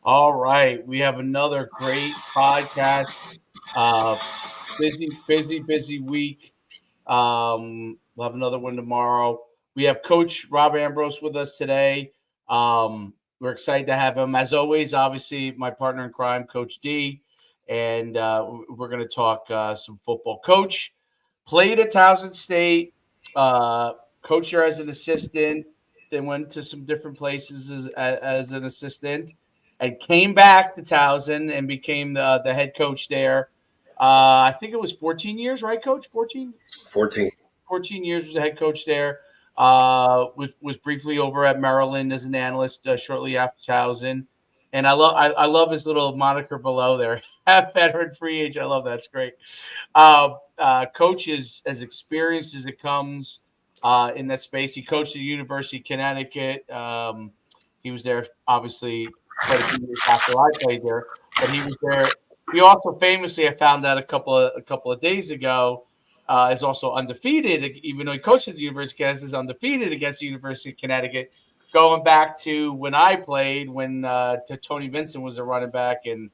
All right. We have another great podcast. Uh, busy week. We'll have another one tomorrow. We have Coach Rob Ambrose with us today. We're excited to have him. As always, obviously, my partner in crime, Coach D. And we're going to talk some football. Coach played at Towson State, coached here as an assistant, then went to some different places as an assistant, and came back to Towson and became the head coach there. I think it was 14 years, right, Coach? 14? 14 years was the head coach there. Was briefly over at Maryland as an analyst shortly after Towson. And I love his little moniker below there. Half veteran free agent. I love that. It's great. Coach is as experienced as it comes in that space. He coached at the University of Connecticut. He was there, obviously, quite a few years after I played there, but he was there. He also famously, I found out a couple of days ago, is also undefeated, even though he coached at the University of Connecticut, is undefeated against the University of Connecticut, going back to when I played, when to Tony Vincent was a running back, and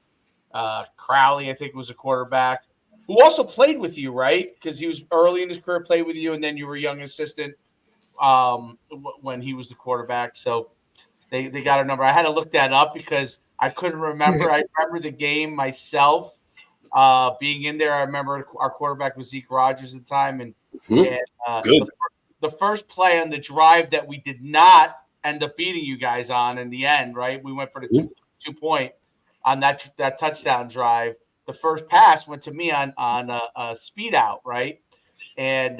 Crowley, I think, was a quarterback, who also played with you, right? Because he was early in his career, played with you, and then you were a young assistant when he was the quarterback. So they got a number. I had to look that up because I couldn't remember. I remember the game myself. Being in there, I remember our quarterback was Zeke Rogers at the time, and the first play on the drive that we did not end up beating you guys on in the end, right? We went for the two point on that touchdown drive. The first pass went to me on a speed out, right? And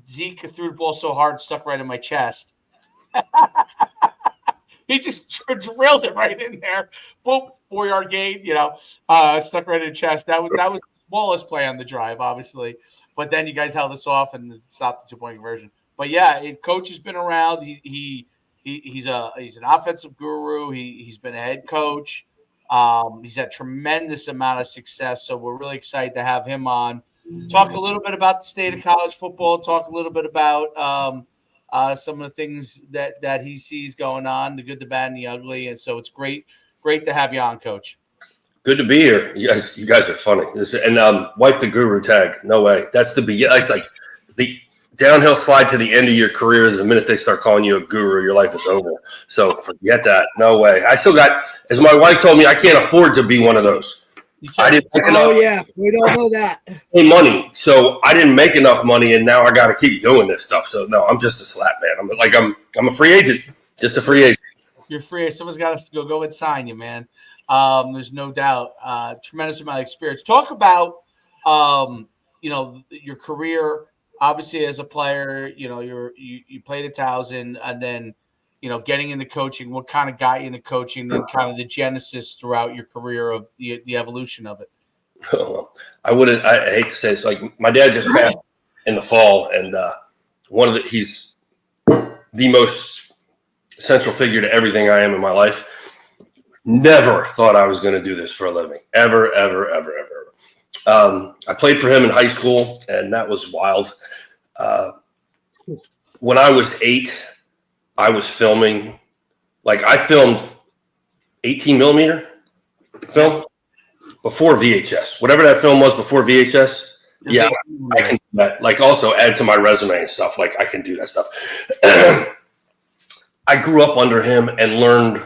Zeke threw the ball so hard, stuck right in my chest. He just drilled it right in there. Boom, 4-yard gain, stuck right in the chest. That was the smallest play on the drive, obviously. But then you guys held us off and stopped the 2-point conversion. But yeah, coach has been around. He's an offensive guru. He's been a head coach. He's had tremendous amount of success. So we're really excited to have him on. Talk a little bit about the state of college football. Talk a little bit about some of the things that he sees going on, the good, the bad, and the ugly. And so it's great to have you on, Coach. Good to be here. You guys are funny. And wipe the guru tag. No way. That's the beginning. It's like the downhill slide to the end of your career is the minute they start calling you a guru, your life is over. So forget that. No way. I still got, as my wife told me, I can't afford to be one of those. I didn't make enough. Oh yeah, we don't know that. Money, so I didn't make enough money, and now I got to keep doing this stuff. So no, I'm just a slap man. I'm a free agent, just a free agent. You're free. Someone's got to go and sign you, man. There's no doubt. Tremendous amount of experience. Talk about your career. Obviously, as a player, you played at Towson, and then getting into coaching. What kind of got you into coaching, and kind of the genesis throughout your career of the evolution of it? I hate to say this, like my dad just passed in the fall, and he's the most central figure to everything I am in my life. Never thought I was going to do this for a living, ever. I played for him in high school, and that was wild. When I was 8, I was filming, I filmed 18 millimeter film before VHS, whatever that film was before VHS. Yeah, I can do that. Also add to my resume and stuff. I can do that stuff. I grew up under him and learned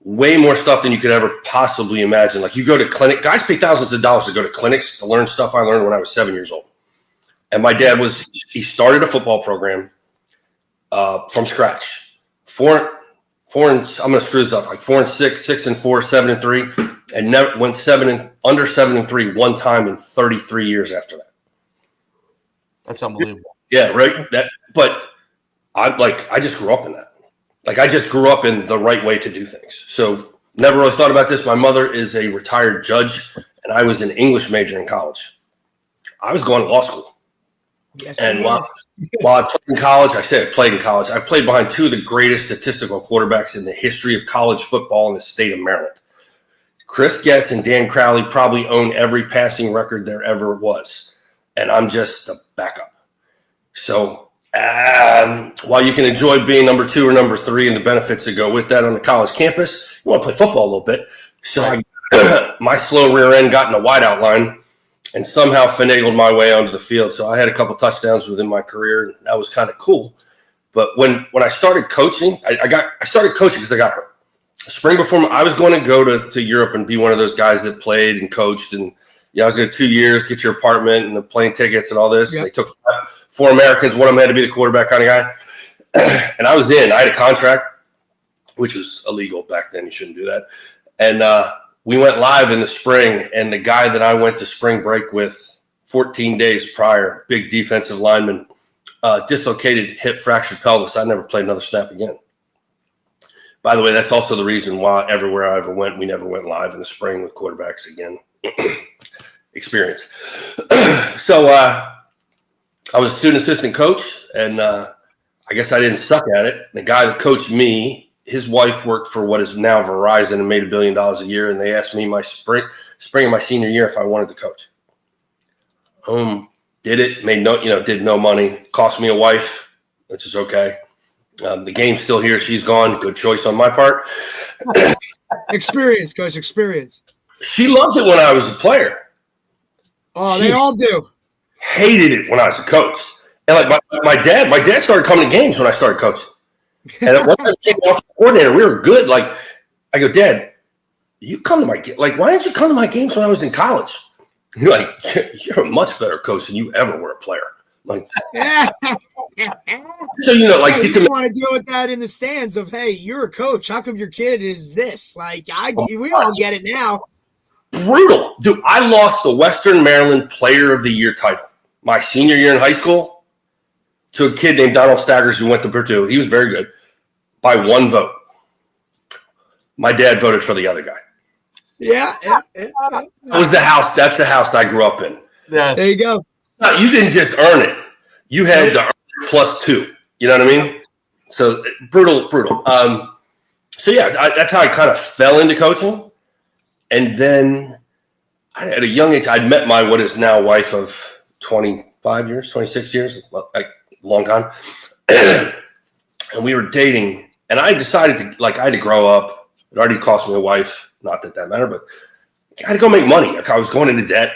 way more stuff than you could ever possibly imagine. You go to clinic, guys pay thousands of dollars to go to clinics to learn stuff I learned when I was 7 years old. And my dad he started a football program from scratch. Four and I'm going to screw this up. 4 and 6, 6 and 4, 7 and 3, and never went under 7 and 3 one time in 33 years after that. That's unbelievable. Yeah, right. But I just grew up in that. I just grew up in the right way to do things. So never really thought about this. My mother is a retired judge, and I was an English major in college. I was going to law school. Yes, and while I played in college, I played behind 2 of the greatest statistical quarterbacks in the history of college football in the state of Maryland. Chris Getz and Dan Crowley probably own every passing record there ever was. And I'm just the backup. So While you can enjoy being number 2 or number 3 and the benefits that go with that on the college campus, you want to play football a little bit. So my slow rear end got in the wideout line and somehow finagled my way onto the field. So I had a couple touchdowns within my career. That was kind of cool. But when I started coaching, I started coaching because I got hurt. Spring before I was going to go to Europe and be one of those guys that played and coached. And I was going to 2 years, get your apartment and the plane tickets and all this. Yep. They took 4 Americans. One of them had to be the quarterback kind of guy. And I was in. I had a contract, which was illegal back then. You shouldn't do that. And we went live in the spring. And the guy that I went to spring break with 14 days prior, big defensive lineman, dislocated hip, fractured pelvis. I never played another snap again. By the way, that's also the reason why everywhere I ever went, we never went live in the spring with quarterbacks again. Experience. So I was a student assistant coach, and I guess I didn't suck at it. The guy that coached me, his wife worked for what is now Verizon and made $1 billion a year, and they asked me my spring of my senior year if I wanted to coach. Did it, did no money, cost me a wife, which is okay. The game's still here. She's gone. Good choice on my part. Experience, coach, experience. She loved it when I was a player. Oh, they all do. Hated it when I was a coach. And like my dad started coming to games when I started coaching. And at one time I came off the coordinator. We were good. Like, I go, Dad, you come to my game. Like, why didn't you come to my games when I was in college? You're like, you're a much better coach than you ever were a player. Like, so you want to deal with that in the stands of, hey, you're a coach. How come your kid is this? Like, we all get it now. Brutal, dude. I lost the Western Maryland Player of the Year title my senior year in high school to a kid named Donald Staggers who went to Purdue. He was very good by 1 vote. My dad voted for the other guy. Yeah. That was the house. That's the house I grew up in. Yeah. There you go. No, you didn't just earn it. You had to earn it +2. You know what I mean? So brutal. So yeah, that's how I kind of fell into coaching. And then at a young age, I'd met my what is now wife of 25 years, 26 years, like a long time. And we were dating. And I decided I had to grow up. It already cost me a wife. Not that mattered, but I had to go make money. Like, I was going into debt.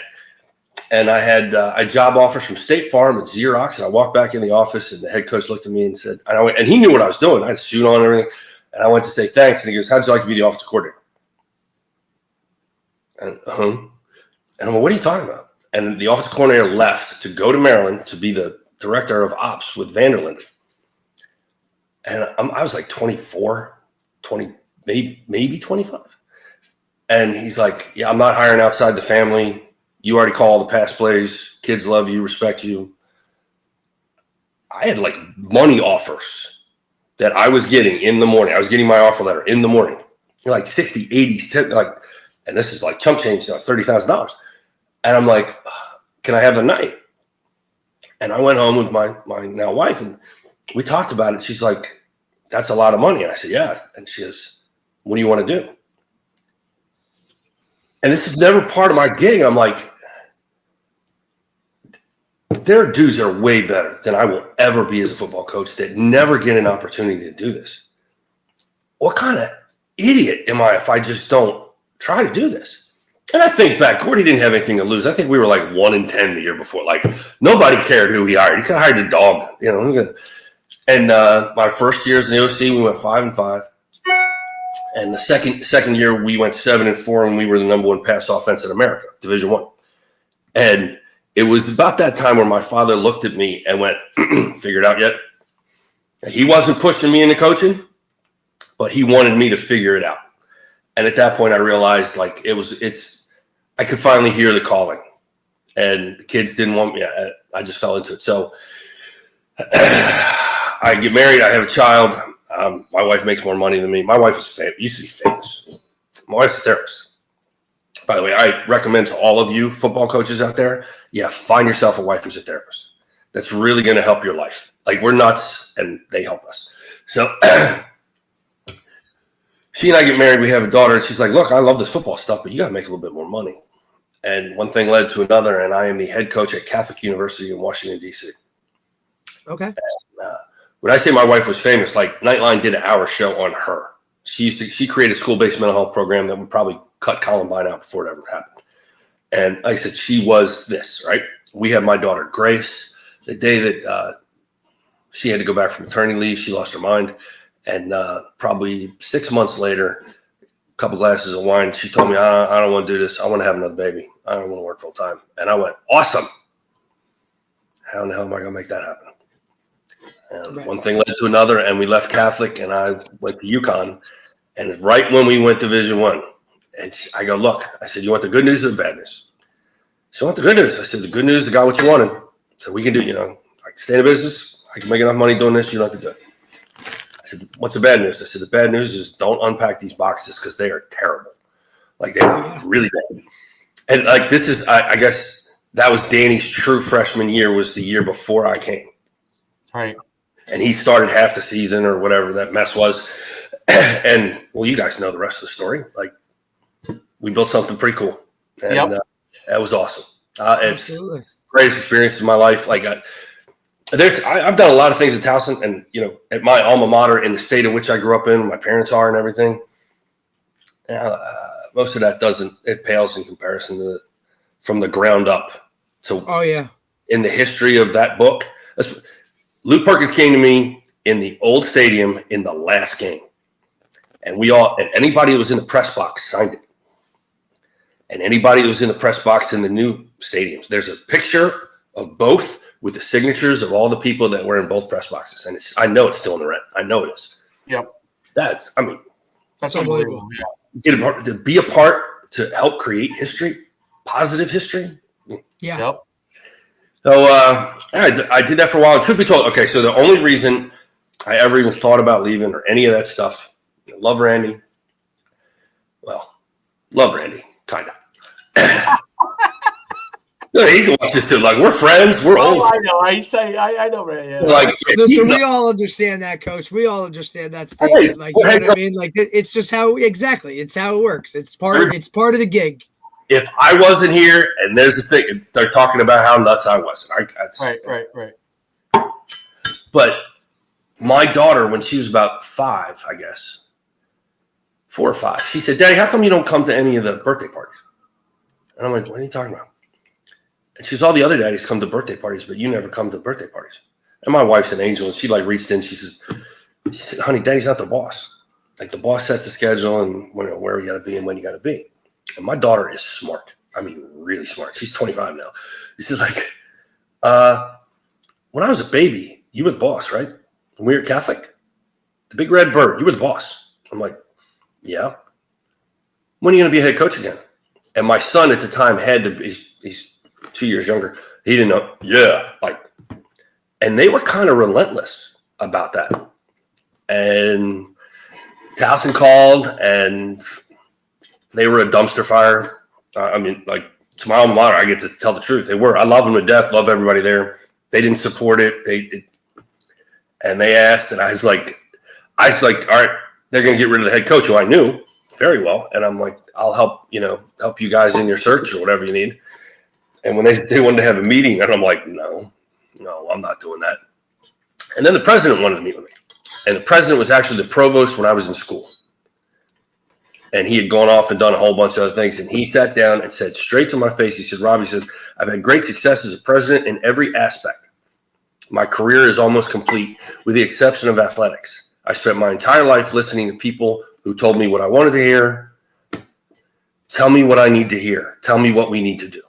And I had job offers from State Farm and Xerox. And I walked back in the office, and the head coach looked at me and said, and he knew what I was doing. I had a suit on and everything. And I went to say thanks. And he goes, how'd you like to be the office coordinator? And and I'm like, what are you talking about? And the office coordinator left to go to Maryland to be the director of ops with Vanderland. And I was like 24, 20, maybe 25. And he's like, yeah, I'm not hiring outside the family. You already call the pass plays. Kids love you, respect you. I had like money offers that I was getting in the morning. I was getting my offer letter in the morning. Like 60, 80, and this is like chump change, $30,000. And I'm like, can I have the night? And I went home with my now wife, and we talked about it. She's like, that's a lot of money. And I said, yeah. And she goes, what do you want to do? And this is never part of my gig. I'm like, there are dudes that are way better than I will ever be as a football coach that never get an opportunity to do this. What kind of idiot am I if I just don't try to do this? And I think back, Gordy didn't have anything to lose. I think we were like 1-10 the year before. Like, nobody cared who he hired. He could have hired the dog, And my first year as an OC, we went 5-5. And the second year, we went 7-4, and we were the number 1 pass offense in America, Division I. And it was about that time where my father looked at me and went, figured out yet? He wasn't pushing me into coaching, but he wanted me to figure it out. And at that point, I realized I could finally hear the calling, and the kids didn't want me. I just fell into it. So I get married. I have a child. My wife makes more money than me. My wife used to be famous. My wife's a therapist. By the way, I recommend to all of you football coaches out there, find yourself a wife who's a therapist. That's really going to help your life. Like, we're nuts, and they help us. So she and I get married. We have a daughter, and she's like, look, I love this football stuff, but you got to make a little bit more money. And one thing led to another, and I am the head coach at Catholic University in Washington, D.C. Okay. When I say my wife was famous, like Nightline did an hour show on her. She created a school-based mental health program that would probably cut Columbine out before it ever happened. And like I said, she was this, right? We had my daughter, Grace. The day that she had to go back from maternity leave, she lost her mind. And probably 6 months later, a couple glasses of wine, she told me, I don't want to do this. I want to have another baby. I don't want to work full time. And I went, awesome. How in the hell am I going to make that happen? And one thing led to another, and we left Catholic, and I went to UConn. And right when we went to Division I, and I go, look, I said, you want the good news or the bad news? So I want the good news. I said, the good news, the got what you wanted. So we can do, I can stay in business. I can make enough money doing this. You don't have to do it. I said, what's the bad news? I said, the bad news is don't unpack these boxes because they are terrible. Like, they're really bad. And like, this is, I guess that was Danny's true freshman year, was the year before I came. Right. And he started half the season or whatever that mess was. And well, you guys know the rest of the story. Like, we built something pretty cool. And that was awesome. It's the greatest experience in my life. Like, I've done a lot of things at Towson, and at my alma mater, in the state of which I grew up in, my parents are, and everything. Most of that it pales in comparison to from the ground up to in the history of that book. Luke Perkins came to me in the old stadium in the last game, and anybody that was in the press box signed it. And anybody that was in the press box in the new stadiums, there's a picture of both with the signatures of all the people that were in both press boxes. And I know it's still in the rent. I know it is. Yep. That's unbelievable. Yeah. To be a part, to help create history, positive history. Yeah. Yep. So I did that for a while. And truth be told, okay, so the only reason I ever even thought about leaving or any of that stuff, love Randy. Well, love Randy, kind of. No, he can watch this too. Like, we're friends. We're old. I know. I know, Randy. Yeah. Like, listen, we all understand that, Coach. We all understand that statement. Like, you know what I mean? Like, it's just how it's how it works. It's part of the gig. If I wasn't here, and there's the thing, they're talking about how nuts I was. Right. But my daughter, when she was about 5, I guess, 4 or 5, she said, Daddy, how come you don't come to any of the birthday parties? And I'm like, what are you talking about? And she says, all the other daddies come to birthday parties, but you never come to birthday parties. And my wife's an angel, and she reached in. She said, honey, Daddy's not the boss. Like, the boss sets the schedule and where you got to be and when you got to be. And my daughter is smart. I mean, really smart. She's 25 now. She's like, when I was a baby, you were the boss, right? When we were Catholic, the big red bird, you were the boss. I'm like, yeah. When are you going to be a head coach again? And my son at the time he's 2 years younger. He didn't know. Yeah. And they were kind of relentless about that. And Towson called, and they were a dumpster fire. To my alma mater, I get to tell the truth. They were. I love them to death. Love everybody there. They didn't support it. And they asked, and I was like, all right, they're going to get rid of the head coach, who I knew very well. And I'm like, I'll help you guys in your search or whatever you need. And when they wanted to have a meeting, and I'm like, no, I'm not doing that. And then the president wanted to meet with me. And the president was actually the provost when I was in school. And he had gone off and done a whole bunch of other things. And he sat down and said straight to my face, he said, Rob, he said, I've had great success as a president in every aspect. My career is almost complete, with the exception of athletics. I spent my entire life listening to people who told me what I wanted to hear. Tell me what I need to hear. Tell me what we need to do.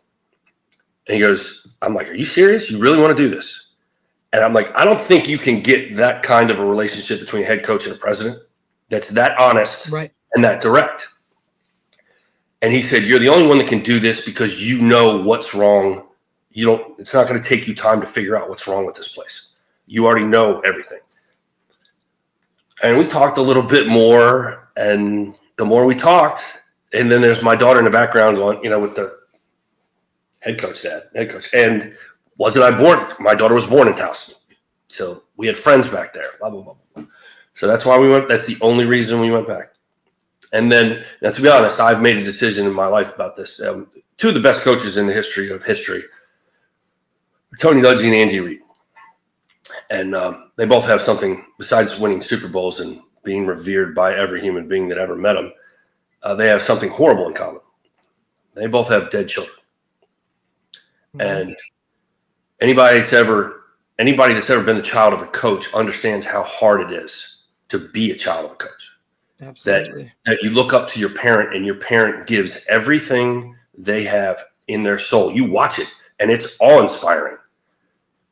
And he goes, I'm like, are you serious? You really want to do this? And I'm like, I don't think you can get that kind of a relationship between a head coach and a president that's that honest and that direct. And he said, you're the only one that can do this because you know what's wrong. It's not going to take you time to figure out what's wrong with this place. You already know everything. And we talked a little bit more, and the more we talked, and then there's my daughter in the background going, with the head coach. And wasn't I born? My daughter was born in Towson. So we had friends back there, blah, blah, blah, blah. So that's why we went. That's the only reason we went back. And then, now to be honest, I've made a decision in my life about this. Two of the best coaches in the history of history, Tony Dungy and Andy Reid. And they both have something besides winning Super Bowls and being revered by every human being that ever met them. They have something horrible in common. They both have dead children. And anybody that's ever been the child of a coach understands how hard it is to be a child of a coach. Absolutely. That you look up to your parent, and your parent gives everything they have in their soul. You watch it, and it's awe-inspiring.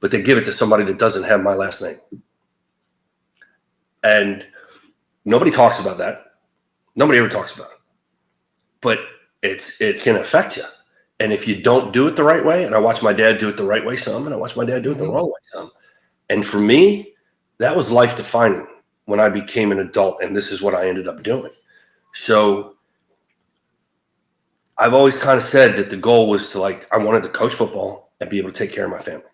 But they give it to somebody that doesn't have my last name. And nobody talks about that. Nobody ever talks about it. But it can affect you. And if you don't do it the right way, and I watch my dad do it the right way some, and I watch my dad do it the wrong way some. And for me, that was life defining when I became an adult, and this is what I ended up doing. So I've always kind of said that the goal was to, like, I wanted to coach football and be able to take care of my family.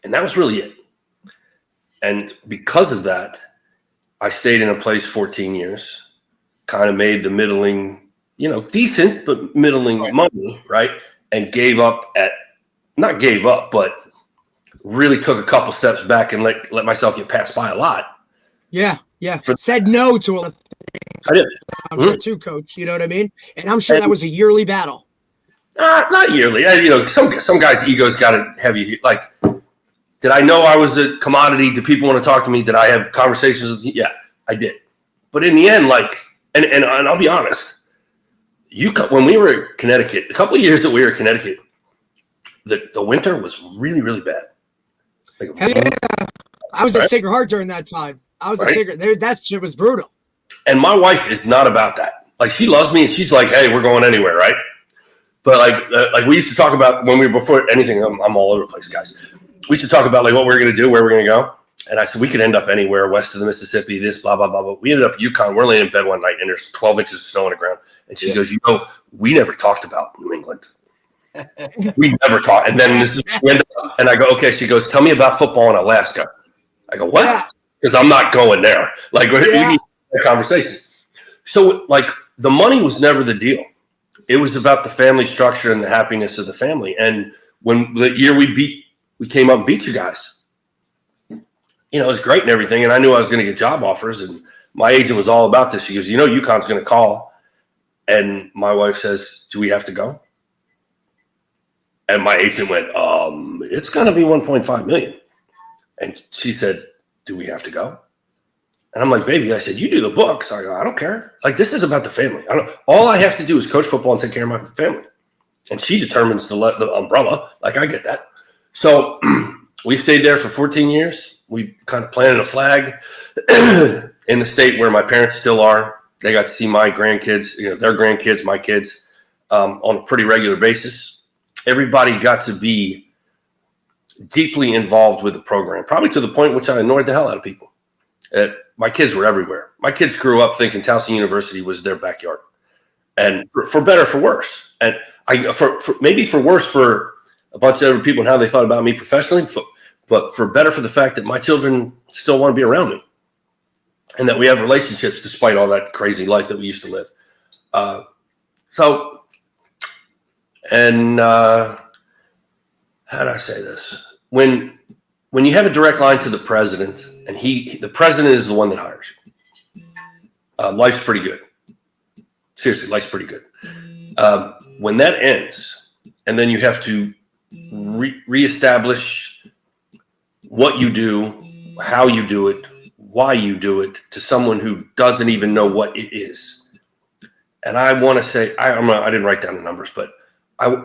And that was really it. And because of that, I stayed in a place 14 years, kind of made the middling, decent, but middling money, right? And not gave up, but really took a couple steps back and let myself get passed by a lot. Yeah. Said no to a I did. I'm sure too, Coach. You know what I mean? And I'm sure that was a yearly battle. Not yearly. Some guys' egos got it heavy. Like, did I know I was a commodity? Did people want to talk to me? Did I have conversations with you? Yeah, I did. But in the end, and I'll be honest, when we were in Connecticut, a couple of years that we were in Connecticut, the winter was really, really bad. I was at Sacred Heart during that time. I was at Sacred. That shit was brutal. And my wife is not about that. Like, she loves me, and she's like, "Hey, we're going anywhere," right? But like we used to talk about when we were before anything. I'm all over the place, guys. We used to talk about, like, what we were going to do, where we're going to go. And I said, we could end up anywhere west of the Mississippi, this, blah, blah, blah, blah. We ended up Yukon. We're laying in bed one night, and there's 12 inches of snow on the ground. And she goes, we never talked about New England. We never talked. And then and I go, okay. She goes, tell me about football in Alaska. I go, what? Because I'm not going there. Like, we need a conversation. So, like, the money was never the deal. It was about the family structure and the happiness of the family. And when the year we came up and beat you guys, it was great and everything. And I knew I was going to get job offers. And my agent was all about this. She goes, UConn's going to call. And my wife says, do we have to go? And my agent went, it's going to be $1.5 million. And she said, do we have to go? And I'm like, baby, I said, you do the books. I go, I don't care. Like, this is about the family. All I have to do is coach football and take care of my family. And she determines the umbrella. Like, I get that. So we stayed there for 14 years. We kind of planted a flag in the state where my parents still are. They got to see my grandkids, their grandkids, my kids, on a pretty regular basis. Everybody got to be deeply involved with the program, probably to the point which I annoyed the hell out of people. My kids were everywhere. My kids grew up thinking Towson University was their backyard, and for better, for worse. And maybe for worse for a bunch of other people and how they thought about me professionally, but for better for the fact that my children still want to be around me, and that we have relationships despite all that crazy life that we used to live. How do I say this? When you have a direct line to the president, and the president is the one that hires you, life's pretty good. Seriously, life's pretty good. When that ends, and then you have to reestablish what you do, how you do it, why you do it, to someone who doesn't even know what it is. And I want to say, I didn't write down the numbers, but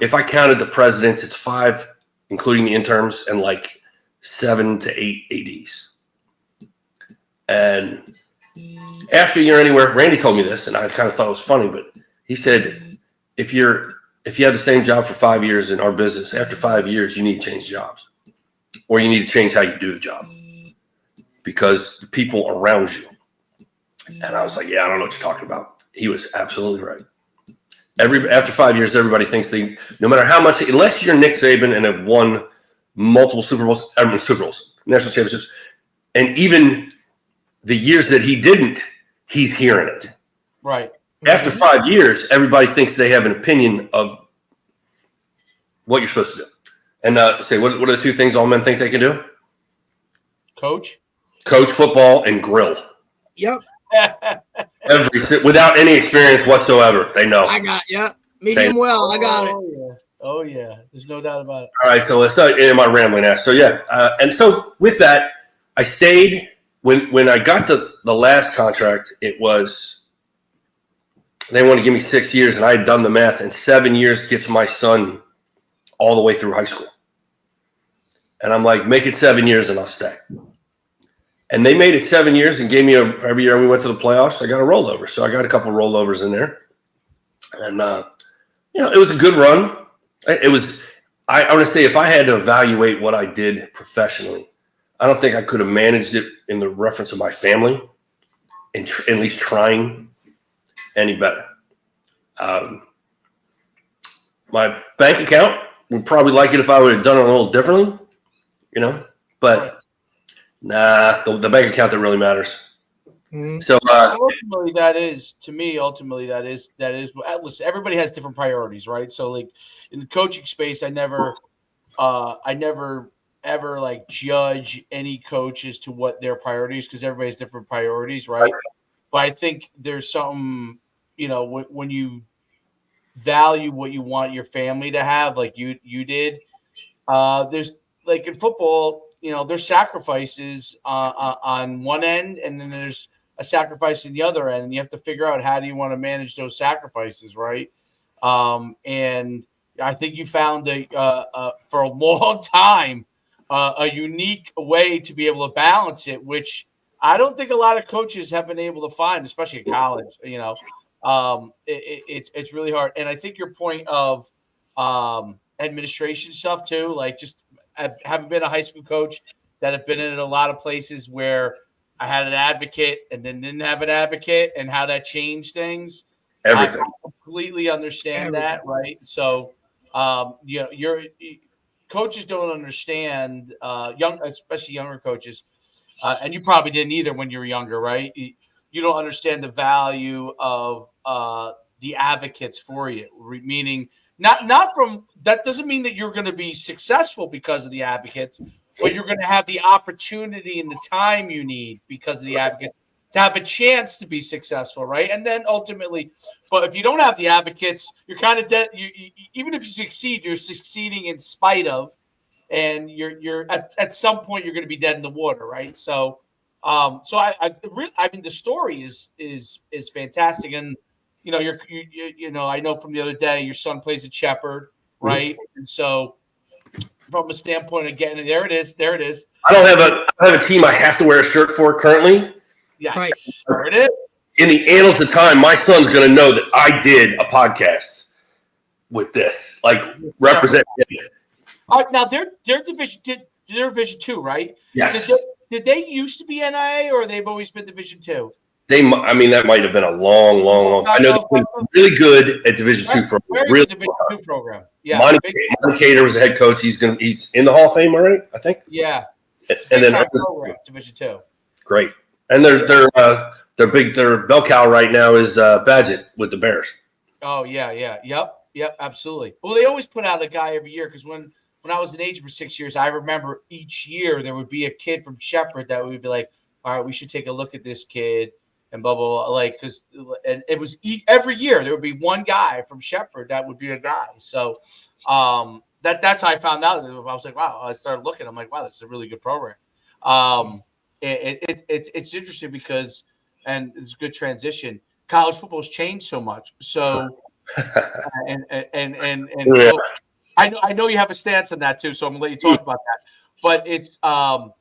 if I counted the presidents, it's 5, including the interns, and like 7 to 8 ADs. And after you're anywhere, Randy told me this, and I kind of thought it was funny, but he said, if you have the same job for 5 years in our business, after 5 years, you need to change jobs, or you need to change how you do the job, because the people around you. And I was like, yeah, I don't know what you're talking about. He was absolutely right. After 5 years, everybody thinks no matter how much, unless you're Nick Saban and have won multiple Super Bowls, national championships, and even the years that he didn't, he's hearing it. Right. After 5 years, everybody thinks they have an opinion of what you're supposed to do. And say, what are the 2 things all men think they can do? Coach football, and grill. Yep. Without any experience whatsoever. They know. I got medium well. I got it. Yeah. Oh yeah. There's no doubt about it. All right. So am I rambling now? So yeah. And so with that, I stayed when I got the last contract. It was they wanted to give me 6 years, and I had done the math, and 7 years gets my son all the way through high school. And I'm like, make it 7 years, and I'll stay. And they made it 7 years and gave me every year we went to the playoffs, I got a rollover. So I got a couple of rollovers in there. And, it was a good run. It was, I want to say if I had to evaluate what I did professionally, I don't think I could have managed it in the reference of my family and at least trying any better. My bank account would probably like it if I would have done it a little differently, but right. Nah, the bank account that really matters. Mm-hmm. So ultimately, that is listen, everybody has different priorities, right? So like in the coaching space, I never ever like judge any coach as to what their priorities, because everybody has different priorities, right? But I think there's something, when you value what you want your family to have, like you did, there's like in football, there's sacrifices on one end, and then there's a sacrifice in the other end, and you have to figure out how do you want to manage those sacrifices, right? And I think you found for a long time a unique way to be able to balance it, which I don't think a lot of coaches have been able to find, especially in college. It's really hard. And I think your point of administration stuff too, like just I haven't been a high school coach that have been in a lot of places where I had an advocate and then didn't have an advocate, and how that changed things. Everything. I completely understand that, right? So, your coaches don't understand, especially younger coaches, and you probably didn't either when you were younger, right? You don't understand the value of the advocates for you, meaning not from that doesn't mean that you're going to be successful because of the advocates, but you're going to have the opportunity and the time you need because of the advocates to have a chance to be successful, right? And then ultimately, but if you don't have the advocates, you're kind of dead. Even if you succeed, you're succeeding in spite of, and you're at some point you're going to be dead in the water, right? So, I mean, the story is fantastic, and I know from the other day your son plays at Shepherd, right? Mm-hmm. And so, from a standpoint of getting there it is. I don't have a team I have to wear a shirt for currently. Yes, right. There it is. In the annals of time, my son's going to know that I did a podcast with this, like represent. Now they're Division 2, right? Yes. Did they used to be NIA, or they've always been Division 2? That might have been a long. I know they've been really good at Division 2 for really Division 2 program. Yeah, Monty Cater was the head coach. He's in the Hall of Fame already, I think. Yeah, and then program, Division 2. Great, and they're big. Their bell cow right now is Badgett with the Bears. Oh yeah, yep, absolutely. Well, they always put out a guy every year, because when I was an agent for 6 years, I remember each year there would be a kid from Shepherd that would be like, all right, we should take a look at this kid. And blah, blah, blah, and it was every year there would be one guy from Shepherd that would be a guy. So that's how I found out. I was like, wow. I started looking. I'm like, wow, that's a really good program. It's interesting because, and it's a good transition. College football has changed so much. So, and yeah. So I know you have a stance on that too. So I'm gonna let you talk about that. But it's the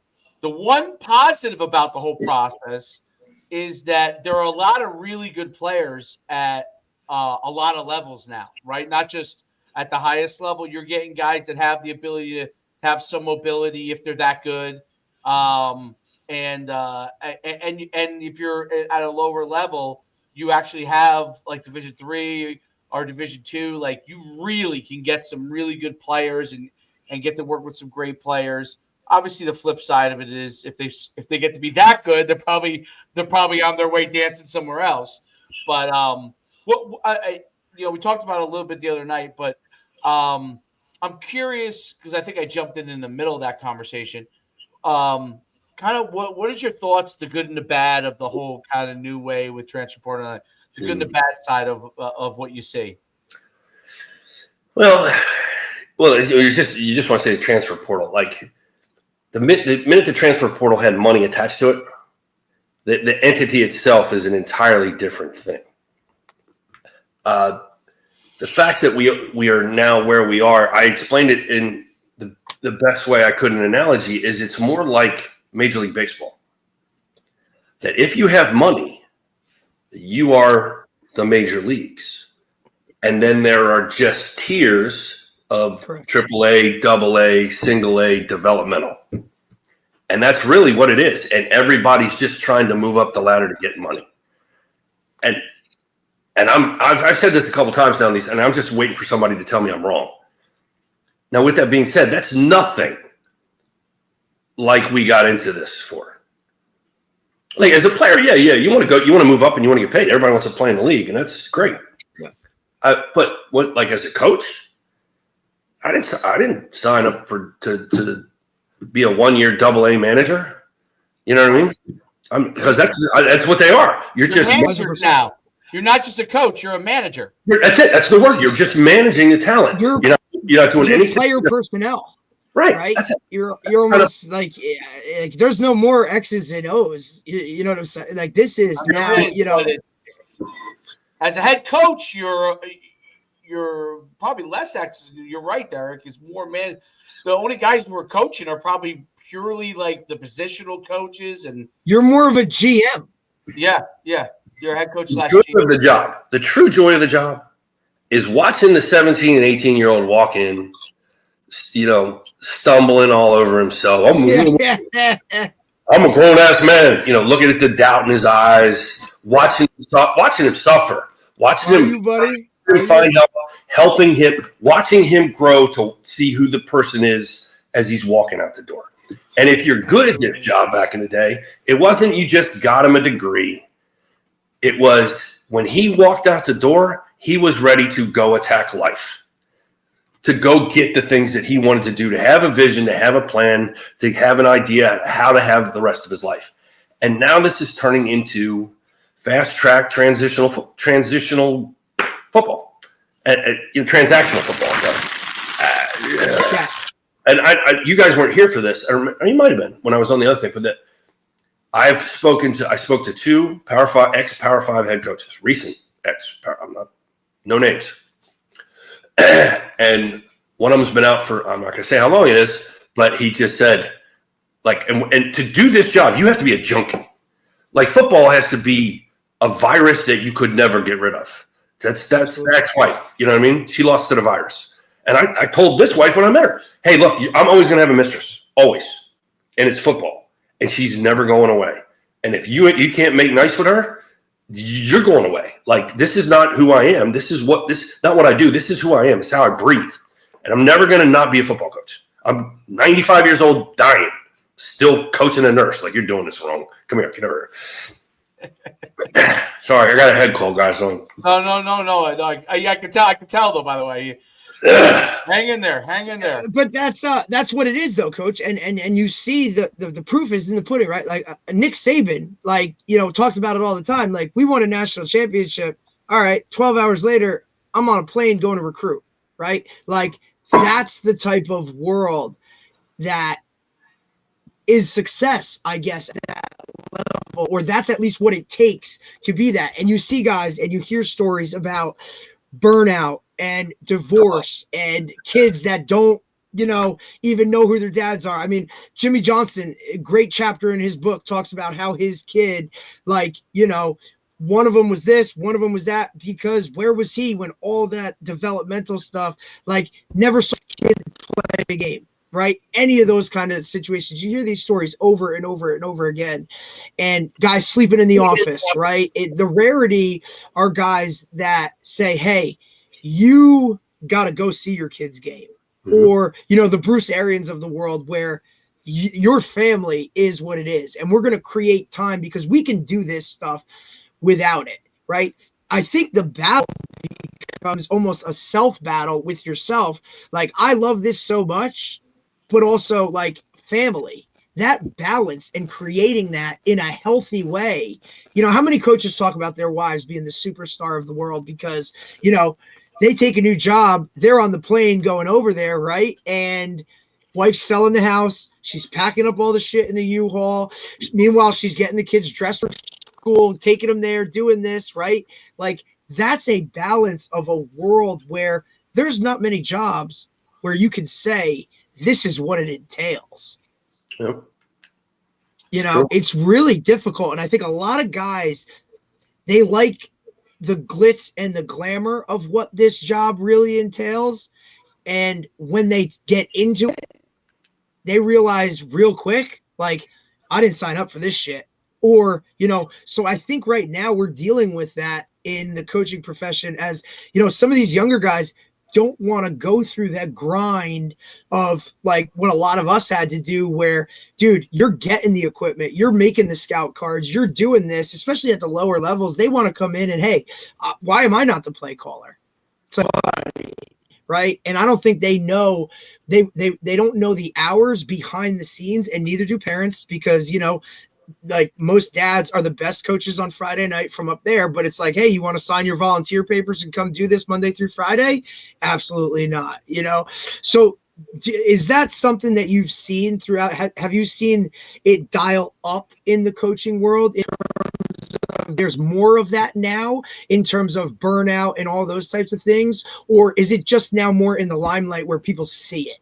one positive about the whole process is that there are a lot of really good players at a lot of levels now, right? Not just at the highest level. You're getting guys that have the ability to have some mobility if they're that good. And if you're at a lower level, you actually have like Division 3 or Division 2, like you really can get some really good players and get to work with some great players. Obviously, the flip side of it is if they get to be that good, they're probably on their way dancing somewhere else. But we talked about it a little bit the other night, but I'm curious because I think I jumped in the middle of that conversation. kind of what is your thoughts, the good and the bad of the whole kind of new way with transfer portal, the good and the bad side of what you see? Well, you just want to say the transfer portal. Like the minute the transfer portal had money attached to it, the entity itself is an entirely different thing. The fact that we are now where we are, I explained it in the best way I could in an analogy, is it's more like Major League Baseball. That if you have money, you are the major leagues. And then there are just tiers of AAA, AA, single A, developmental. And that's really what it is. And everybody's just trying to move up the ladder to get money. And I've said this a couple times now, and I'm just waiting for somebody to tell me I'm wrong. Now, with that being said, that's nothing like we got into this for. Like as a player, yeah, you want to move up and you want to get paid. Everybody wants to play in the league, and that's great. Yeah. But like as a coach, I didn't sign up to be a 1-year AA manager. You know what I mean? Because that's what they are. You're just managers now. You're not just a coach; you're a manager. That's it. That's the word. You're just managing the talent. You're not doing anything. Player personnel. Right. That's it. You're almost like there's no more X's and O's. You know what I'm saying? Like this is now. As a head coach, you're probably less X's. You're right, Derek. Is more man. The only guys who are coaching are probably purely like the positional coaches, and you're more of a GM. Yeah. You're a head coach. The joy of the job. The true joy of the job is watching the 17 and 18-year-old walk in, stumbling all over himself. I'm a grown-ass man, looking at the doubt in his eyes, watching him suffer, watching him find help, helping him, watching him grow to see who the person is as he's walking out the door. And if you're good at this job back in the day, it wasn't you just got him a degree. It was when he walked out the door, he was ready to go attack life, to go get the things that he wanted to do, to have a vision, to have a plan, to have an idea how to have the rest of his life. And now this is turning into fast track transitional football, and transactional football. Yeah. And you guys weren't here for this. Or you might have been when I was on the other thing, but I spoke to 2 ex-Power 5 head coaches, recent no names. And one of them's been out for, I'm not going to say how long it is, but he just said, and to do this job, you have to be a junkie. Like football has to be a virus that you could never get rid of. That's the ex-wife. You know what I mean? She lost to the virus. And I told this wife when I met her, hey, look, I'm always going to have a mistress, always. And it's football. And she's never going away. And if you can't make nice with her, you're going away. Like, this is not who I am. This is not what I do. This is who I am. It's how I breathe. And I'm never going to not be a football coach. I'm 95 years old, dying, still coaching a nurse. Like, you're doing this wrong. Come here, get over here. Sorry, I got a head cold, guys. No. I can tell though, by the way. Hang in there. But that's what it is, though, Coach. And you see the proof is in the pudding, right? Like Nick Saban, talked about it all the time. Like, we won a national championship. All right, 12 hours later, I'm on a plane going to recruit, right? Like, that's the type of world that is success, I guess, at that level, or that's at least what it takes to be that. And you see guys and you hear stories about burnout and divorce and kids that don't, even know who their dads are. I mean, Jimmy Johnson, a great chapter in his book, talks about how his kid, one of them was this, one of them was that, because where was he when all that developmental stuff, never saw a kid play a game, right? Any of those kind of situations. You hear these stories over and over and over again. And guys sleeping in the office, right? The rarity are guys that say, hey, you got to go see your kid's game. Mm-hmm. Or, the Bruce Arians of the world where your family is what it is. And we're going to create time because we can do this stuff without it, right? I think the battle becomes almost a self battle with yourself. Like, I love this so much, but also family, that balance and creating that in a healthy way. How many coaches talk about their wives being the superstar of the world because, they take a new job, they're on the plane going over there, right? And wife's selling the house, she's packing up all the shit in the U-Haul. Meanwhile, she's getting the kids dressed for school, taking them there, doing this, right? Like, that's a balance of a world where there's not many jobs where you can say this is what it entails. Yep. It's really difficult. And I think a lot of guys, they like the glitz and the glamour of what this job really entails. And when they get into it, they realize real quick, like, I didn't sign up for this shit. Or, so I think right now we're dealing with that in the coaching profession as, some of these younger guys don't want to go through that grind of like what a lot of us had to do where, dude, you're getting the equipment, you're making the scout cards, you're doing this, especially at the lower levels. They want to come in and, hey, why am I not the play caller? So, right. And I don't think they know, they don't know the hours behind the scenes, and neither do parents because, like most dads are the best coaches on Friday night from up there, but it's like, hey, you want to sign your volunteer papers and come do this Monday through Friday? Absolutely not. So is that something that you've seen throughout? Have you seen it dial up in the coaching world? There's more of that now in terms of burnout and all those types of things, or is it just now more in the limelight where people see it?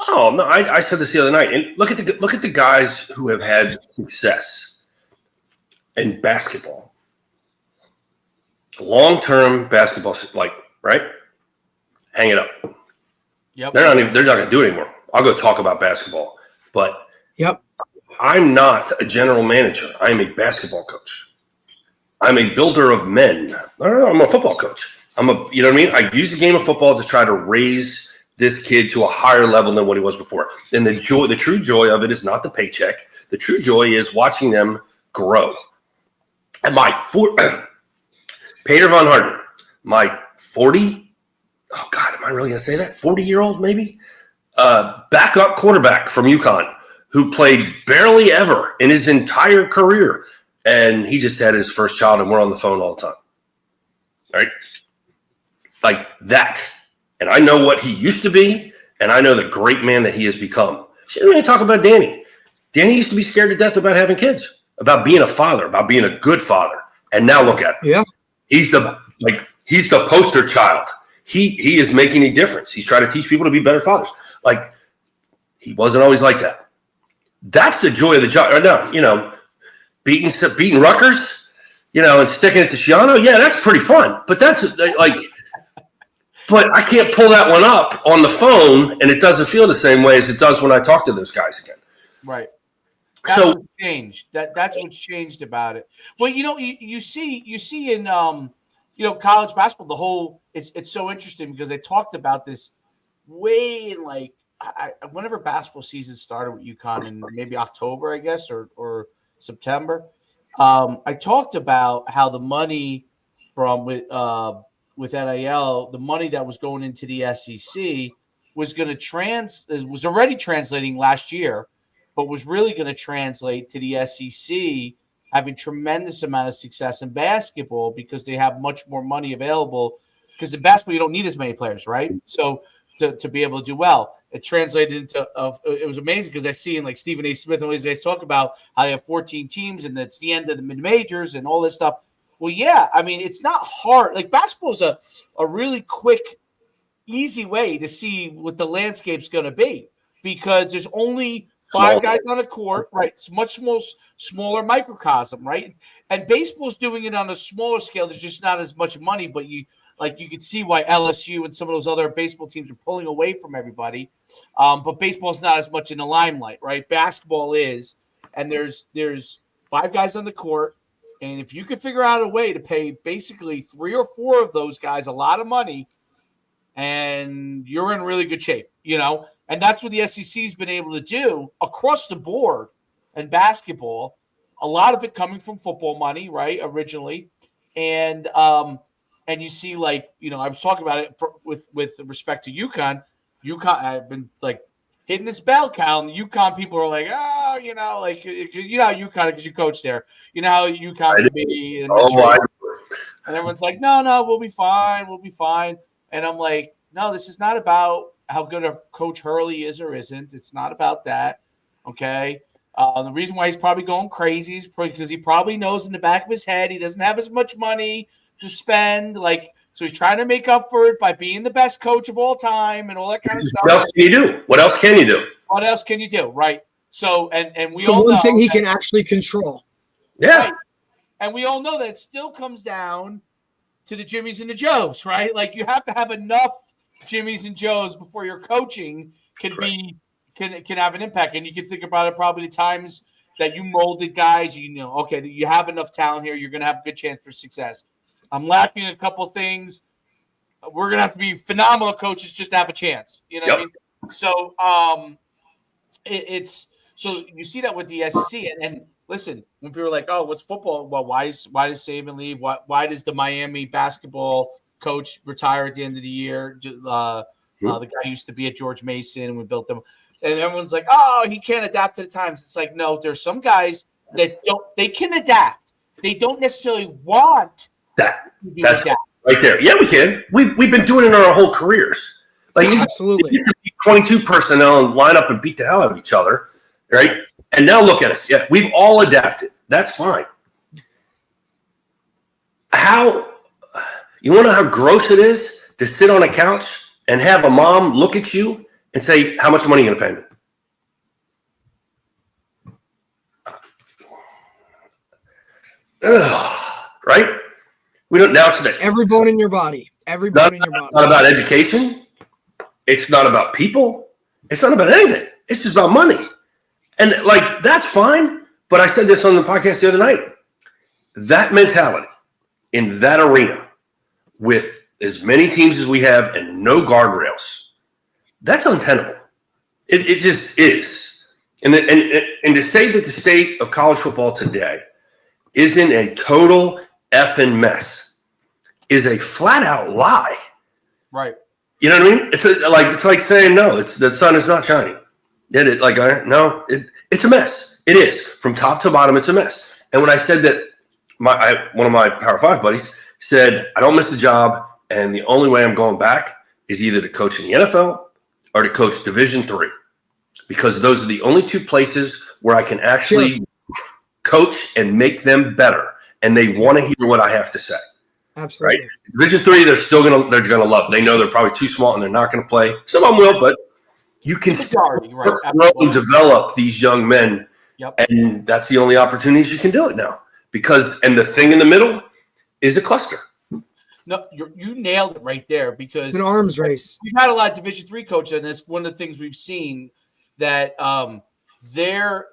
Oh no! I said this the other night, and look at the guys who have had success in basketball, long-term basketball, like right. Hang it up. Yep. They're not going to do it anymore. I'll go talk about basketball, but yep. I'm not a general manager. I'm a basketball coach. I'm a builder of men. I'm a football coach. You know what I mean? I use the game of football to try to raise this kid to a higher level than what he was before. And the true joy of it is not the paycheck. The true joy is watching them grow. And Peter Von Harden, my 40, oh God, am I really going to say that? 40-year-old maybe? Backup quarterback from UConn who played barely ever in his entire career. And he just had his first child and we're on the phone all the time. Right? Like that. And I know what he used to be, and I know the great man that he has become. She didn't really talk about Danny. Danny used to be scared to death about having kids, about being a father, about being a good father. And now look at him. Yeah. He's the poster child. He is making a difference. He's trying to teach people to be better fathers. Like, he wasn't always like that. That's the joy of the job. No, beating Rutgers, and sticking it to Shiano. Yeah, that's pretty fun. But that's like – but I can't pull that one up on the phone, and it doesn't feel the same way as it does when I talk to those guys again. Right. That's what's changed. That's what's changed about it. Well, you see in college basketball, the whole it's so interesting because they talked about this way in like whenever basketball season started with UConn in maybe October, I guess, or September. I talked about how the money from with NIL, the money that was going into the SEC was going to was already translating last year, but was really going to translate to the SEC having tremendous amount of success in basketball because they have much more money available. Because in basketball, you don't need as many players, right? So to be able to do well, it translated into it was amazing because I see in like Stephen A. Smith and all these guys talk about how they have 14 teams and it's the end of the mid majors and all this stuff. Well, yeah, I mean, it's not hard. Like basketball is a really quick, easy way to see what the landscape's going to be because there's only 5 guys on a court, right? It's much more smaller microcosm, right? And baseball's doing it on a smaller scale. There's just not as much money, but you can see why LSU and some of those other baseball teams are pulling away from everybody. But baseball's not as much in the limelight, right? Basketball is, and there's 5 guys on the court. And if you can figure out a way to pay basically 3 or 4 of those guys a lot of money, and you're in really good shape, And that's what the SEC's been able to do across the board in basketball. A lot of it coming from football money, right, originally. And you see, I was talking about it with respect to UConn. UConn, I've been hitting this bell cow, and the UConn people are like, oh, like UConn because you coach there. You know how UConn can be in this race. And everyone's like, no, we'll be fine. And I'm like, no, this is not about how good a Coach Hurley is or isn't. It's not about that. Okay. The reason why he's probably going crazy is because he probably knows in the back of his head he doesn't have as much money to spend. So he's trying to make up for it by being the best coach of all time and all that kind of stuff. What else can you do? What else can you do? Right. So and we it's the all one know thing he can actually control. Yeah. Right. And we all know that it still comes down to the Jimmies and the Joes, right? Like you have to have enough Jimmies and Joes before your coaching can have an impact. And you can think about it probably the times that you molded guys, okay, you have enough talent here, you're going to have a good chance for success. I'm lacking a couple things. We're going to have to be phenomenal coaches just to have a chance. You know what I mean? So so you see that with the SEC. And listen, when people are like, oh, what's football? Well, why does Saban leave? Why does the Miami basketball coach retire at the end of the year? The guy who used to be at George Mason, and we built them. And everyone's like, oh, he can't adapt to the times. It's like, no, there's some guys that they can adapt. They don't necessarily want that's adapt. Right there. Yeah, we can. We've been doing it our whole careers. Like absolutely. 22 personnel and line up and beat the hell out of each other, right? And now look at us. Yeah, we've all adapted. That's fine. You want to know how gross it is to sit on a couch and have a mom look at you and say, how much money are you going to pay me? Right? We don't now today. Every bone in your body. Every bone in your body. It's not about education. It's not about people. It's not about anything. It's just about money. And that's fine. But I said this on the podcast the other night. That mentality in that arena with as many teams as we have and no guardrails, that's untenable. It just is. And to say that the state of college football today isn't a total effing mess is a flat out lie. Right. You know what I mean? It's like saying no. The sun is not shining. It's a mess. It is from top to bottom. It's a mess. And when I said that, one of my Power 5 buddies said, I don't miss the job, and the only way I'm going back is either to coach in the NFL or to coach Division III, because those are the only two places where I can actually coach and make them better, and they want to hear what I have to say. Absolutely. Right? Division III, they're gonna love it. They know they're probably too small and they're not going to play. Some of them will, but you can grow and develop these young men, and that's the only opportunities you can do it now. And the thing in the middle is a cluster. No, you nailed it right there, because it's an arms race. We've had a lot of Division III coaches, and it's one of the things we've seen that they're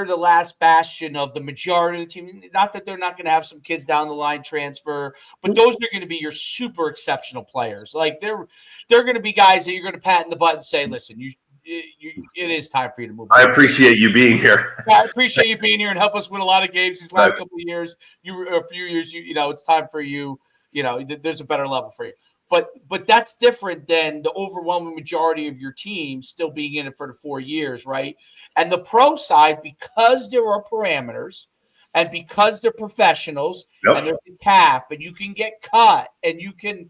the last bastion of the majority of the team. Not that they're not going to have some kids down the line transfer, but those are going to be your super exceptional players. Like they're going to be guys that you're going to pat in the butt and say, "Listen, it is time for you to move on." I appreciate you being here. I appreciate you being here and help us win a lot of games these last couple of years. A few years, it's time for you. There's a better level for you. But that's different than the overwhelming majority of your team still being in it for the 4 years, right? And the pro side, because there are parameters and because they're professionals and there's a cap and you can get cut and you could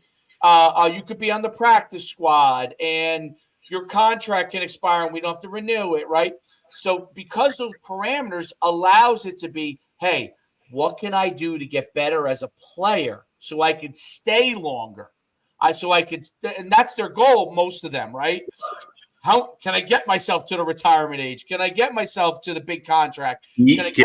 be on the practice squad and your contract can expire and we don't have to renew it, right? So because those parameters allows it to be, hey, what can I do to get better as a player so I could stay longer? And that's their goal, most of them, right? How can I get myself to the retirement age? Can I get myself to the big contract? Keep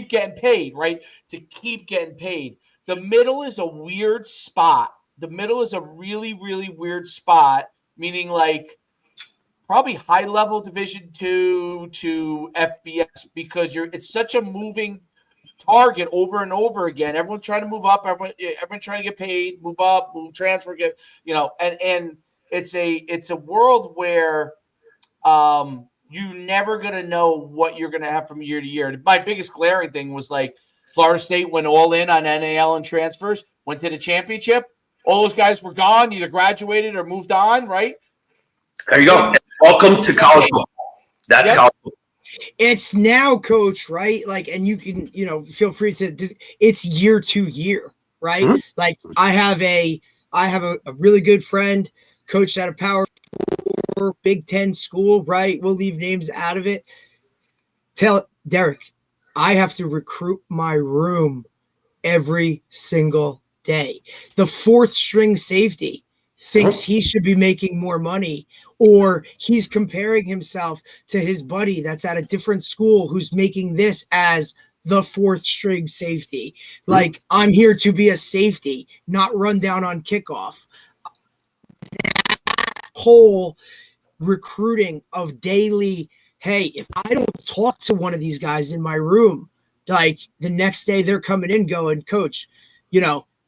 getting paid, right? To keep getting paid. The middle is a weird spot. The middle is a really, really weird spot, meaning like probably high-level Division II to FBS, because it's such a moving target over and over again. Everyone's trying to move up. Everyone trying to get paid, move up, move transfer, and it's a world where you're never gonna know what you're gonna have from year to year. My biggest glaring thing was like Florida State went all in on NAL and transfers, went to the championship. All those guys were gone, either graduated or moved on, right? There you go. Welcome to college football. That's college football. It's now, coach, right? Like, and you can, feel free to, it's year to year, right? Mm-hmm. Like I have a really good friend, coached at a Power 4 Big Ten school, right? We'll leave names out of it. Tell Derek, I have to recruit my room every single day. The fourth string safety thinks he should be making more money, or he's comparing himself to his buddy that's at a different school who's making this as the fourth string safety. Like, I'm here to be a safety, not run down on kickoff. That whole recruiting of daily, hey, if I don't talk to one of these guys in my room, like the next day they're coming in going, coach,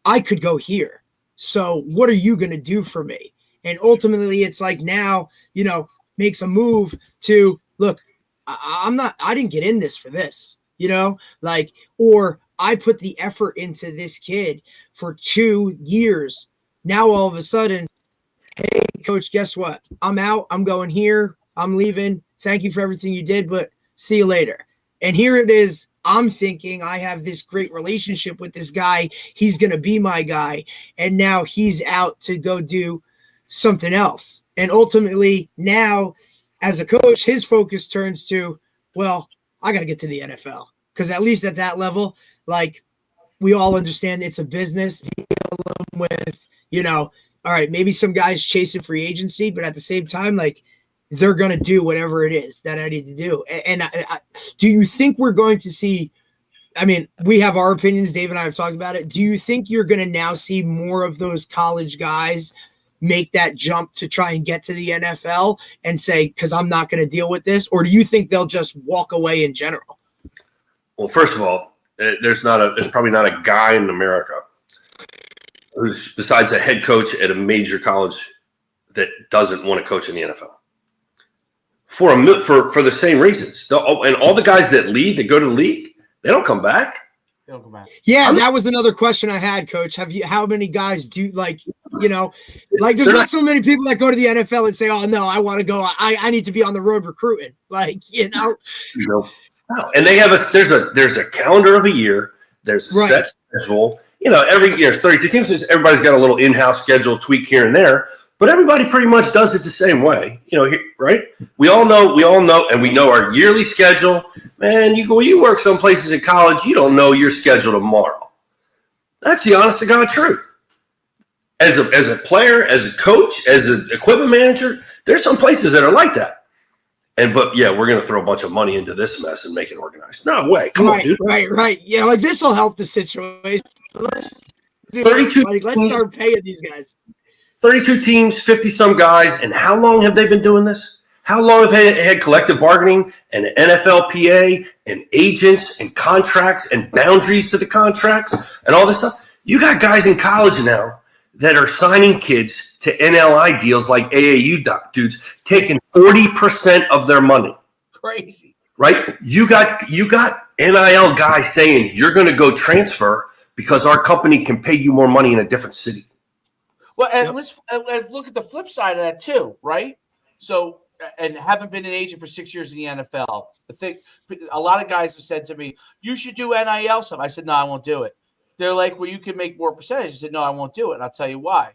I could go here. So what are you going to do for me? And ultimately it's like now, makes a move to look, I didn't get in this for this, or I put the effort into this kid for 2 years. Now, all of a sudden, hey coach, guess what? I'm out. I'm going here. I'm leaving. Thank you for everything you did, but see you later. And here it is. I'm thinking I have this great relationship with this guy. He's going to be my guy. And now he's out to go do something else. And ultimately now as a coach, his focus turns to, well, I got to get to the NFL, because at least at that level, like, we all understand it's a business with, all right, maybe some guys chasing free agency, but at the same time, like, they're going to do whatever it is that I need to do. And do you think we're going to see, we have our opinions, Dave and I have talked about it. Do you think you're going to now see more of those college guys make that jump to try and get to the NFL and say, because I'm not going to deal with this? Or do you think they'll just walk away in general? Well, first of all, there's probably not a guy in America who's, besides a head coach at a major college, that doesn't want to coach in the NFL. For the same reasons. And all the guys that leave, that go to the league, they don't come back. Yeah, that was another question I had, coach. How many guys do, there's not so many people that go to the NFL and say, oh no, I want to go. I need to be on the road recruiting. And they have there's a calendar of a year. There's a set schedule. Every year it's 32 teams. Everybody's got a little in-house schedule tweak here and there. But everybody pretty much does it the same way, right? We all know, and we know our yearly schedule. Man, you work some places in college, you don't know your schedule tomorrow. That's the honest to God truth. As a player, as a coach, as an equipment manager, there's some places that are like that. But we're going to throw a bunch of money into this mess and make it organized. No way. Come on, dude. Right. Yeah, this will help the situation. Let's start paying these guys. 32 teams, 50-some guys, and how long have they been doing this? How long have they had collective bargaining and NFLPA and agents and contracts and boundaries to the contracts and all this stuff? You got guys in college now that are signing kids to NLI deals like AAU dudes, taking 40% of their money. Crazy. Right? You got NIL guys saying you're going to go transfer because our company can pay you more money in a different city. Well, and let's look at the flip side of that too, right? So, and haven't been an agent for 6 years in the NFL. A lot of guys have said to me, "You should do NIL stuff." I said, "No, I won't do it." They're like, "Well, you can make more percentage." I said, "No, I won't do it." And I'll tell you why.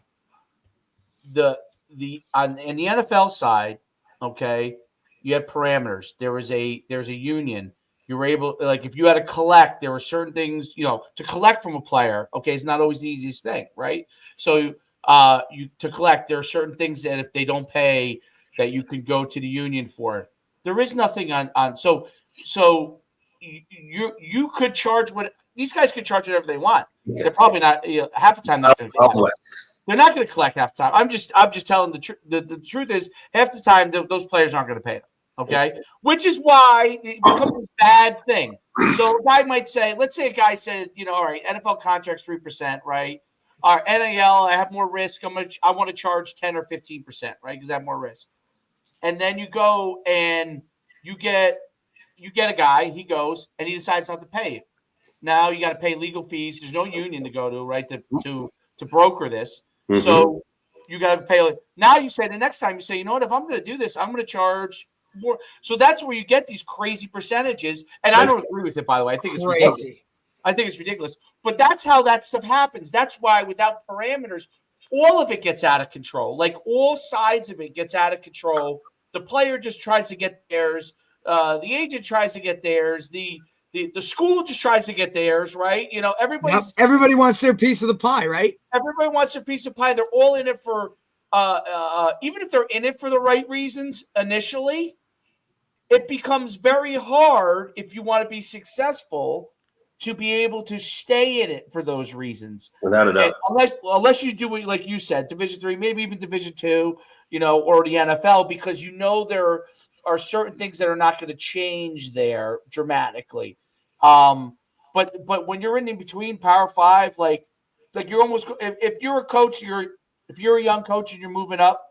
In the NFL side, okay, you have parameters. There's a union. You were able, like, if you had to collect, there were certain things, to collect from a player. Okay, it's not always the easiest thing, right? So. To collect, there are certain things that if they don't pay, that you can go to the union for it. There is nothing on. So you could charge what these guys could charge whatever they want. They're probably not half the time not going to collect. They're not going to collect half the time. I'm just telling the truth. The truth is half the time those players aren't going to pay them. Okay, which is why it becomes this bad thing. So a guy might say, let's say a guy said, all right, NFL contract's 3%, right? Our NIL, I have more risk. I want to charge 10 or 15%, right? Because I have more risk. And then you go and you get a guy, he goes and he decides not to pay you. Now you got to pay legal fees. There's no union to go to, right? To broker this. Mm-hmm. So You got to pay. Now you say the next time you say, you know what? If I'm going to do this, I'm going to charge more. So that's where you get these crazy percentages. And I don't agree with it, by the way. I think it's ridiculous. I think it's ridiculous. But that's how that stuff happens. That's why without parameters, all of it gets out of control. Like all sides of it gets out of control. The player just tries to get theirs. The agent tries to get theirs. The school just tries to get theirs, right? You know, everybody wants their piece of the pie, right? Everybody wants their piece of pie. They're all in it for even if they're in it for the right reasons initially, it becomes very hard if you want to be successful to be able to stay in it for those reasons. Without a doubt. Unless you do it like you said, Division III, maybe even Division II, you know, or the NFL, because you know there are certain things that are not going to change there dramatically. But when you're in between Power 5, like you're almost, if you're a coach, if you're a young coach and you're moving up,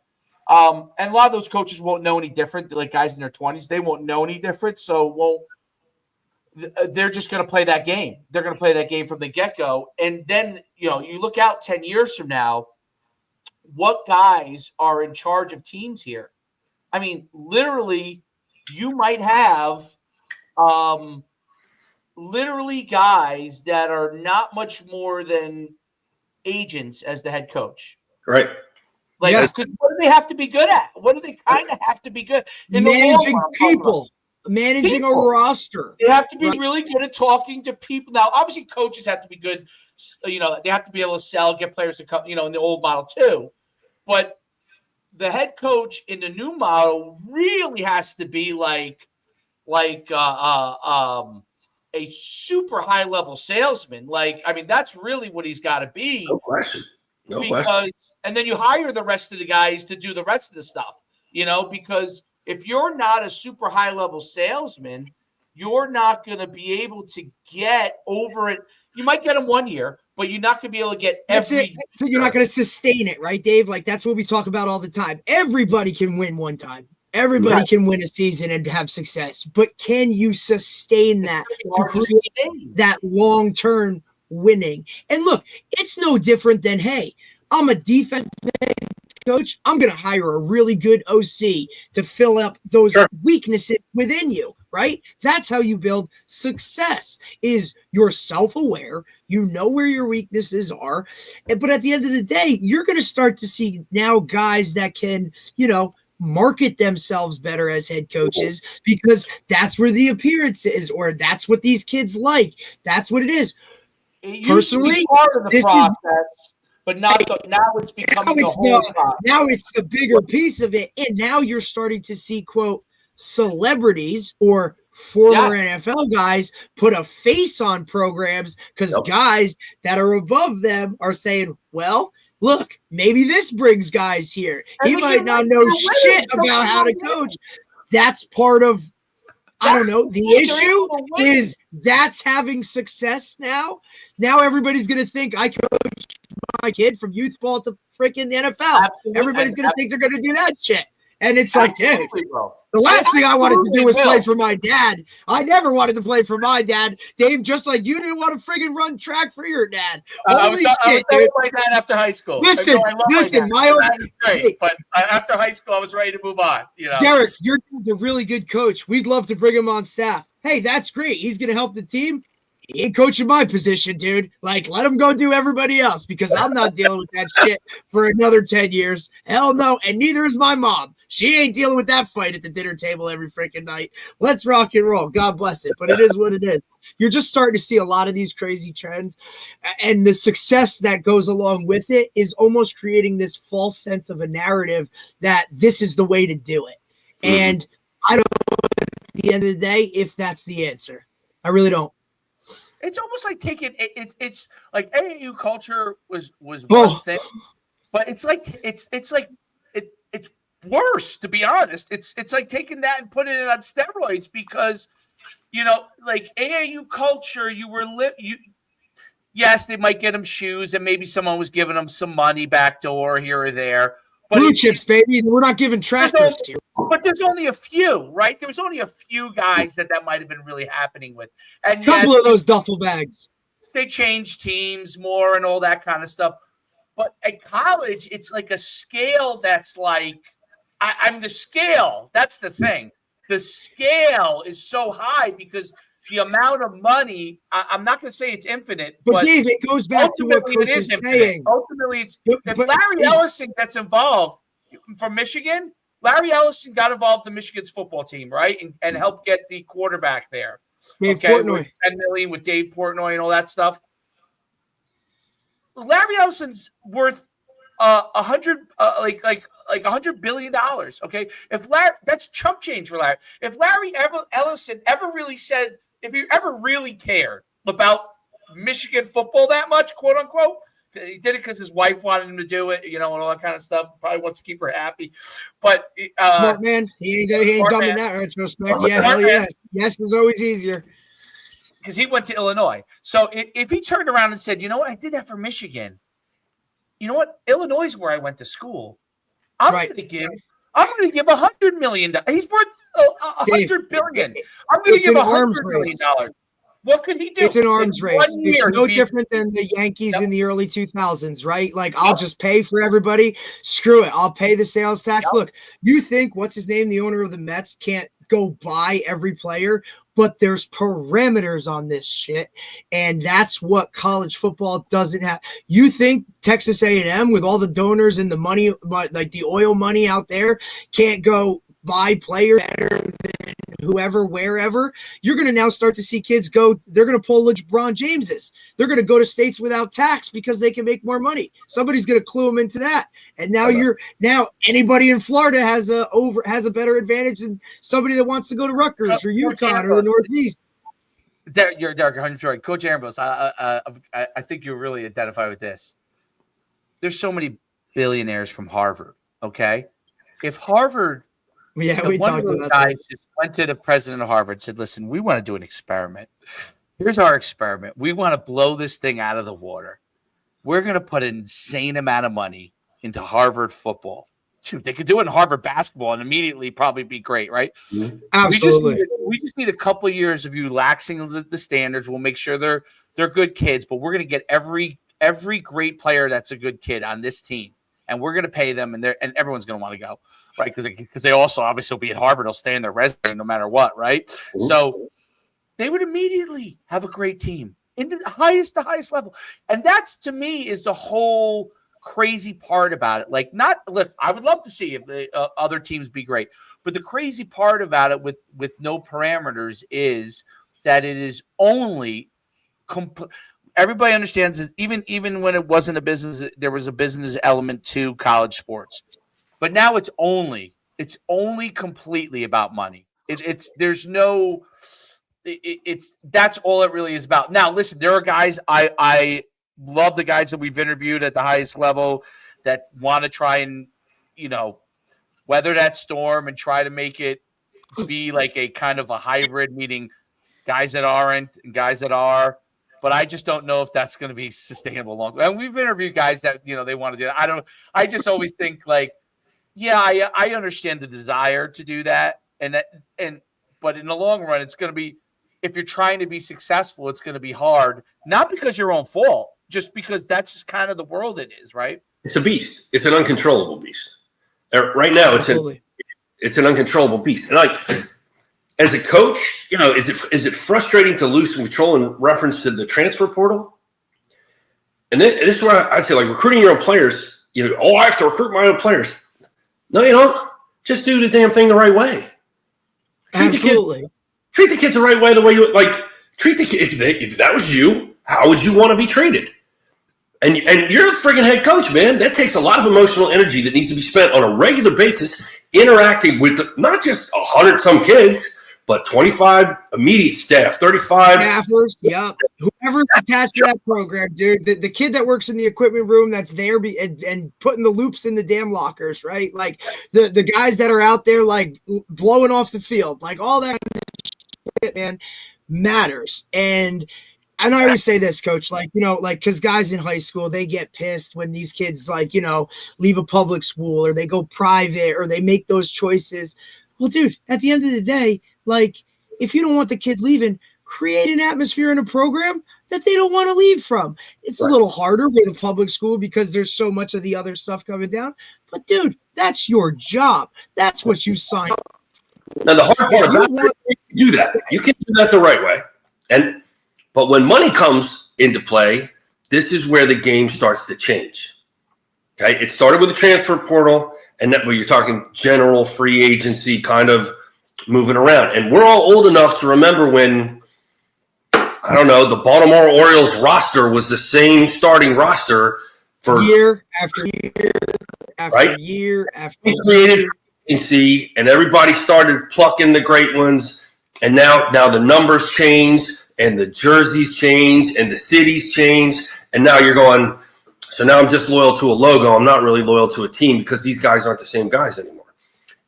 and a lot of those coaches won't know any different. Like guys in their 20s, they won't know any different, so they're just going to play that game. They're going to play that game from the get-go. And then, you know, you look out 10 years from now, what guys are in charge of teams here? I mean, literally, you might have literally guys that are not much more than agents as the head coach. Right. Like, because what do they have to be good at? What do they kind of have to be good? Managing people. Managing a roster. They have to be really good at talking to people. Now, obviously, coaches have to be good. You know, they have to be able to sell, get players to come, you know, in the old model too. But the head coach in the new model really has to be like a super high level salesman. Like, I mean, that's really what he's got to be. No question. No question. And then you hire the rest of the guys to do the rest of the stuff, you know, because if you're not a super high level salesman, you're not going to be able to get over it. You might get them 1 year, but you're not going to be able to get every. So you're not going to sustain it, right, Dave? Like that's what we talk about all the time. Everybody can win one time. Everybody can win a season and have success, but can you sustain that to create that long-term winning? And look, it's no different than, hey, I'm a defensive coach. I'm going to hire a really good OC to fill up those weaknesses within you, right? That's how you build success. Is you're self-aware, you know where your weaknesses are, but at the end of the day, you're going to start to see now guys that can, you know, market themselves better as head coaches because that's where the appearance is, or that's what these kids like. That's what it is. Personally, part of the process, but now it's becoming the whole process. Now it's the bigger piece of it, and now you're starting to see, quote, celebrities or former NFL guys put a face on programs because guys that are above them are saying, well, look, maybe this brings guys here. He might not know shit about how to coach. That's part of, I don't know. The issue is that's having success now. Now everybody's going to think I coach my kid from youth ball to freaking the NFL. Absolutely. Everybody's going to think they're going to do that shit. And it's like, dude, the last thing I wanted to do was play for my dad. I never wanted to play for my dad, Dave, just like you didn't want to friggin' run track for your dad. I was my dad after high school. Listen, my own great, but after high school, I was ready to move on. You know, Derek, your dad's a really good coach. We'd love to bring him on staff. Hey, that's great. He's going to help the team. He ain't coaching my position, dude. Like, let him go do everybody else because I'm not dealing with that shit for another 10 years. Hell no. And neither is my mom. She ain't dealing with that fight at the dinner table every freaking night. Let's rock and roll. God bless it. But it is what it is. You're just starting to see a lot of these crazy trends. And the success that goes along with it is almost creating this false sense of a narrative that this is the way to do it. And I don't know at the end of the day if that's the answer. I really don't. It's almost like taking it's like AAU culture was one thing, but it's worse, to be honest. It's like taking that and putting it on steroids because, you know, like AAU culture, yes, they might get them shoes and maybe someone was giving them some money backdoor here or there. But blue chips, baby. We're not giving tractors here. But there's only a few, right? There was only a few guys that might have been really happening with. And a couple of those duffel bags. They changed teams more and all that kind of stuff. But at college, it's like a scale that's like I'm the scale. That's the thing. The scale is so high because the amount of money. I'm not going to say it's infinite, But but Dave, it goes back to what ultimately it Coach is is infinite. saying. Ultimately, it's if But Larry Ellison gets involved from Michigan. Larry Ellison got involved in Michigan's football team, right, and helped get the quarterback there. Dave Okay, Portnoy. with $10 million with Dave Portnoy and all that stuff. Larry Ellison's worth $100 billion. Okay, if Larry, that's chump change for Larry. If Larry Ellison ever really said, if he ever really cared about Michigan football that much, quote unquote, he did it because his wife wanted him to do it, and all that kind of stuff. Probably wants to keep her happy. But smart man, he ain't dumb in that retrospect. Yeah, hell yeah. Yes is always easier. Because he went to Illinois. So if he turned around and said, you know what, I did that for Michigan. You know what? Illinois is where I went to school. I'm going to give $100 million. He's worth $100 billion. I'm going to give $100 million. What could he do? It's an arms race. It's no different than the Yankees in the early 2000s, right? Like, I'll just pay for everybody. Screw it. I'll pay the sales tax. Look, you think, what's his name, the owner of the Mets, can't go buy every player, but there's parameters on this shit, and that's what college football doesn't have. You think Texas A&M, with all the donors and the money, like the oil money out there, can't go buy players better than whoever, wherever? You're going to now start to see kids go, they're going to pull LeBron Jameses. They're going to go to states without tax because they can make more money. Somebody's going to clue them into that. And now anybody in Florida has a better advantage than somebody that wants to go to Rutgers or UConn or the Northeast. You're Derek 100 right. Coach Ambrose, I think you really identify with this. There's so many billionaires from Harvard, okay? If Harvard – one of those guys just went to the president of Harvard and said, listen, we want to do an experiment. Here's our experiment. We want to blow this thing out of the water. We're going to put an insane amount of money into Harvard football. Shoot, they could do it in Harvard basketball and immediately probably be great, right? Absolutely. We just need a couple of years of you laxing the standards. We'll make sure they're good kids, but we're going to get every great player that's a good kid on this team. And we're going to pay them, and everyone's going to want to go, right? Because they also obviously will be at Harvard. They'll stay in their resume no matter what, right? Mm-hmm. So they would immediately have a great team in the highest level. And that's, to me, is the whole crazy part about it. Like, look, I would love to see if the other teams be great. But the crazy part about it with no parameters is that it is only everybody understands that even when it wasn't a business, there was a business element to college sports. But now it's only completely about money. That's all it really is about. Now, listen, there are guys I love the guys that we've interviewed at the highest level that want to try and weather that storm and try to make it be like a kind of a hybrid, meaning guys that aren't and guys that are. But I just don't know if that's going to be sustainable long. And we've interviewed guys that they want to do that. I just always think like, yeah, I understand the desire to do that, but in the long run, it's going to be, if you're trying to be successful, it's going to be hard. Not because your own fault, just because that's just kind of the world it is, right? It's a beast. It's an uncontrollable beast. Right now, it's an uncontrollable beast. And like, as a coach, is it frustrating to lose some control in reference to the transfer portal? And this is where I'd say, like, recruiting your own players, I have to recruit my own players. No, you don't. Just do the damn thing the right way. Treat the kids the right way, the way you like. Treat the kids. If that was you, how would you want to be treated? And you're a friggin' head coach, man. That takes a lot of emotional energy that needs to be spent on a regular basis, interacting with not just 100 some kids, but 25 immediate staff, 35 staffers. Yeah, whoever's attached to that program, dude. The kid that works in the equipment room that's there and putting the loops in the damn lockers, right? Like the guys that are out there like blowing off the field, like all that shit, man, matters. And I always say this, Coach, because guys in high school, they get pissed when these kids leave a public school or they go private or they make those choices. Well, dude, at the end of the day, like, if you don't want the kid leaving, create an atmosphere in a program that they don't want to leave from. It's Right. a little harder with a public school because there's so much of the other stuff coming down. But dude, that's your job. That's what you signed. Now the hard part about it, you can do that. You can do that the right way. But when money comes into play, this is where the game starts to change. Okay, it started with the transfer portal, and that where you're talking general free agency kind of moving around. And we're all old enough to remember when, I don't know, the Baltimore Orioles roster was the same starting roster for year after year after right? year after We created year. agency, and everybody started plucking the great ones. And now the numbers change, and the jerseys change, and the cities change. And now you're going, so now I'm just loyal to a logo. I'm not really loyal to a team because these guys aren't the same guys anymore.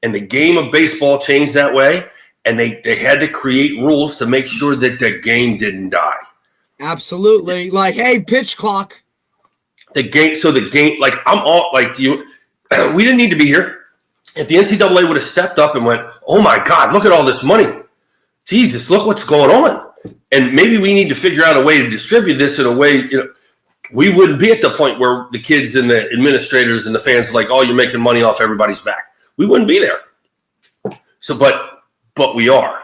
And the game of baseball changed that way. And they had to create rules to make sure that the game didn't die. Absolutely. Like, hey, pitch clock. The game, like I'm all like you, we didn't need to be here. If the NCAA would have stepped up and went, oh my God, look at all this money. Jesus, look what's going on. And maybe we need to figure out a way to distribute this in a way, we wouldn't be at the point where the kids and the administrators and the fans are like, oh, you're making money off everybody's back. We wouldn't be there. So, but we are.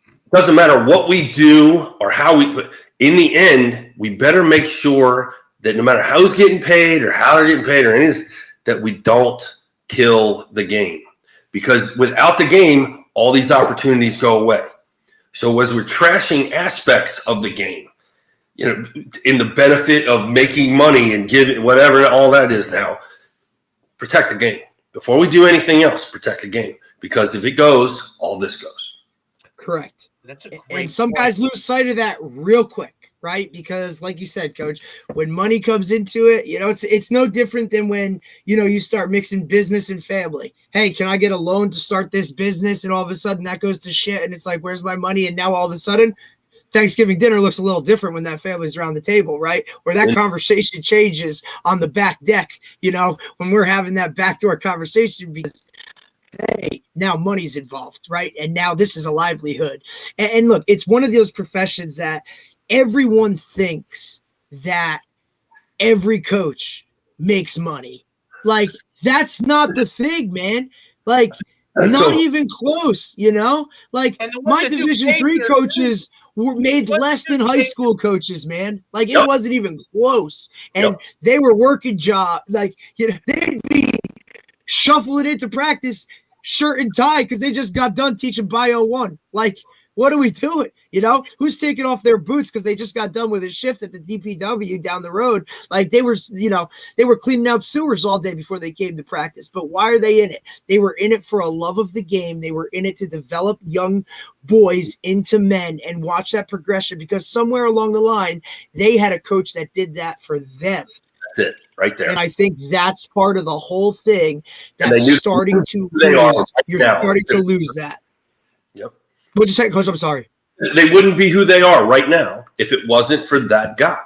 It doesn't matter what we do or how in the end, we better make sure that no matter who's getting paid or how they're getting paid or anything, that we don't kill the game. Because without the game, all these opportunities go away. So as we're trashing aspects of the game, in the benefit of making money and giving whatever all that is now, protect the game. Before we do anything else, protect the game. Because if it goes, all this goes. Correct. That's a great And some point. guys lose sight of that real quick, right? Because like you said, Coach, when money comes into it, it's no different than when, you start mixing business and family. Hey, can I get a loan to start this business? And all of a sudden that goes to shit. And it's like, where's my money? And now all of a sudden Thanksgiving dinner looks a little different when that family's around the table, right? Or that conversation changes on the back deck, when we're having that backdoor conversation because, hey, now money's involved, right? And now this is a livelihood. And look, it's one of those professions that everyone thinks that every coach makes money. Like, that's not the thing, man. Like, not even close, Like, my Division III coaches were made less than high school coaches, man. Like, it wasn't even close. And they were working job. Like, they'd be shuffling into practice, shirt and tie, because they just got done teaching Bio 1. Like, what are we doing? Who's taking off their boots because they just got done with a shift at the DPW down the road? Like, they were cleaning out sewers all day before they came to practice. But why are they in it? They were in it for a love of the game. They were in it to develop young boys into men and watch that progression, because somewhere along the line, they had a coach that did that for them. That's it, right there. And I think that's part of the whole thing that's You're starting to lose that. Yep. What'd you say, Coach? I'm sorry. They wouldn't be who they are right now if it wasn't for that guy.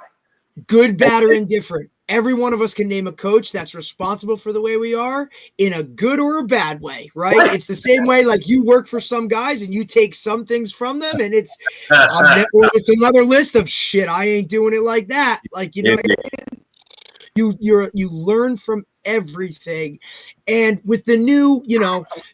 Good, bad, or indifferent. Every one of us can name a coach that's responsible for the way we are in a good or a bad way, right? It's the same way, like, you work for some guys and you take some things from them, and it's another list of shit. I ain't doing it like that. Like, you learn from everything. And with the new,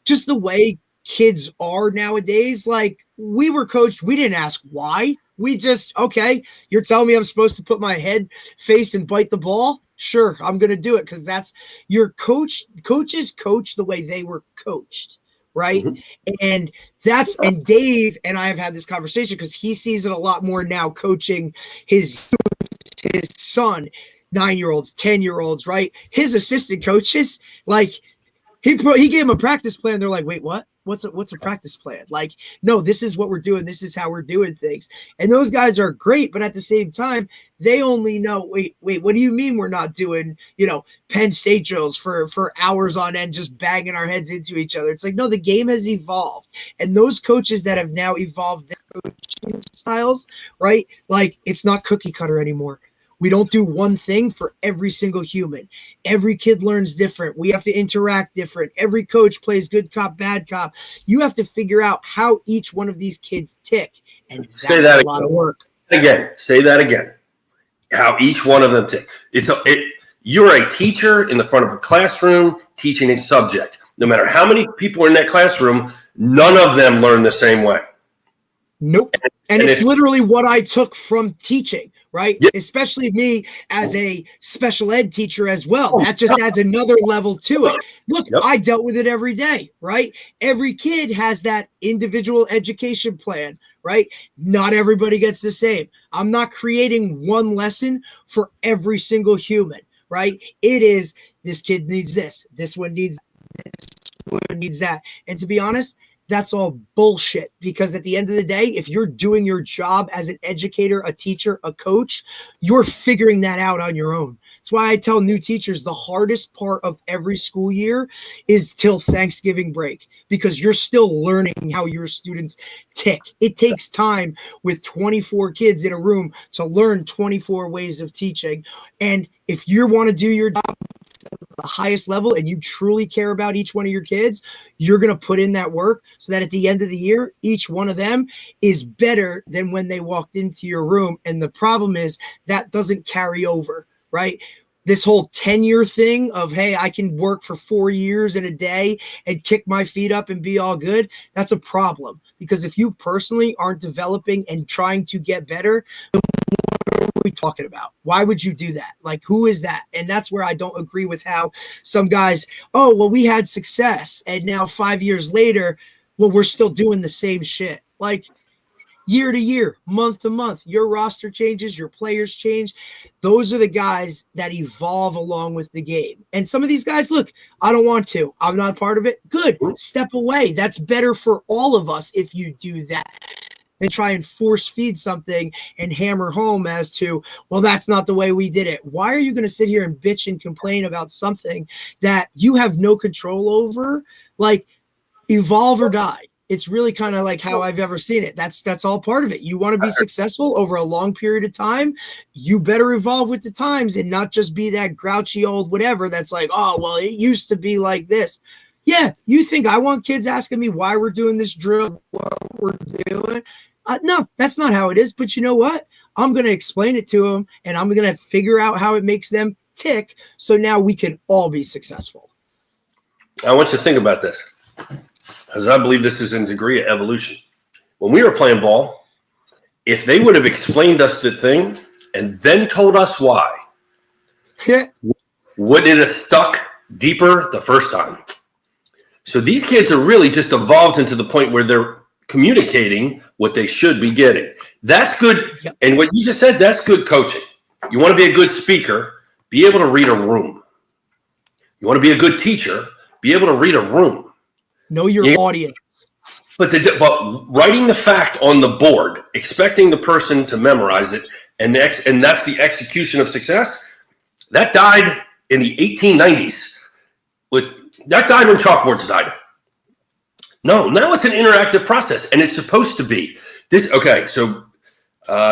just the way kids are nowadays, like, we were coached, we didn't ask why. We just, okay, you're telling me I'm supposed to put my head, face, and bite the ball? Sure, I'm going to do it, because that's your coach. Coaches coach the way they were coached, right? Mm-hmm. And Dave and I have had this conversation because he sees it a lot more now coaching his son, 9-year-olds, 10-year-olds, right? His assistant coaches, like, he gave him a practice plan. They're like, wait, what? What's a practice plan? Like, no, this is what we're doing. This is how we're doing things. And those guys are great, but at the same time, they only know, wait, what do you mean we're not doing, Penn State drills for hours on end, just banging our heads into each other? It's like, no, the game has evolved. And those coaches that have now evolved their coaching styles, right? Like, it's not cookie cutter anymore. We don't do one thing for every single human. Every kid learns different. We have to interact different. Every coach plays good cop, bad cop. You have to figure out how each one of these kids tick. And that's a lot of work. Again, say that again. How each one of them take. You're a teacher in the front of a classroom teaching a subject. No matter how many people are in that classroom, none of them learn the same way. Nope. And it's literally what I took from teaching, right? Yep. Especially me as a special ed teacher as well. That just adds another level to it. Look, I dealt with it every day, right? Every kid has that individual education plan, right? Not everybody gets the same. I'm not creating one lesson for every single human, right? It is, this kid needs this one needs this one needs that. And to be honest, that's all bullshit, because at the end of the day, if you're doing your job as an educator, a teacher, a coach, you're figuring that out on your own. That's why I tell new teachers the hardest part of every school year is till Thanksgiving break, because you're still learning how your students tick. It takes time with 24 kids in a room to learn 24 ways of teaching. And if you want to do your job the highest level and you truly care about each one of your kids, you're going to put in that work so that at the end of the year, each one of them is better than when they walked into your room. And the problem is that doesn't carry over, right? This whole tenure thing of, hey, I can work for 4 years in a day and kick my feet up and be all good. That's a problem, because if you personally aren't developing and trying to get better, what are we talking about? Why would you do that? Like, who is that? And that's where I don't agree with how some guys, oh, well, we had success, and now 5 years later, well, we're still doing the same shit. Like, year to year, month to month, your roster changes, your players change. Those are the guys that evolve along with the game. And some of these guys, look, I don't want to. I'm not part of it. Good. Step away. That's better for all of us if you do that. Than try and force feed something and hammer home as to, well, that's not the way we did it. Why are you going to sit here and bitch and complain about something that you have no control over? Like, evolve or die. It's really kind of like how I've ever seen it. That's all part of it. You want to be successful over a long period of time, you better evolve with the times and not just be that grouchy old whatever that's like, oh, well, it used to be like this. Yeah, you think I want kids asking me why we're doing this drill, what we're doing? No, that's not how it is. But you know what? I'm going to explain it to them, and I'm going to figure out how it makes them tick. So now we can all be successful. I want you to think about this, because I believe this is a degree of evolution. When we were playing ball, if they would have explained us the thing and then told us why, would it have stuck deeper the first time? So these kids are really just evolved into the point where they're communicating what they should be getting. That's good. Yep. And what you just said, that's good coaching. You want to be a good speaker, be able to read a room. You want to be a good teacher, be able to read a room. Know your audience. But writing the fact on the board, expecting the person to memorize it, and that's the execution of success, that died in the 1890s. That died when chalkboards died. No, now it's an interactive process, and it's supposed to be. Okay, so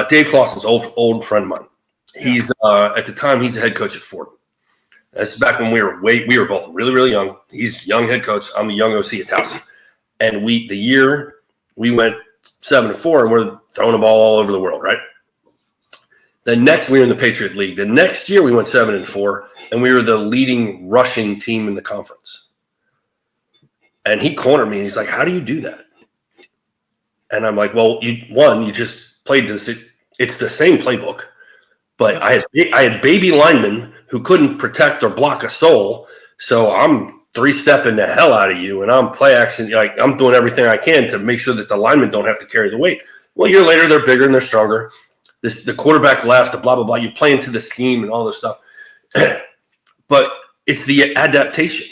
Dave Clausen's old friend of mine. He's at the time he's the head coach at Ford. That's back when we were both really, really young. He's young head coach. I'm the young OC at Towson. And the year we went 7-4, and we're throwing the ball all over the world, right? The next, we were in the Patriot League. The next year we went 7-4, and we were the leading rushing team in the conference. And he cornered me, and he's like, how do you do that? And I'm like, well, you just played this. It's the same playbook. But I had baby linemen who couldn't protect or block a soul, so I'm three-stepping the hell out of you, and I'm play action. Like, I'm doing everything I can to make sure that the linemen don't have to carry the weight. Well, a year later, they're bigger and they're stronger. The quarterback left, the blah, blah, blah. You play into the scheme and all this stuff. But it's the adaptation.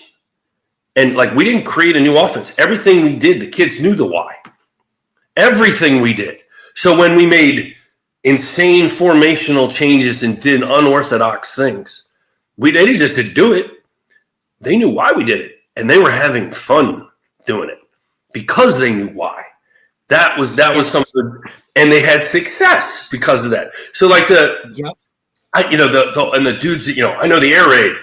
And, like, we didn't create a new offense. Everything we did, the kids knew the why. Everything we did. So when we made insane formational changes and did unorthodox things, they didn't just do it. They knew why we did it. And they were having fun doing it because they knew why. That was something. And they had success because of that. So, like, and the dudes, I know the air raid.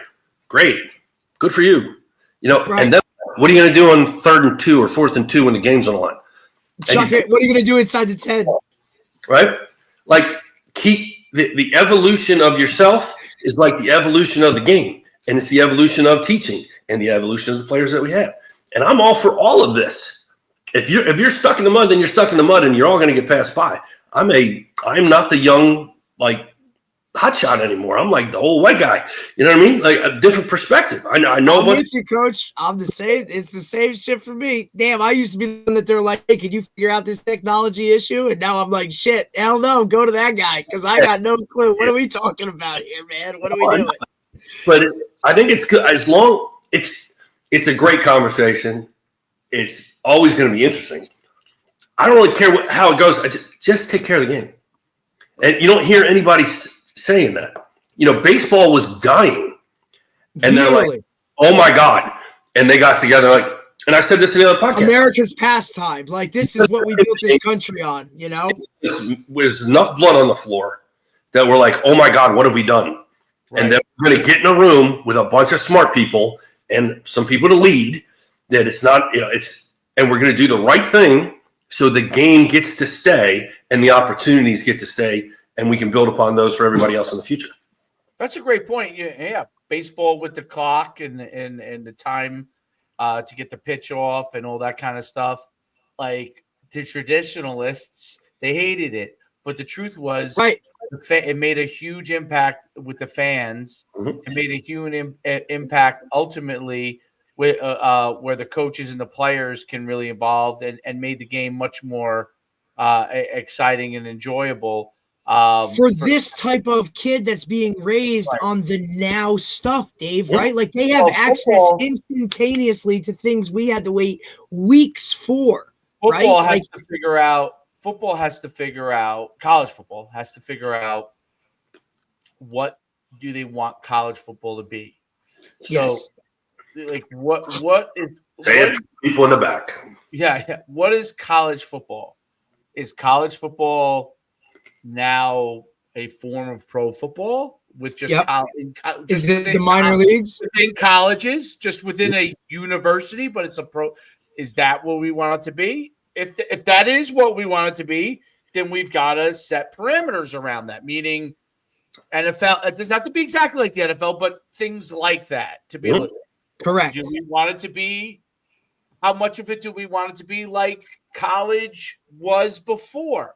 Great. Good for you. Right. And then what are you going to do on 3rd and 2 or 4th and 2 when the game's on the line? Chuck it. What are you going to do inside the 10? Right? Like, keep the evolution of yourself is like the evolution of the game, and it's the evolution of teaching and the evolution of the players that we have. And I'm all for all of this. If you're stuck in the mud, then you're stuck in the mud, and you're all going to get passed by. I'm not the young hotshot anymore. I'm like the old white guy. You know what I mean? Like a different perspective. I know I'm with you, Coach. I'm the same. It's the same shit for me. Damn, I used to be the one that they're like, hey, can you figure out this technology issue? And now I'm like, shit, hell no, go to that guy because I got no clue. What are we talking about here, man? What are we doing? But I think it's good as long it's a great conversation. It's always going to be interesting. I don't really care how it goes. Just take care of the game. And you don't hear anybody saying that. Baseball was dying. And they're like, oh, my God. And they got together and I said this in the other podcast. America's pastime. Like, this is what we built this country on, There's enough blood on the floor that we're like, oh, my God, what have we done? Right. And then we're going to get in a room with a bunch of smart people and some people to lead that it's not, and we're going to do the right thing so the game gets to stay and the opportunities get to stay, and we can build upon those for everybody else in the future. That's a great point. Yeah. Baseball with the clock and the time to get the pitch off and all that kind of stuff. Like the traditionalists, they hated it. But the truth was, right. It made a huge impact with the fans. Mm-hmm. It made a huge impact ultimately with where the coaches and the players can really involve and made the game much more exciting and enjoyable. For this type of kid that's being raised right. on the now stuff, Dave, right? Like they have access instantaneously to things we had to wait weeks for. Football right? College football has to figure out what do they want college football to be. So, yes. Like what is people in the back? Yeah. What is college football? Is college football now a form of pro football with just is it the minor leagues within colleges, just within a university? But it's a pro. Is that what we want it to be? If that is what we want it to be, then we've got to set parameters around that. Meaning, NFL. It doesn't have to be exactly like the NFL, but things like that to be able to. Correct. Do we want it to be? How much of it do we want it to be like college was before?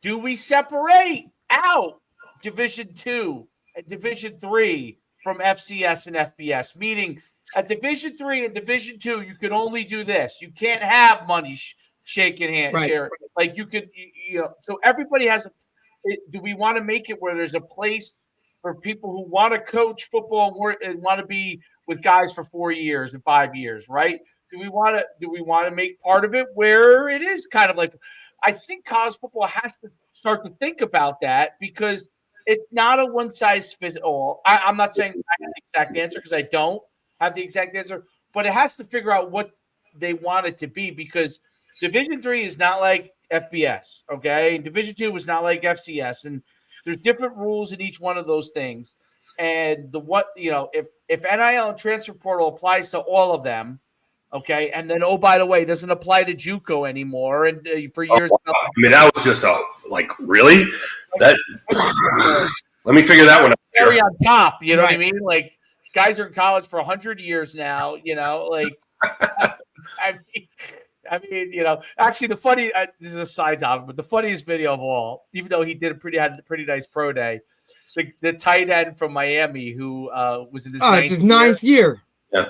Do we separate out Division II and Division III from FCS and FBS? Meaning, at Division III and Division II, you can only do this. You can't have money shaking hands here. Like you could, So everybody has do we want to make it where there's a place for people who want to coach football and want to be with guys for 4 years and 5 years, right? Do we want to make part of it where it is kind of like, I think college football has to start to think about that because it's not a one size fits all. I'm not saying I have the exact answer because I don't have the exact answer, but it has to figure out what they want it to be because Division III is not like FBS, okay? Division II is not like FCS, and there's different rules in each one of those things. And if NIL and transfer portal applies to all of them, okay, and then by the way, it doesn't apply to JUCO anymore, and for years. That was just really that. Let me figure that one out. Cherry on top, you know what I mean? Like guys are in college for 100 years now, like. I mean, actually, the funny this is a side topic, but the funniest video of all, even though he had a pretty nice pro day, the tight end from Miami who was in his ninth year. Yeah.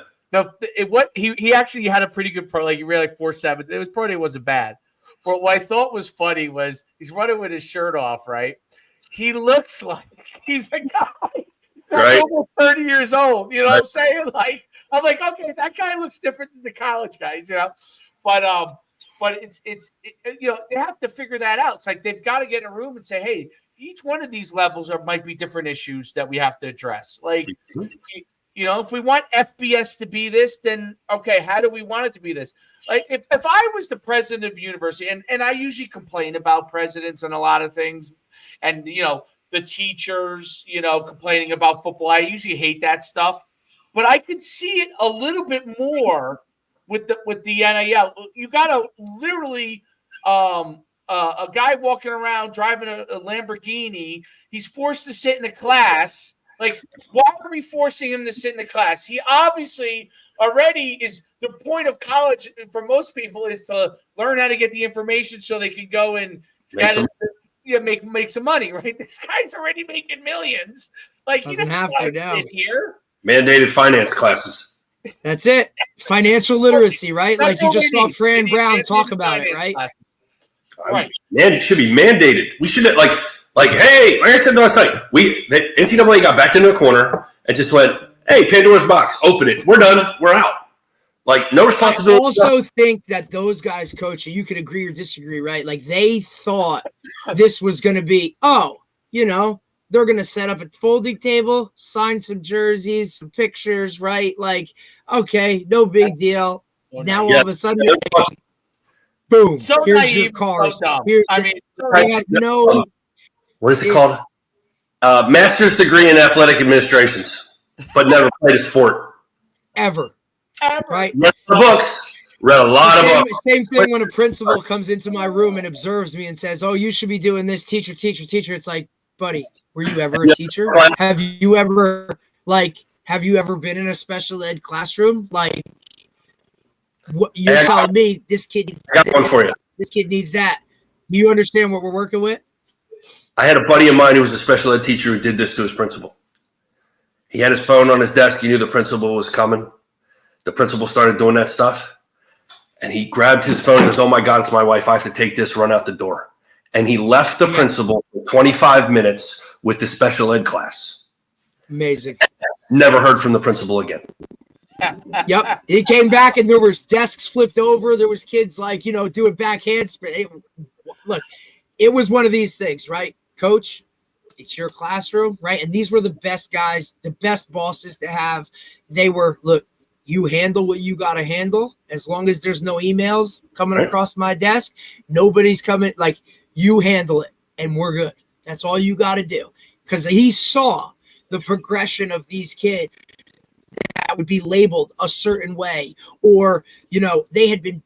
He actually had a pretty good pro, like he ran like 4.7. It was pro day wasn't bad, but what I thought was funny was he's running with his shirt off, right? He looks like he's a guy that's almost 30 years old. You know what I'm saying? Like I'm like, okay, that guy looks different than the college guys, But it's they have to figure that out. It's like they've got to get in a room and say, hey, each one of these levels might be different issues that we have to address. Like, if we want FBS to be this, then okay, how do we want it to be this? Like, if I was the president of university, and I usually complain about presidents and a lot of things, and the teachers, complaining about football. I usually hate that stuff, but I could see it a little bit more with the NIL. You got to literally a guy walking around driving a Lamborghini. He's forced to sit in a class. Like, why are we forcing him to sit in the class? He obviously already is. The point of college for most people is to learn how to get the information so they can go and make some money, right? This guy's already making millions. Like, he doesn't have to sit here. Mandated finance classes. That's it. Financial literacy, right? Like you just saw Fran Brown talk about it, right? Right. Man, it should be mandated. We should have hey, like I said last night, the NCAA got backed into a corner and just went, hey, Pandora's box, open it. We're done. We're out. Like, no responsibility. I also think that those guys, Coach, you could agree or disagree, right? Like, they thought this was going to be, they're going to set up a folding table, sign some jerseys, some pictures, right? Like, okay, no big deal. Now all of a sudden, boom, so here's naive, your cars. So what is it called? Master's degree in athletic administrations, but never played a sport. Ever. Right? Read the books. Read a lot of books. Same thing when a principal comes into my room and observes me and says, oh, you should be doing this, teacher. It's like, buddy, were you ever a teacher? Have you ever been in a special ed classroom? Like, what you're telling me this kid needs I got one for you. This kid needs that. Do you understand what we're working with? I had a buddy of mine who was a special ed teacher who did this to his principal. He had his phone on his desk. He knew the principal was coming. The principal started doing that stuff. And he grabbed his phone and goes, oh, my God, it's my wife. I have to take this, run out the door. And he left the principal for 25 minutes with the special ed class. Amazing. Never heard from the principal again. Yep. He came back and there was desks flipped over. There was kids doing backhand. Look, it was one of these things, right? Coach, it's your classroom, right? And these were the best guys, the best bosses to have. They were, look, you handle what you got to handle. As long as there's no emails coming across my desk, nobody's coming. Like, you handle it and we're good. That's all you got to do. Because he saw the progression of these kids that would be labeled a certain way, or, they had been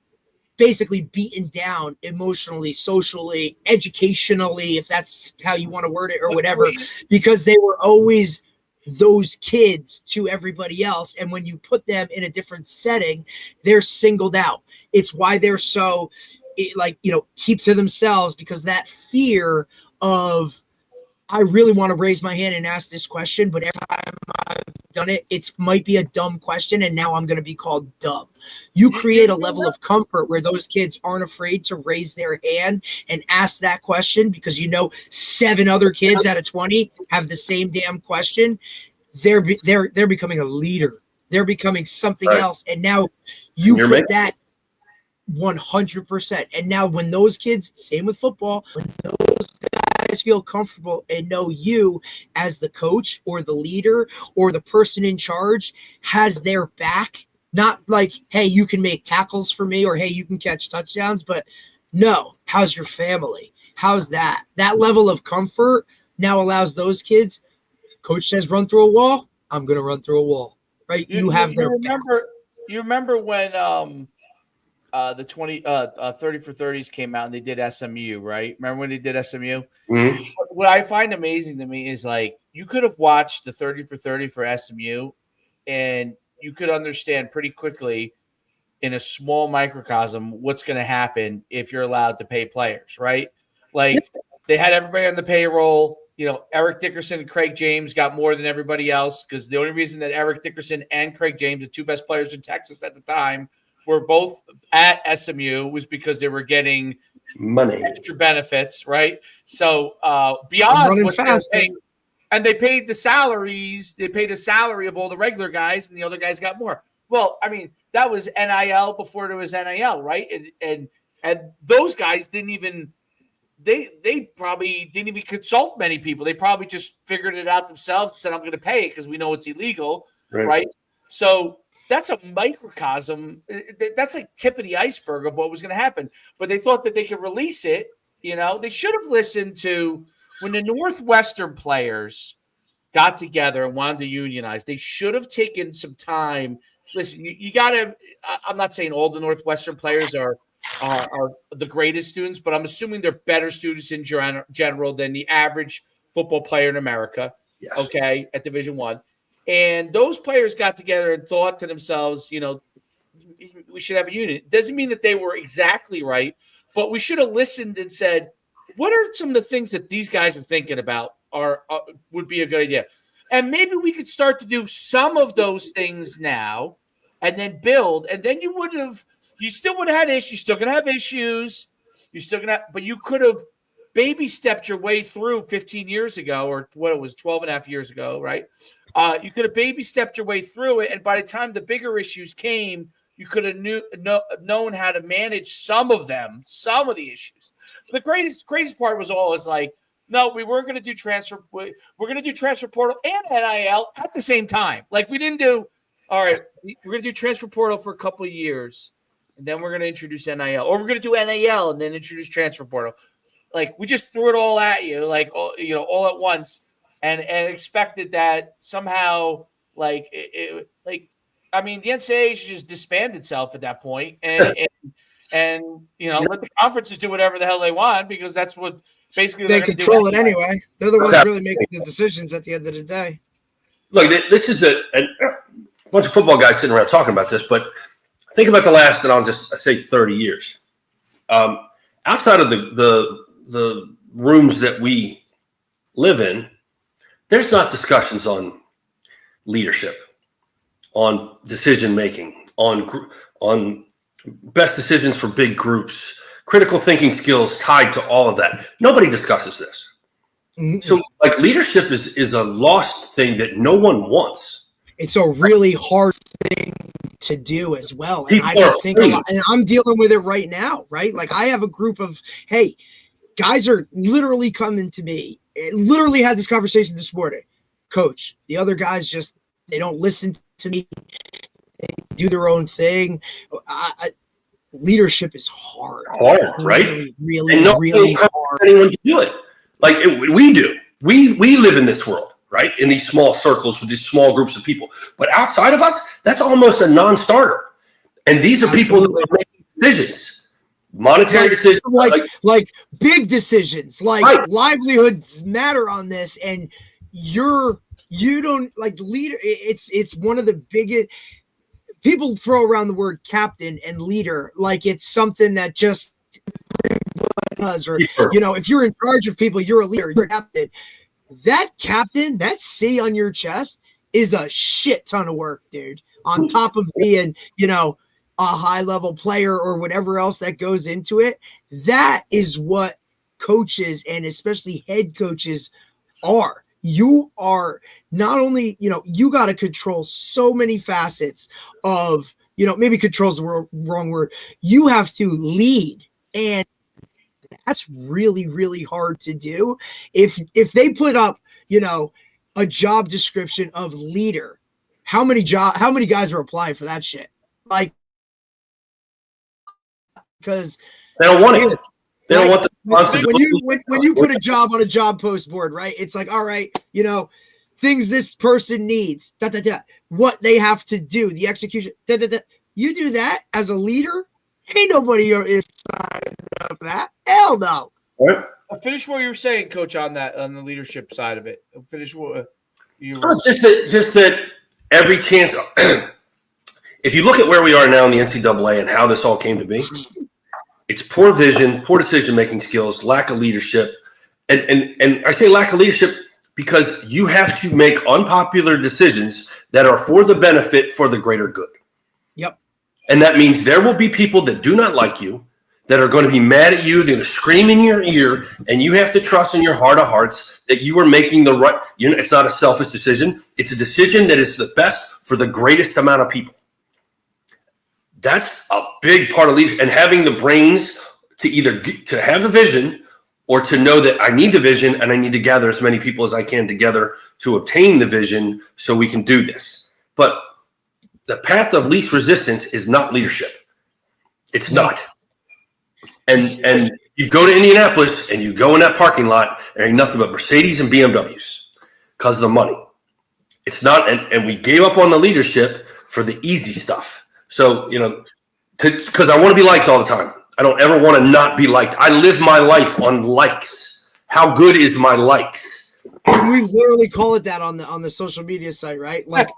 basically beaten down emotionally, socially, educationally, if that's how you want to word it or whatever, because they were always those kids to everybody else. And when you put them in a different setting, they're singled out. It's why they're so keep to themselves, because that fear of, I really want to raise my hand and ask this question, but every time I've done it, it might be a dumb question, and now I'm going to be called dumb. You create a level of comfort where those kids aren't afraid to raise their hand and ask that question, because 7 other kids out of 20 have the same damn question. They're becoming a leader. They're becoming something else, and now you put that 100%. And now when those kids, same with football, when those guys feel comfortable and know you as the coach or the leader or the person in charge has their back, not like, hey, you can make tackles for me, or hey, you can catch touchdowns, but no, how's your family? How's that? That level of comfort now allows those kids, coach says run through a wall, I'm going to run through a wall, right? You remember when the 30 for 30s came out and they did SMU, right? Remember when they did SMU? Mm-hmm. What I find amazing to me is, like, you could have watched the 30 for 30 for SMU and you could understand pretty quickly in a small microcosm what's going to happen if you're allowed to pay players, right? Like, they had everybody on the payroll. Eric Dickerson and Craig James got more than everybody else, because the only reason that Eric Dickerson and Craig James, the 2 best players in Texas at the time, were both at SMU was because they were getting money, extra benefits, right? So beyond what they're paying, and they paid the salaries. They paid the salary of all the regular guys, and the other guys got more. Well, I mean, that was NIL before there was NIL, right? And those guys didn't even they probably didn't even consult many people. They probably just figured it out themselves and said, I'm going to pay it because we know it's illegal, right? So that's a microcosm. That's like tip of the iceberg of what was going to happen. But they thought that they could release it. They should have listened to when the Northwestern players got together and wanted to unionize. They should have taken some time. Listen, you got to – I'm not saying all the Northwestern players are are the greatest students, but I'm assuming they're better students in general than the average football player in America. Yes. Okay, at Division I. And those players got together and thought to themselves, we should have a unit. Doesn't mean that they were exactly right, but we should have listened and said, what are some of the things that these guys are thinking about would be a good idea? And maybe we could start to do some of those things now and then build. And then you still would have had issues. You're still going to have issues. But you could have baby stepped your way through 15 years ago, or what it was, 12 and a half years ago, right? You could have baby stepped your way through it. And by the time the bigger issues came, you could have known how to manage some of the issues. The craziest part was no, we weren't going to do transfer. We're going to do transfer portal and NIL at the same time. Like, we didn't do, all right, we're going to do transfer portal for a couple of years, and then we're going to introduce NIL. Or we're going to do NIL and then introduce transfer portal. Like, we just threw it all at you, all at once, and expected that somehow, the NCAA should just disband itself at that point and let the conferences do whatever the hell they want, because that's what basically they control it anyway. They're the ones really making the decisions at the end of the day. Look, this is a bunch of football guys sitting around talking about this, but think about the last, and I'll just say 30 years. Outside of the rooms that we live in, there's not discussions on leadership, on decision making, on best decisions for big groups, critical thinking skills tied to all of that. Nobody discusses this. Mm-hmm. So, leadership is a lost thing that no one wants. It's a really hard thing to do as well. And I just think a lot, and I'm dealing with it right now, right? Like, I have a group of, hey, guys are literally coming to me. Literally had this conversation this morning. Coach, the other guys they don't listen to me. They do their own thing. Leadership is hard, right? Really hard. Anyone can do it. We do. We live in this world, right? In these small circles with these small groups of people. But outside of us, that's almost a non-starter. And these are people that make decisions, monetary decisions, like big decisions, livelihoods matter on this, and you don't leader. It's one of the biggest. People throw around the word captain and leader like it's something that just does, or if you're in charge of people, you're a leader, you're a captain. That captain, that C on your chest is a shit ton of work, dude. On top of being, a high level player or whatever else that goes into it, that is what coaches and especially head coaches are. You are not only, you got to control so many facets of, maybe control is the wrong word. You have to lead. And that's really, really hard to do. If they put up, a job description of leader, how many guys are applying for that shit? Because they don't want it. They don't want the when you put a job on a job post board, right? It's like, all right, things this person needs, what they have to do, the execution, You do that as a leader, ain't nobody is signing up for that. Hell no. Right. Finish what you were saying, Coach, on the leadership side of it. Finish what you were just that every chance. If you look at where we are now in the NCAA and how this all came to be, it's poor vision, poor decision-making skills, lack of leadership. And I say lack of leadership because you have to make unpopular decisions that are for the benefit for the greater good. Yep. And that means there will be people that do not like you, that are going to be mad at you, they're going to scream in your ear, and you have to trust in your heart of hearts that you are making the right, it's not a selfish decision. It's a decision that is the best for the greatest amount of people. That's a big part of leadership, and having the brains to either to have the vision or to know that I need the vision and I need to gather as many people as I can together to obtain the vision so we can do this. But the path of least resistance is not leadership. It's not. And you go to Indianapolis and you go in that parking lot, there ain't nothing but Mercedes and BMWs because of the money. It's not, and we gave up on the leadership for the easy stuff. So, because I want to be liked all the time. I don't ever want to not be liked. I live my life on likes. How good is my likes? And we literally call it that on the social media site, right? Like,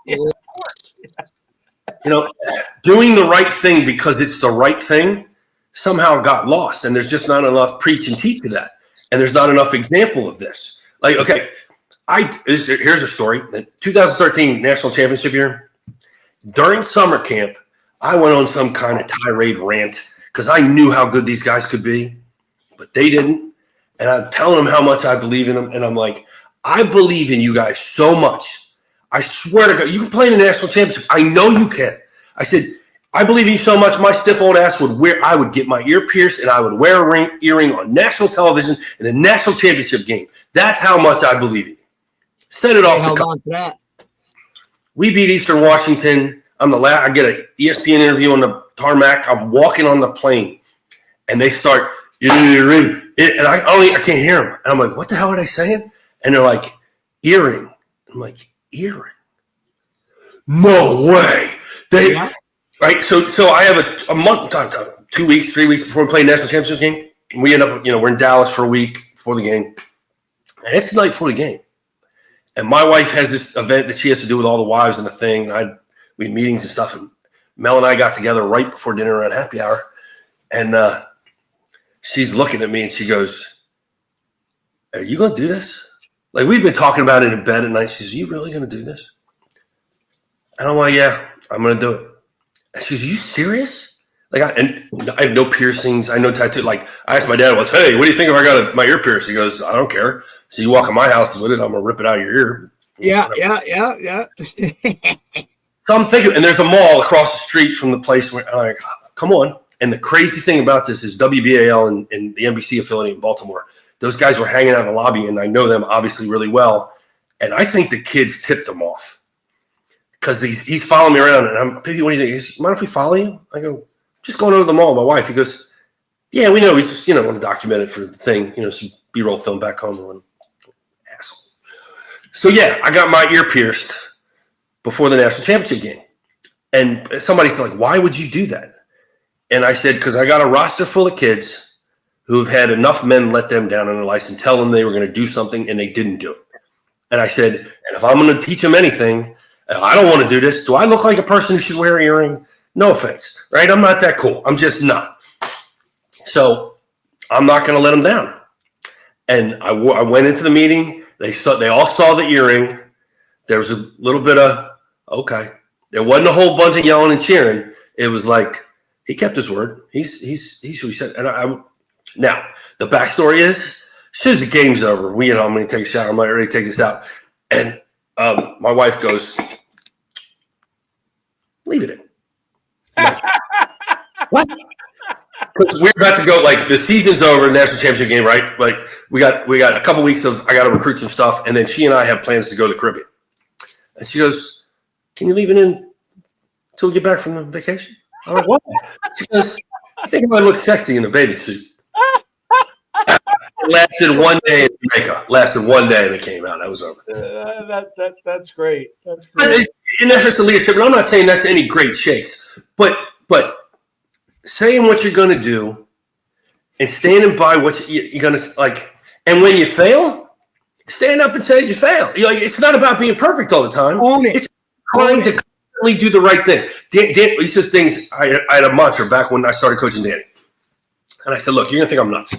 doing the right thing because it's the right thing somehow got lost, and there's just not enough preach and teach of that, and there's not enough example of this. Like, okay, here's a story. The 2013 national championship year, during summer camp, I went on some kind of tirade rant because I knew how good these guys could be, but they didn't. And I'm telling them how much I believe in them, and I'm like, I believe in you guys so much. I swear to God, you can play in the national championship. I know you can. I said, I believe in you so much, my stiff old ass I would get my ear pierced and I would wear an earring on national television in the national championship game. That's how much I believe in you. Set it off the cuff. That. We beat Eastern Washington. I get an ESPN interview on the tarmac. I'm walking on the plane, and they start earring, and I can't hear them. And I'm like, what the hell are they saying? And they're like, earring. I'm like, earring? No way. Right. So I have a month, 2 weeks, 3 weeks before we play national championship game. We end up, we're in Dallas for a week before the game, and it's the night before the game. And my wife has this event that she has to do with all the wives and the thing. We had meetings and stuff, and Mel and I got together right before dinner around happy hour, and she's looking at me and she goes, "Are you going to do this?" Like, we'd been talking about it in bed at night. She says, "Are you really going to do this?" And I'm like, "Yeah, I'm going to do it." And she goes, "Are you serious?" Like, I have no piercings. I no tattoo. Like, I asked my dad once, "Hey, what do you think if I got my ear pierced?" He goes, "I don't care. So you walk in my house with it, I'm going to rip it out of your ear." Yeah. So I'm thinking, and there's a mall across the street from the place where I'm like, come on. And the crazy thing about this is WBAL and the NBC affiliate in Baltimore, those guys were hanging out in the lobby, and I know them obviously really well. And I think the kids tipped them off because he's following me around. And I'm, "Baby, what do you think?" He goes, "Mind if we follow you?" I go, "Just going over to the mall." My wife, he goes, "Yeah, we know. We just, want to document it for the thing, some B-roll film back home." Asshole. So, yeah, I got my ear pierced before the national championship game. And somebody said, like, "Why would you do that?" And I said, because I got a roster full of kids who have had enough men let them down on their life and tell them they were going to do something and they didn't do it. And I said, and if I'm going to teach them anything, I don't want to do this. Do I look like a person who should wear an earring? No offense, right? I'm not that cool. I'm just not. So I'm not going to let them down. And I went into the meeting. They all saw the earring. There was a little bit of, okay. There wasn't a whole bunch of yelling and cheering. It was like, he kept his word. He's who he said. And now the backstory is, as soon as the game's over, I'm going to take a shower. I'm like, ready to take this out. And my wife goes, "Leave it in." Like, what? Because we're about to go, like, the season's over, national championship game, right? Like, we got a couple weeks of, I got to recruit some stuff, and then she and I have plans to go to the Caribbean. And she goes, "Can you leave it in until we get back from the vacation?" I'm like, "What?" She goes, "I think I might look sexy in a bathing suit." It lasted one day in Jamaica. Lasted one day, and it came out. That was over. That's great. That's But great. in efforts to leadership, and I'm not saying that's any great shakes, but saying what you're going to do and standing by what you're going to, like, and when you fail, stand up and say you failed. It's not about being perfect all the time. Own it. It's trying to constantly do the right thing. Dan, these are things, I had a mantra back when I started coaching Danny. And I said, "Look, you're going to think I'm nuts."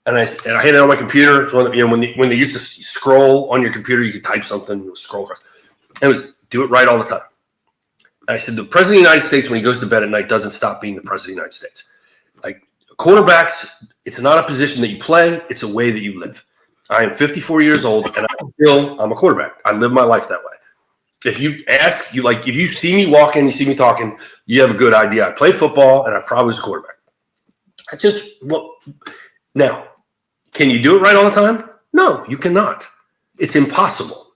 And I had it on my computer. When they used to scroll on your computer, you could type something, scroll across. And it was, do it right all the time. And I said, the President of the United States, when he goes to bed at night, doesn't stop being the President of the United States. Like, quarterbacks, it's not a position that you play. It's a way that you live. I am 54 years old, and I'm a quarterback. I live my life that way. If you ask, if you see me walking, you see me talking, you have a good idea. I played football, and I probably was a quarterback. Now, can you do it right all the time? No, you cannot. It's impossible.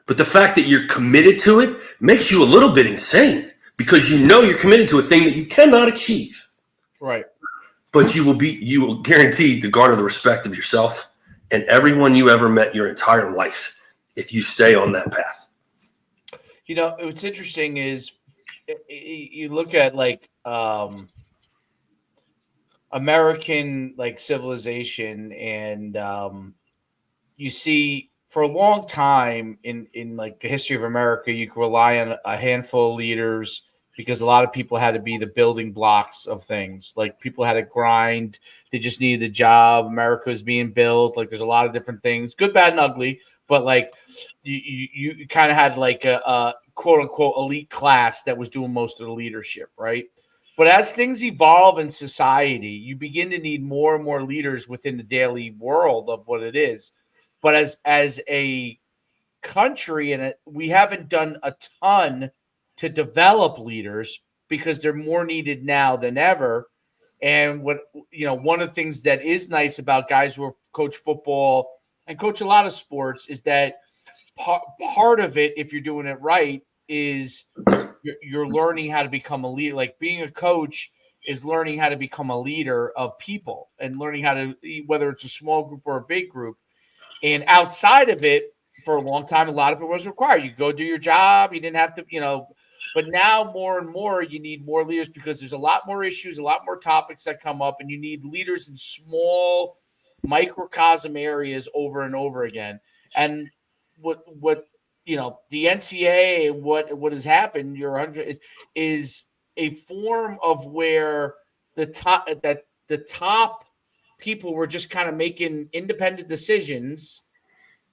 But the fact that you're committed to it makes you a little bit insane because you're committed to a thing that you cannot achieve. Right. But you will guarantee to garner the respect of yourself and everyone you ever met your entire life if you stay on that path. What's interesting is you look at, like, American like civilization, and you see for a long time in like the history of America, you could rely on a handful of leaders because a lot of people had to be the building blocks of things. Like people had to grind, they just needed a job. America was being built. Like there's a lot of different things, good, bad, and ugly. But like you kind of had like a quote unquote elite class that was doing most of the leadership, right? But as things evolve in society, you begin to need more and more leaders within the daily world of what it is. But as a country, and we haven't done a ton to develop leaders because they're more needed now than ever. And what one of the things that is nice about guys who coach football and coach a lot of sports is that part of it, if you're doing it right, is you're learning how to become a leader. Like being a coach is learning how to become a leader of people and learning how to, whether it's a small group or a big group. And outside of it, for a long time, a lot of it was required. You go do your job. You didn't have to, but now more and more, you need more leaders because there's a lot more issues, a lot more topics that come up, and you need leaders in small microcosm areas over and over again. And what the NCAA and what has happened, is a form of where the top people were just kind of making independent decisions,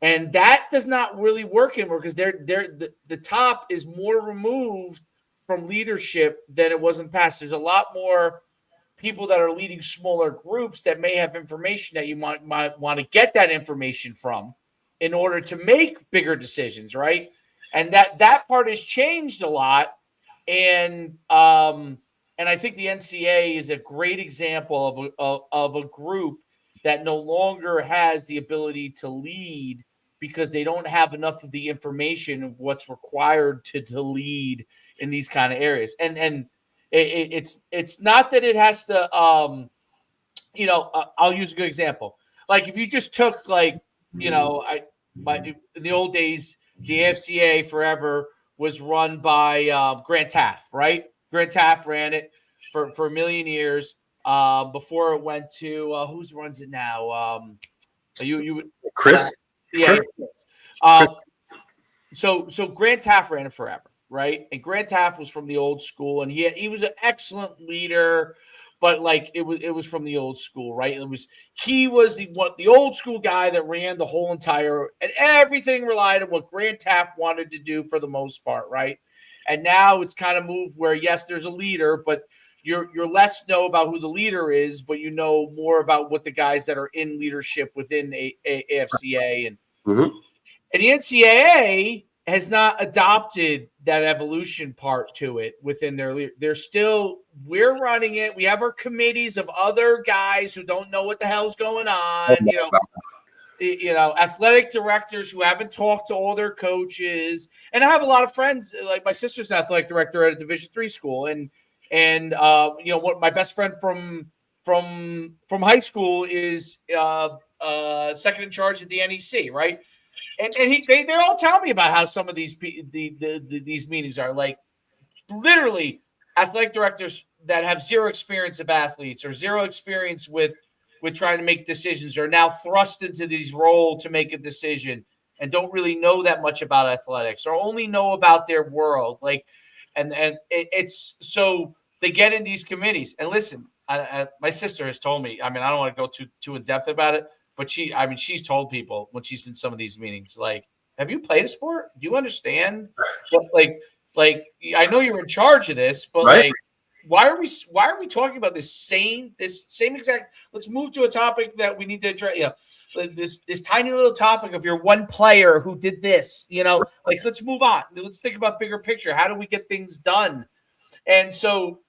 and that does not really work anymore because the top is more removed from leadership than it was in the past. There's a lot more people that are leading smaller groups that may have information that you might want to get that information from in order to make bigger decisions, right? And that part has changed a lot, and I think the NCAA is a great example of a group that no longer has the ability to lead because they don't have enough of the information of what's required to lead in these kind of areas. And it's not that it has to. I'll use a good example. Like if you just took in the old days, the AFCA forever was run by Grant Taft, right? Grant Taft ran it for a million years before it went to who runs it now? Chris. Yeah. Chris. So Grant Taft ran it forever, right? And Grant Taft was from the old school, and he was an excellent leader. But like it was from the old school, right? He was the old school guy that ran the whole entire, and everything relied on what Grant Taft wanted to do for the most part, right? And now it's kind of moved where yes, there's a leader, but you're less know about who the leader is, but you know more about what the guys that are in leadership within AFCA and the NCAA has not adopted that evolution part to it within their leader. We're running it. We have our committees of other guys who don't know what the hell's going on. Athletic directors who haven't talked to all their coaches. And I have a lot of friends, like my sister's an athletic director at a Division III school. And what my best friend from high school is second in charge at the NEC, right? And they all tell me about how some of these these meetings are like literally athletic directors that have zero experience of athletes or zero experience with trying to make decisions are now thrust into these roles to make a decision and don't really know that much about athletics or only know about their world. Like, and it's so they get in these committees and listen. My sister has told me. I mean, I don't want to go too in depth about it. But she's told people when she's in some of these meetings, like, have you played a sport? Do you understand? But like I know you're in charge of this, but right. Like, why are we talking about this same exact? Let's move to a topic that we need to address. This tiny little topic of your one player who did this. Like let's move on. Let's think about bigger picture. How do we get things done? And so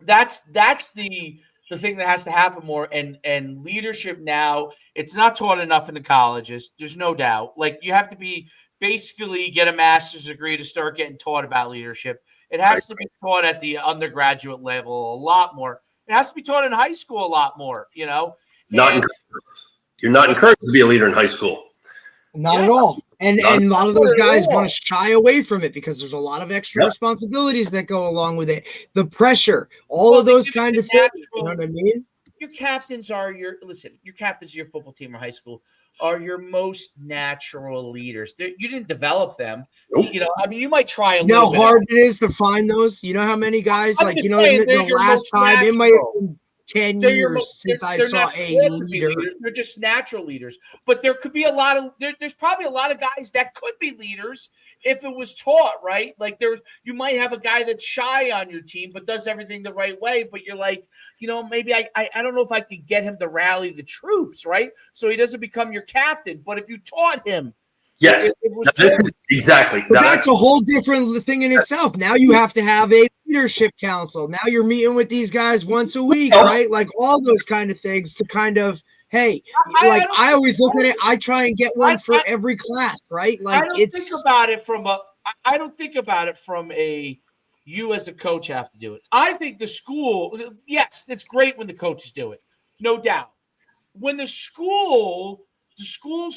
that's the thing that has to happen more, and leadership now, it's not taught enough in the colleges. There's no doubt. Like you have to basically get a master's degree to start getting taught about leadership. It has to be taught at the undergraduate level a lot more. It has to be taught in high school a lot more, You're not encouraged to be a leader in high school. Not at all. And a lot of those guys want to shy away from it because there's a lot of extra responsibilities that go along with it. The pressure, all of those kind of things. You know what I mean? captains are your captains of your football team or high school are your most natural leaders. You didn't develop them. Nope. You might try a You know little how bit. hard it is to find those? You know how many guys, I'm just saying, the last time, it might have been 10 years since I saw a leader. They're just natural leaders. But there could be there's probably a lot of guys that could be leaders if it was taught, right? Like you might have a guy that's shy on your team, but does everything the right way. But you're like, maybe I don't know if I could get him to rally the troops, right? So he doesn't become your captain. But if you taught him, yes, exactly. But that's a whole different thing in itself. Now you have to have a leadership council. Now you're meeting with these guys once a week, right? Like all those kind of things to kind of, hey, I always look at it. I try and get one for every class, right? Like I don't think about it from a you as a coach have to do it. I think the school, yes, it's great when the coaches do it, no doubt. When the schools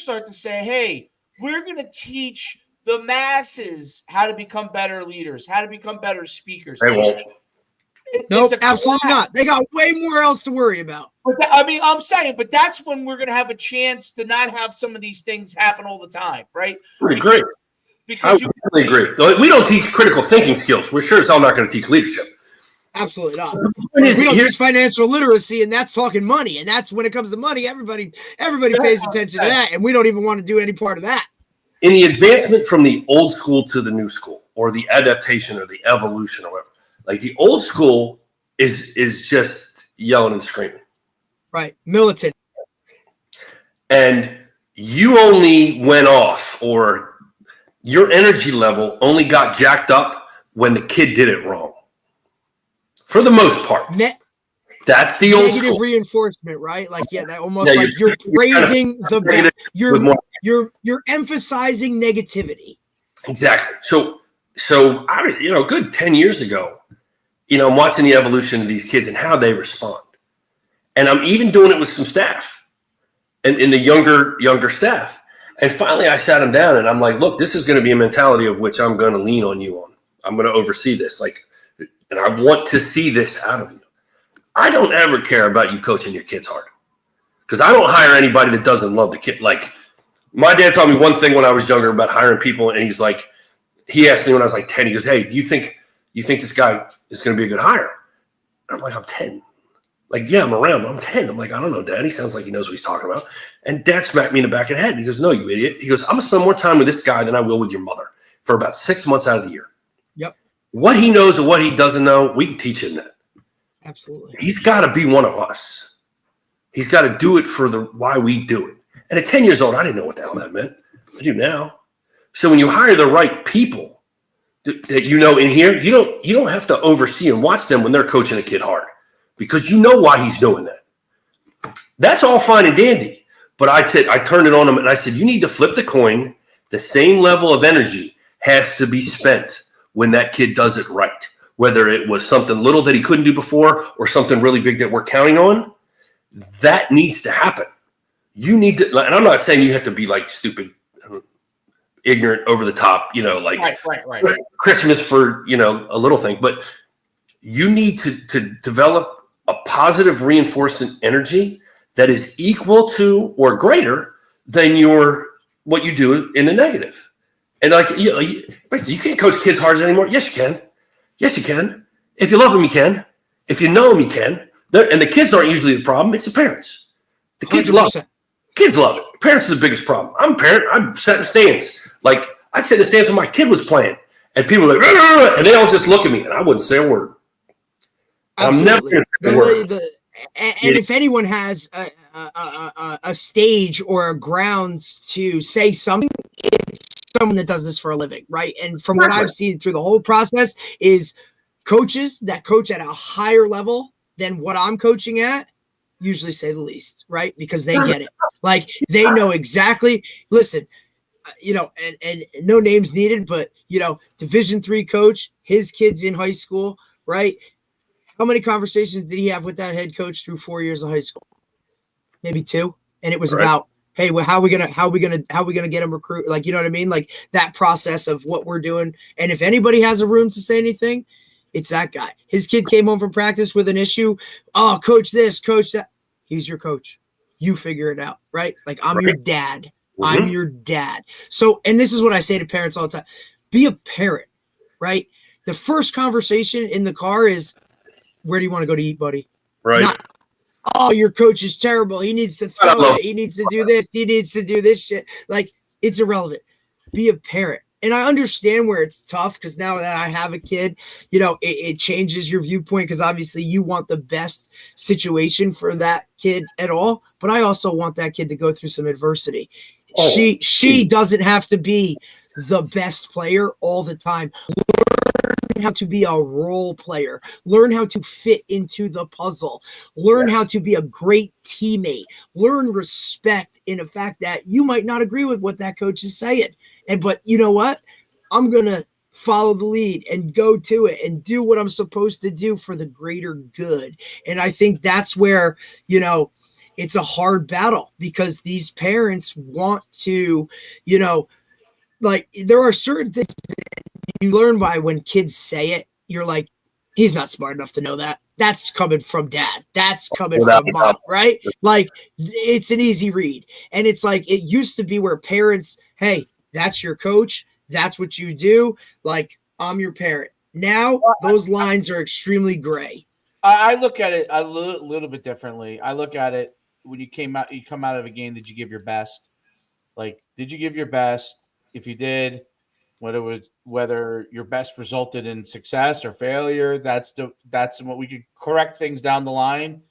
start to say, hey, we're going to teach the masses how to become better leaders, how to become better speakers. They won't. Nope, absolutely not. They got way more else to worry about. I'm saying, but that's when we're going to have a chance to not have some of these things happen all the time, right? I agree. Because I really agree. We don't teach critical thinking skills. We're sure as hell not going to teach leadership. Absolutely not. We don't teach financial literacy, and that's talking money. And that's when it comes to money, everybody pays attention to that, and we don't even want to do any part of that. In the advancement from the old school to the new school, or the adaptation or the evolution or whatever, like the old school is just yelling and screaming. Right. Militant. And you only went off, or your energy level only got jacked up when the kid did it wrong. For the most part. That's the old school. Negative reinforcement, right? Like, that almost like you're praising you're emphasizing negativity. Exactly. So I good 10 years ago, I'm watching the evolution of these kids and how they respond. And I'm even doing it with some staff and in the younger staff. And finally I sat them down and I'm like, look, this is going to be a mentality of which I'm going to lean on you on. I'm going to oversee this. And I want to see this out of you. I don't ever care about you coaching your kids hard, because I don't hire anybody that doesn't love the kid. Like, my dad taught me one thing when I was younger about hiring people, and he asked me when I was like 10, he goes, hey, do you think this guy is going to be a good hire? And I'm like, I'm 10. Like, yeah, I'm around, but I'm 10. I'm like, I don't know, Dad. He sounds like he knows what he's talking about. And Dad smacked me in the back of the head. He goes, no, you idiot. He goes, I'm going to spend more time with this guy than I will with your mother for about 6 months out of the year. Yep. What he knows or what he doesn't know, we can teach him that. Absolutely. He's got to be one of us. He's got to do it for why we do it. And at 10 years old, I didn't know what the hell that meant. I do now. So when you hire the right people that in here, you don't have to oversee and watch them when they're coaching a kid hard, because you know why he's doing that. That's all fine and dandy. But I turned it on him and I said, you need to flip the coin. The same level of energy has to be spent when that kid does it right. Whether it was something little that he couldn't do before or something really big that we're counting on, that needs to happen. You need to, and I'm not saying you have to be like stupid, ignorant, over the top, like right. Christmas for, a little thing, but you need to develop a positive reinforcement energy that is equal to or greater than what you do in the negative. And basically you can't coach kids hard anymore. Yes, you can. Yes, you can. If you love them, you can. If you know them, you can. And the kids aren't usually the problem. It's the parents. The kids 100%. love it. Kids love it. Parents are the biggest problem. I'm a parent. I'm setting stands. Like, I'd set the stands when my kid was playing. And people were like, and they all just look at me, and I wouldn't say a word. I'm never going to say a word. And if anyone has a stage or a grounds to say something, it's someone that does this for a living, right? And from what I've seen through the whole process is coaches that coach at a higher level than what I'm coaching at usually say the least, right? Because they get it. Like, they know exactly. Listen, and no names needed, but Division III coach, his kids in high school, right? How many conversations did he have with that head coach through 4 years of high school? Maybe 2. And it was about, hey, well, how are we gonna get him recruit? Like, you know what I mean? Like, that process of what we're doing. And if anybody has a room to say anything, it's that guy. His kid came home from practice with an issue. Oh, coach this, coach that. He's your coach. You figure it out, right? Like, I'm your Right. dad. Mhm. I'm your dad. So, and this is what I say to parents all the time. Be a parent, right? The first conversation in the car is, where do you want to go to eat, buddy? Right. Not, oh, your coach is terrible. He needs to throw it. He needs to do this. He needs to do this shit. Like, it's irrelevant. Be a parent. And I understand where it's tough, because now that I have a kid, it changes your viewpoint, because obviously you want the best situation for that kid at all. But I also want that kid to go through some adversity. Oh. She doesn't have to be the best player all the time. Learn how to be a role player. Learn how to fit into the puzzle. Learn how to be a great teammate. Learn respect in the fact that you might not agree with what that coach is saying. But you know what? I'm going to follow the lead and go to it and do what I'm supposed to do for the greater good. And I think that's where, it's a hard battle, because these parents want to, like, there are certain things that you learn by when kids say it. You're like, he's not smart enough to know that. That's coming from dad. That's coming from mom, right? Like, it's an easy read. And it's like, it used to be where parents, hey, that's your coach. That's what you do. Like, I'm your parent. Now, those lines are extremely gray. I look at it a little bit differently. I look at it, when you come out of a game, did you give your best? Like, did you give your best? If you did, whether your best resulted in success or failure, that's what we could correct things down the line.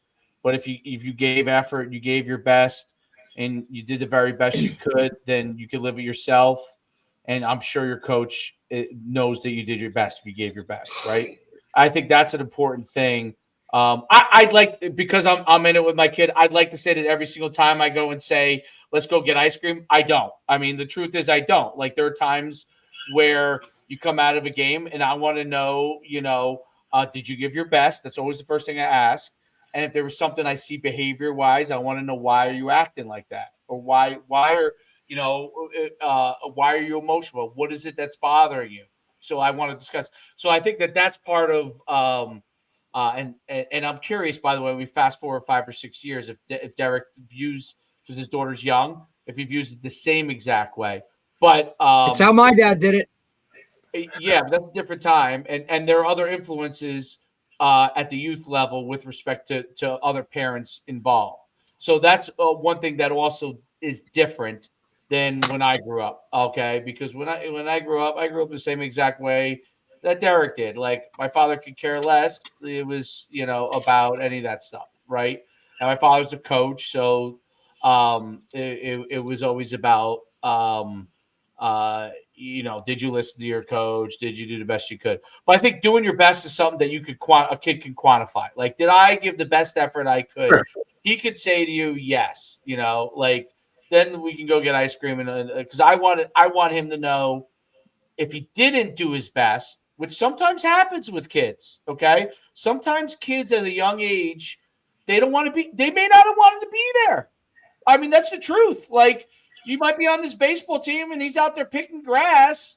But if you gave effort, you gave your best, and you did the very best you could, then you could live it yourself. And I'm sure your coach knows that you did your best if you gave your best, right? I think that's an important thing. I'd like, because I'm in it with my kid, I'd like to say that every single time I go and say, let's go get ice cream. I don't. I mean, the truth is I don't. Like, there are times where you come out of a game and I want to know, did you give your best? That's always the first thing I ask. And if there was something I see behavior wise, I want to know, why are you acting like that? Or why are you emotional? What is it that's bothering you? So I want to discuss. So I think that's part of, and I'm curious, by the way, we fast forward 5 or 6 years, if Derek views, because his daughter's young, if he views it the same exact way. But it's how my dad did it. Yeah, but that's a different time, and there are other influences at the youth level with respect to other parents involved. So that's one thing that also is different than when I grew up. Okay, because when I grew up the same exact way that Derek did. Like, my father could care less. It was about any of that stuff, right? And my father's a coach, so it was always about did you listen to your coach? Did you do the best you could? But I think doing your best is something that a kid can quantify. Like, did I give the best effort I could? Sure. He could say to you, yes. Like, then we can go get ice cream, and because I want him to know, if he didn't do his best, which sometimes happens with kids. Okay, sometimes kids at a young age, they don't want to be. They may not have wanted to be there. I mean, that's the truth. Like, you might be on this baseball team and he's out there picking grass,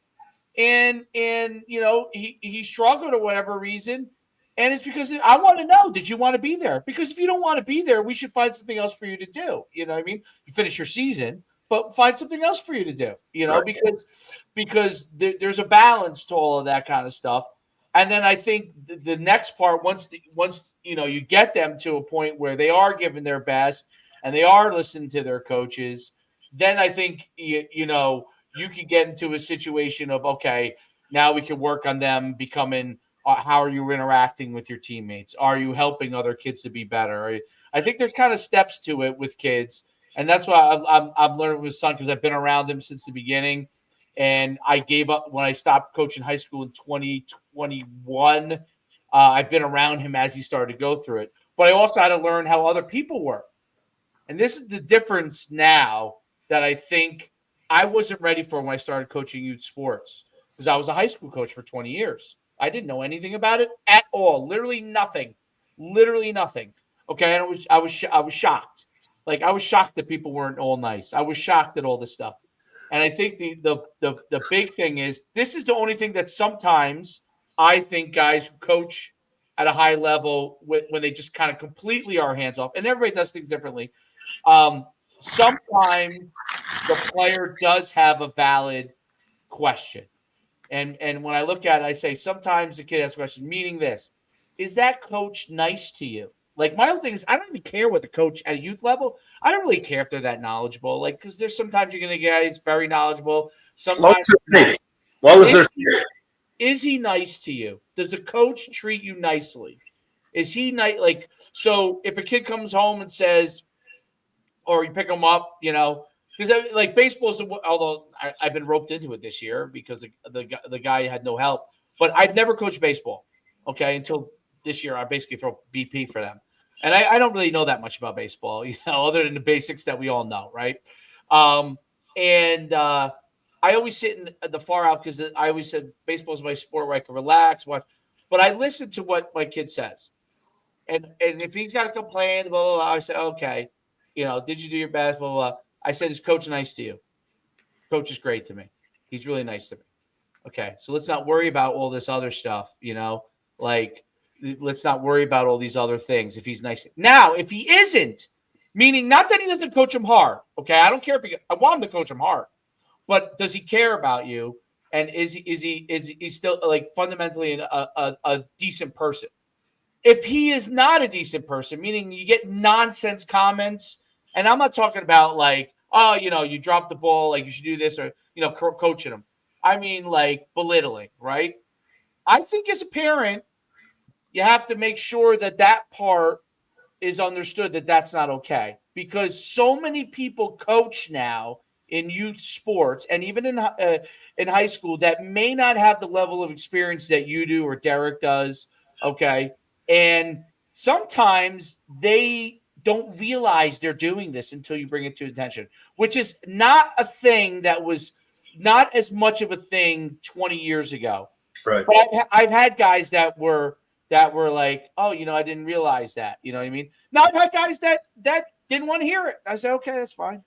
and he struggled or whatever reason, and it's because I want to know, did you want to be there? Because if you don't want to be there, we should find something else for you to do. You know what I mean? You finish your season, but find something else for you to do. Right. Because there's a balance to all of that kind of stuff. And then I think the next part, once you get them to a point where they are giving their best and they are listening to their coaches, then I think you can get into a situation of, okay, now we can work on them becoming. How are you interacting with your teammates? Are you helping other kids to be better? I think there's kind of steps to it with kids, and that's why I'm learning with son, because I've been around him since the beginning. And I gave up when I stopped coaching high school in 2021. I've been around him as he started to go through it, but I also had to learn how other people work. And this is the difference now that I think I wasn't ready for when I started coaching youth sports, because I was a high school coach for 20 years. I didn't know anything about it at all. Literally nothing. Okay. And I was shocked. Like, I was shocked that people weren't all nice. I was shocked at all this stuff. And I think the big thing is, this is the only thing that sometimes I think guys who coach at a high level when they just kind of completely are hands off, and everybody does things differently. Sometimes the player does have a valid question. And when I look at it, I say sometimes the kid has a question, meaning this: is that coach nice to you? Like my whole thing is, I don't even care what the coach at a youth level. I don't really care if they're that knowledgeable. Like because there's sometimes you're gonna get guys very knowledgeable. Sometimes is he nice to you? Does the coach treat you nicely? Is he nice? Like so, if a kid comes home and says, or you pick him up, because like baseball's, although I've been roped into it this year because the guy had no help, but I'd never coached baseball, okay, until this year. I basically throw BP for them, and I don't really know that much about baseball, other than the basics that we all know, right? I always sit in the far out because I always said baseball is my sport where I can relax, watch, but I listen to what my kid says, and if he's got to complain, blah blah blah, I say okay. Did you do your best? Blah, blah, blah. I said, is coach nice to you? Coach is great to me. He's really nice to me. Okay. So let's not worry about all this other stuff, like let's not worry about all these other things. If he's nice. Now, if he isn't, meaning not that he doesn't coach him hard. Okay. I don't care I want him to coach him hard, but does he care about you? And is he still like fundamentally a decent person? If he is not a decent person, meaning you get nonsense comments, and I'm not talking about like, oh, you dropped the ball, like you should do this, or, coaching him. I mean, like belittling, right? I think as a parent, you have to make sure that part is understood that that's not okay, because so many people coach now in youth sports and even in high school that may not have the level of experience that you do or Derek does, okay? And sometimes they don't realize they're doing this until you bring it to attention, which is not a thing that was not as much of a thing 20 years ago. Right. But I've had guys that were like, oh, I didn't realize that. You know what I mean? Now I've had guys that didn't want to hear it. I said, okay, that's fine.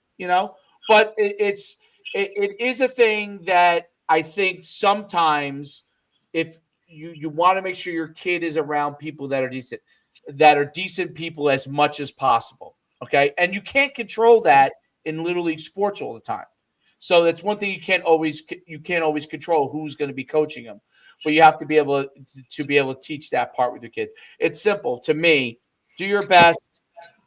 But it is a thing that I think sometimes if you want to make sure your kid is around people that are decent people as much as possible. Okay. And you can't control that in Little League sports all the time. So that's one thing you can't always control who's going to be coaching them, but you have to be able to teach that part with your kids. It's simple to me. Do your best.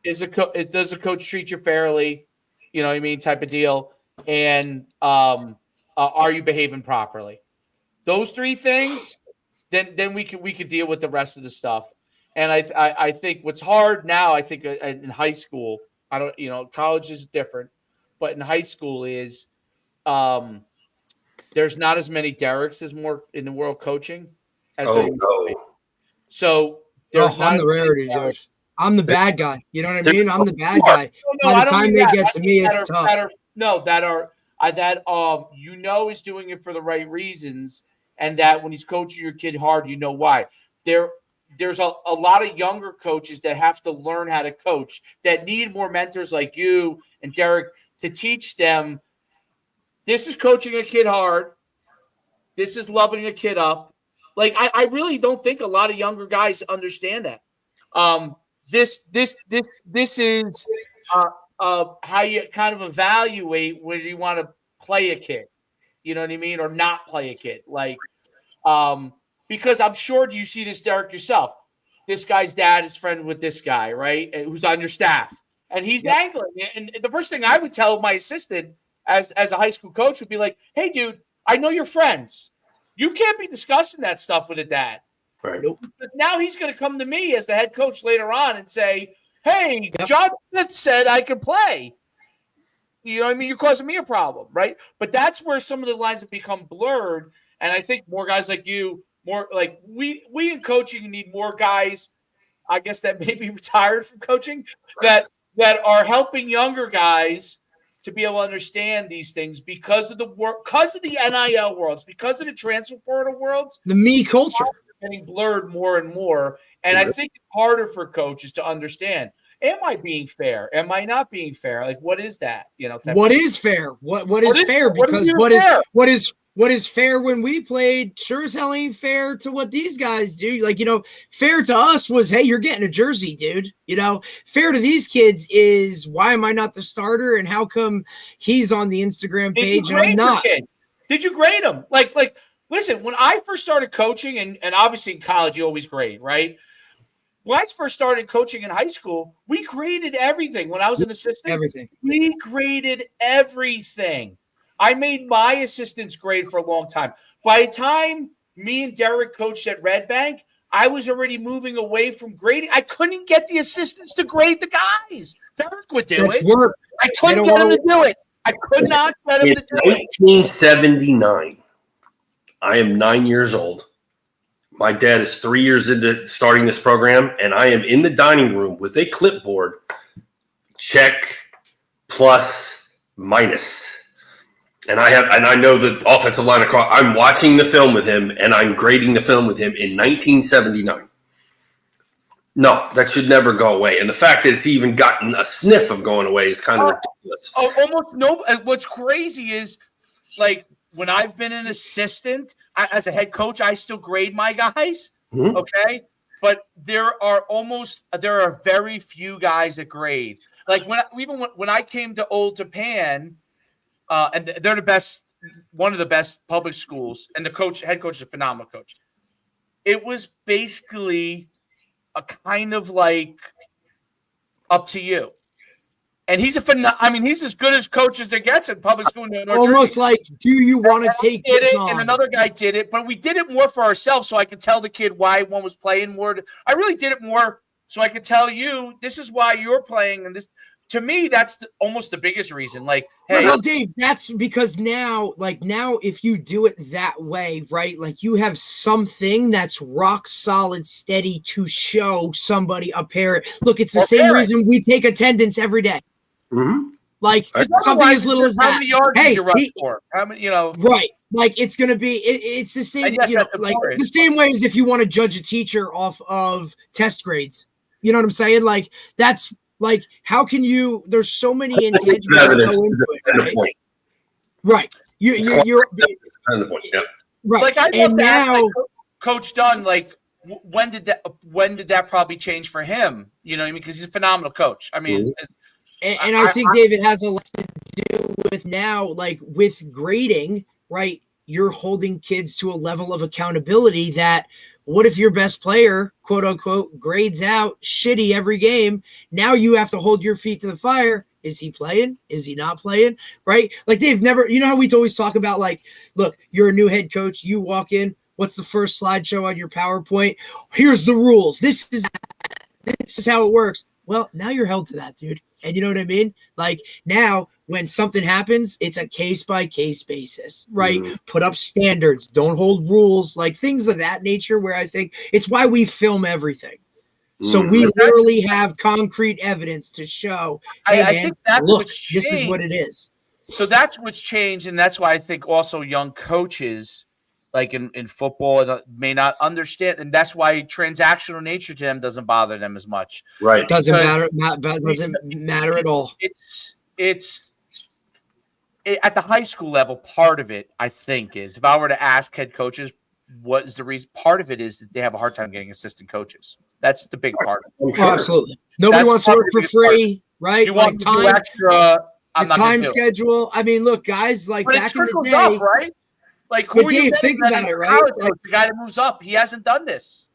Does the coach treat you fairly? You know what I mean? Type of deal. And are you behaving properly? Those three things, then we could deal with the rest of the stuff. And I think what's hard now, I think in high school, college is different, but in high school is there's not as many Derricks as more in the world coaching as there used to be. So there's not I'm the rarity, Josh. I'm the bad guy. You know what I mean? I'm the bad guy. No, By the time they get to me, it's tough. Is doing it for the right reasons, and that when he's coaching your kid hard, you know why. There's a lot of younger coaches that have to learn how to coach that need more mentors like you and Derek to teach them. This is coaching a kid hard. This is loving a kid up. Like I really don't think a lot of younger guys understand that. This is how you kind of evaluate whether you want to play a kid, you know what I mean, or not play a kid. Like, because I'm sure you see this, Derek, yourself. This guy's dad is friends with this guy, right? Who's on your staff, and he's angling. And the first thing I would tell my assistant as a high school coach would be like, "Hey, dude, I know you're friends. You can't be discussing that stuff with a dad." Right. But now he's going to come to me as the head coach later on and say, "Hey, John Smith said I could play." You know what I mean? You're causing me a problem, right? But that's where some of the lines have become blurred. And I think more guys like you, more like we in coaching need more guys, I guess, that may be retired from coaching that are helping younger guys to be able to understand these things because of the work, because of the NIL worlds, because of the transfer portal worlds. The me culture getting blurred more and more. And I think it's harder for coaches to understand. Am I being fair? Am I not being fair? Like, what is that? What is fair? What is fair? Because what is what is fair when we played sure as hell ain't fair to what these guys do. Like, fair to us was, hey, you're getting a jersey, dude. Fair to these kids is, why am I not the starter? And how come he's on the Instagram page and I'm not? Did you grade him? Like, listen, when I first started coaching, and obviously in college, you always grade, right? When I first started coaching in high school, we graded everything. When I was an assistant, we graded everything. I made my assistants grade for a long time. By the time me and Derek coached at Red Bank, I was already moving away from grading. I couldn't get the assistants to grade the guys. Derek would do it. I couldn't get him to do it. I could not get him to do it. 1979. I am 9 years old. My dad is 3 years into starting this program, and I am in the dining room with a clipboard. Check, plus, minus. And I know the offensive line across. I'm watching the film with him, and I'm grading the film with him in 1979. No, that should never go away. And the fact that it's even gotten a sniff of going away is kind of ridiculous. Almost no. What's crazy is, like, when I've been an assistant, as a head coach, I still grade my guys. Mm-hmm. Okay, but there are very few guys that grade. Like when I came to Old Japan. And they're one of the best public schools, and the head coach is a phenomenal coach. It was basically a kind of like up to you. And he's he's as good as coach as there gets in public school. Almost like, do you want to take it? And another guy did it, but we did it more for ourselves, so I could tell the kid why one was playing more. I really did it more so I could tell you this is why you're playing, and this. To me, that's almost the biggest reason. Like, hey, well, Dave, that's because now, if you do it that way, right? Like, you have something that's rock solid, steady to show somebody a parent. Look, it's the same reason we take attendance every day. Mm-hmm. Like, something as little as how that. Many yards did you run for? How many? Right? Like, it's gonna be. It's the same. Yes, the same way as if you want to judge a teacher off of test grades. You know what I'm saying? Like, that's. Like, how can you? There's so many intangibles that go into it, right? Right. You're yeah. Right. Like I and now, Coach Dunn. Like, when did that probably change for him? You know what I mean? Because he's a phenomenal coach. I mean, and I think David has a lot to do with now, like with grading, right? You're holding kids to a level of accountability that. What if your best player, quote unquote, grades out shitty every game? Now you have to hold your feet to the fire. Is he playing? Is he not playing? Right? Like they've never, how we always talk about, like, look, you're a new head coach. You walk in. What's the first slideshow on your PowerPoint? Here's the rules. This is how it works. Well, now you're held to that, dude. And you know what I mean? Like now when something happens, it's a case-by-case basis, right? Mm-hmm. Put up standards. Don't hold rules, like things of that nature where I think it's why we film everything. So we literally have concrete evidence to show, hey, I think that's what's changed. This is what it is. So that's what's changed, and that's why I think also young coaches, like in football, may not understand, and that's why transactional nature to them doesn't bother them as much. Right? Doesn't matter. Doesn't matter at all. It's at the high school level. Part of it, I think, is if I were to ask head coaches, what is the reason? Part of it is that they have a hard time getting assistant coaches. That's the big part. Oh, absolutely. Nobody wants to work for free, right? You want to do extra. The time schedule. I mean, look, guys, like back in the day, up, right? Like, who are you think about it, right? Like, the guy that moves up, he hasn't done this.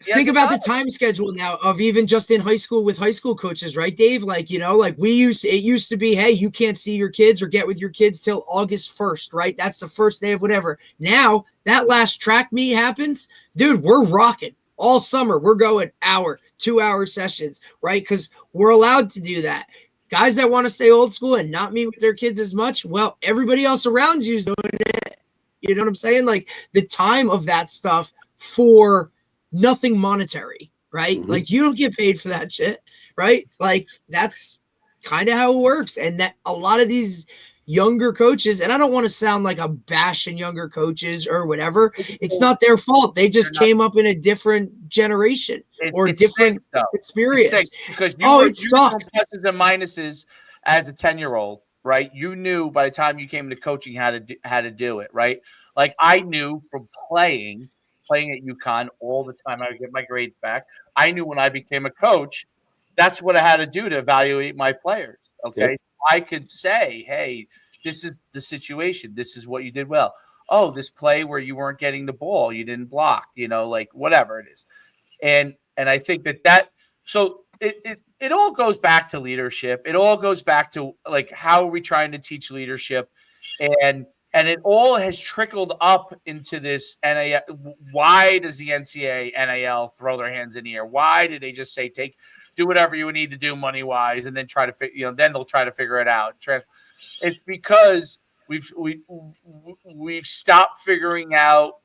Think about the time schedule now of even just in high school with high school coaches, right, Dave? Like, like it used to be, hey, you can't see your kids or get with your kids till August 1st, right? That's the first day of whatever. Now that last track meet happens, dude, we're rocking all summer. We're going 2-hour sessions, right? Because we're allowed to do that. Guys that want to stay old school and not meet with their kids as much, well, everybody else around you is doing it. You know what I'm saying? Like the time of that stuff for nothing monetary, right? Mm-hmm. Like you don't get paid for that shit, right? Like that's kind of how it works. And that a lot of these younger coaches, and I don't want to sound like I'm bashing younger coaches or whatever. It's not their fault. They just came up in a different generation or different experience. Because you were pluses and minuses as a 10-year-old. right? You knew by the time you came into coaching how to do it, right? Like I knew from playing at UConn all the time, I would get my grades back. I knew when I became a coach, that's what I had to do to evaluate my players. Okay. Yep. I could say, hey, this is the situation. This is what you did well. Oh, this play where you weren't getting the ball, you didn't block, like whatever it is. And I think that so it all goes back to leadership. It all goes back to like how are we trying to teach leadership, and it all has trickled up into this NAL. Why does the NCAA NAL throw their hands in the air? Why did they just say do whatever you need to do money wise, and then try to then they'll try to figure it out. It's because we've stopped figuring out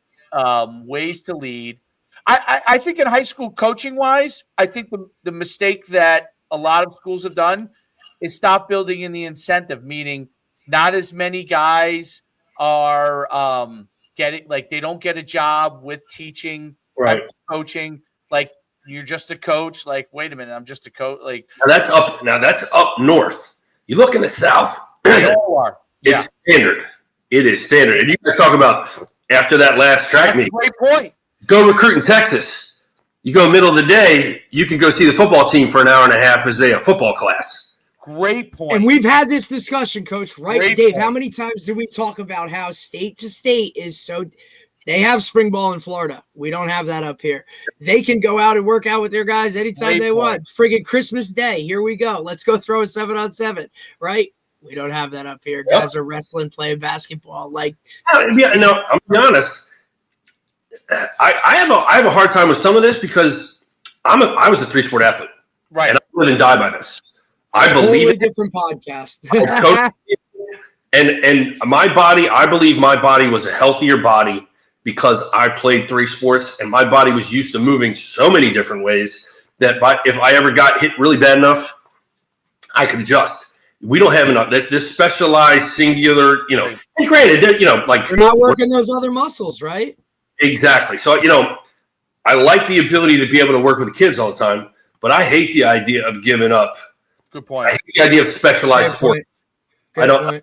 ways to lead. I think in high school coaching wise, I think the mistake that a lot of schools have done is stop building in the incentive, meaning not as many guys are getting like they don't get a job with teaching, Right. coaching. Like you're just a coach. Like wait a minute, I'm just a coach. Like That's up north. You look in the South. they all are. Yeah, It's standard. It is standard. And you guys talk about after that last track meet. great point. Go recruit in Texas. You go middle of the day, you can go see the football team for an hour and a half as they have football class. Great point. And we've had this discussion, Coach, right? Great Dave, point. how many times do we talk about how state to state is so – they have spring ball in Florida. We don't have that up here. They can go out and work out with their guys anytime Great they point. want. Friggin' Christmas Day. Here we go. Let's go throw a 7-on-7, right? We don't have that up here. Yep. Guys are wrestling, playing basketball. Like, Yeah, no, I'm going to be honest. I have a hard time with some of this because I was a 3-sport athlete. Right. And I live and die by this. I believe totally it. different podcast. And my body, I believe my body was a healthier body because I played 3 sports and my body was used to moving so many different ways that if I ever got hit really bad enough, I could adjust. We don't have enough. This specialized, singular, and granted, like You're not working those other muscles, right? Exactly. So, I like the ability to be able to work with the kids all the time, but I hate the idea of giving up. Good I point. hate the idea of specialized sport. I don't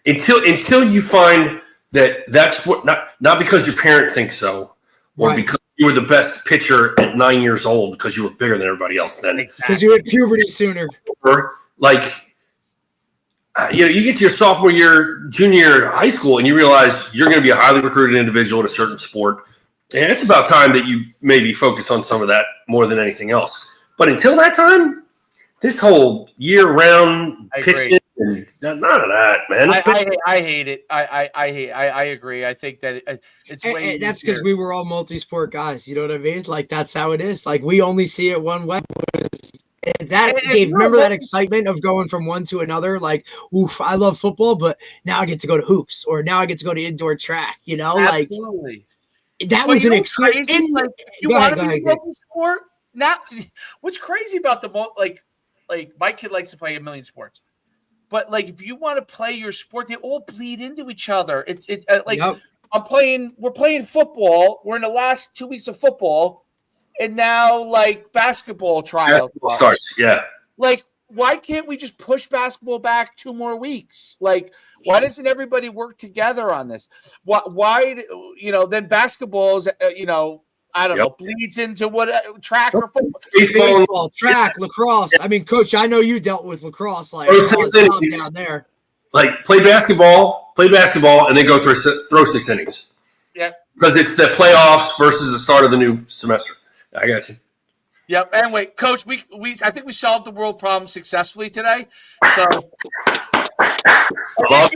until you find that sport not because your parent thinks so, or Right. because you were the best pitcher at 9 years old because you were bigger than everybody else then. Because you hit puberty sooner. Or like you get to your sophomore year, junior year of high school, and you realize you're going to be a highly recruited individual in a certain sport. And it's about time that you maybe focus on some of that more than anything else. But until that time, this whole year-round pitching, and none of that, man. I hate it. I agree. I think that it's way. And that's because we were all multi-sport guys. You know what I mean? Like that's how it is. Like we only see it one way. And that Dave, remember that excitement of going from one to another? Like, oof, I love football, but now I get to go to hoops, or now I get to go to indoor track. Absolutely. Like that was an exciting. Like you want to be multi-sport? Now, what's crazy about like my kid likes to play a million sports, but like if you want to play your sport, they all bleed into each other. Yep. We're playing football. We're in the last 2 weeks of football. And now, like, basketball trials starts, yeah. Like, why can't we just push basketball back 2 more weeks? Like, why doesn't everybody work together on this? Why then basketball's, I don't know, bleeds into what track or football. Baseball, track, lacrosse. I mean, Coach, I know you dealt with lacrosse. Like, down there. Like, play basketball, and then go throw 6 innings. Yeah. Because it's the playoffs versus the start of the new semester. I got you. Yep. Anyway, Coach, I think we solved the world problem successfully today. So, round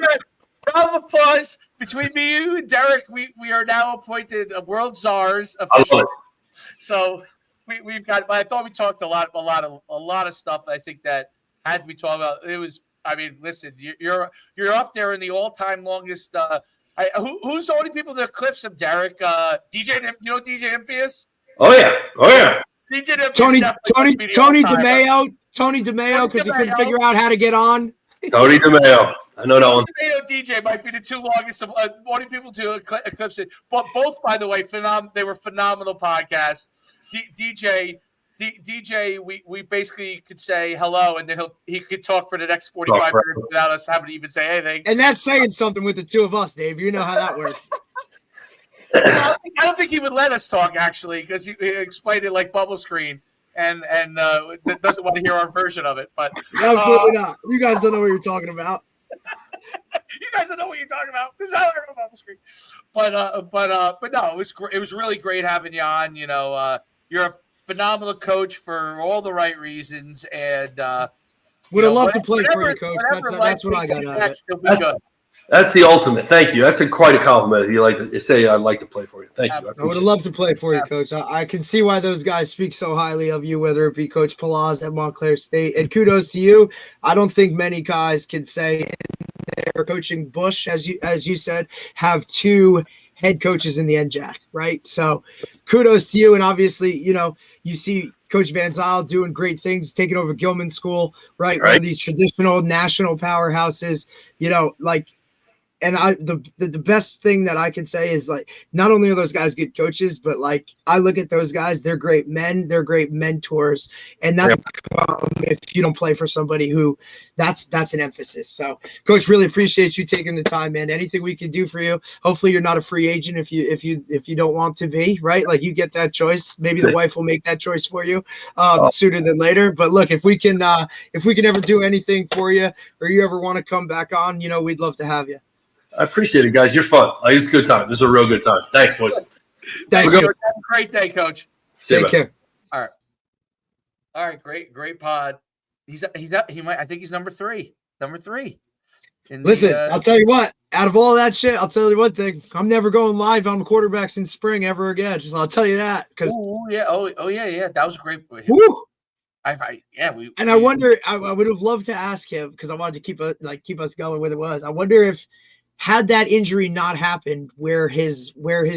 of applause between you and Derek. We are now appointed world czars officially. So we've got. I thought we talked a lot of stuff. I think that had to be talked about. It was. I mean, listen, you're up there in the all-time longest. Who's the only people that clips of Derek? DJ, you know DJ Impius? Oh yeah. Tony DeMeo, because he couldn't figure out how to get on. Tony DeMeo. I know that one. DeMeo DJ might be the 2 longest of only people to eclipse it. But both, by the way, they were phenomenal podcasts. DJ DJ, we basically could say hello, and then he could talk for the next 45 minutes without us having to even say anything. And that's saying something with the two of us, Dave. You know how that works. I don't think he would let us talk, actually, because he explained it like bubble screen, and doesn't want to hear our version of it. But absolutely not. You guys don't know what you're talking about. You guys don't know what you're talking about. This is how I heard bubble screen. But no, it was great. It was really great having you on. You know, you're a phenomenal coach for all the right reasons, and would have loved to play for you, Coach. That's what I got out of it. That's the ultimate. Thank you. That's quite a compliment. You like to say I'd like to play for you. Thank you. I would have loved to play for you, Coach. I can see why those guys speak so highly of you, whether it be Coach Palaz at Montclair State. And kudos to you. I don't think many guys can say they're coaching Bush, as you said, have two head coaches in the NJAC, right? So kudos to you. And obviously, you know, you see Coach Van Zyl doing great things, taking over Gilman School, right? One of these traditional national powerhouses, you know, like, and the best thing that I can say is, like, not only are those guys good coaches, but like I look at those guys, they're great men, they're great mentors, and that's if you don't play for somebody who that's an emphasis. So, Coach, really appreciate you taking the time, man. Anything we can do for you. Hopefully, you're not a free agent if you don't want to be, right? Like, you get that choice. Maybe the wife will make that choice for you sooner than later. But look, if we can ever do anything for you, or you ever want to come back on, you know, we'd love to have you. I appreciate it, guys. You're fun. It's a good time. This is a real good time. Thanks, boys. Thanks. Have a great day, Coach. Take care. All right. Great pod. He might. I think he's number three. Listen, I'll tell you what. Out of all that shit, I'll tell you one thing. I'm never going live on quarterbacks in spring ever again. I'll tell you that. Yeah. That was a great. Woo! I wonder. I would have loved to ask him, because I wanted to keep us going with it was. I wonder if, had that injury not happened, where his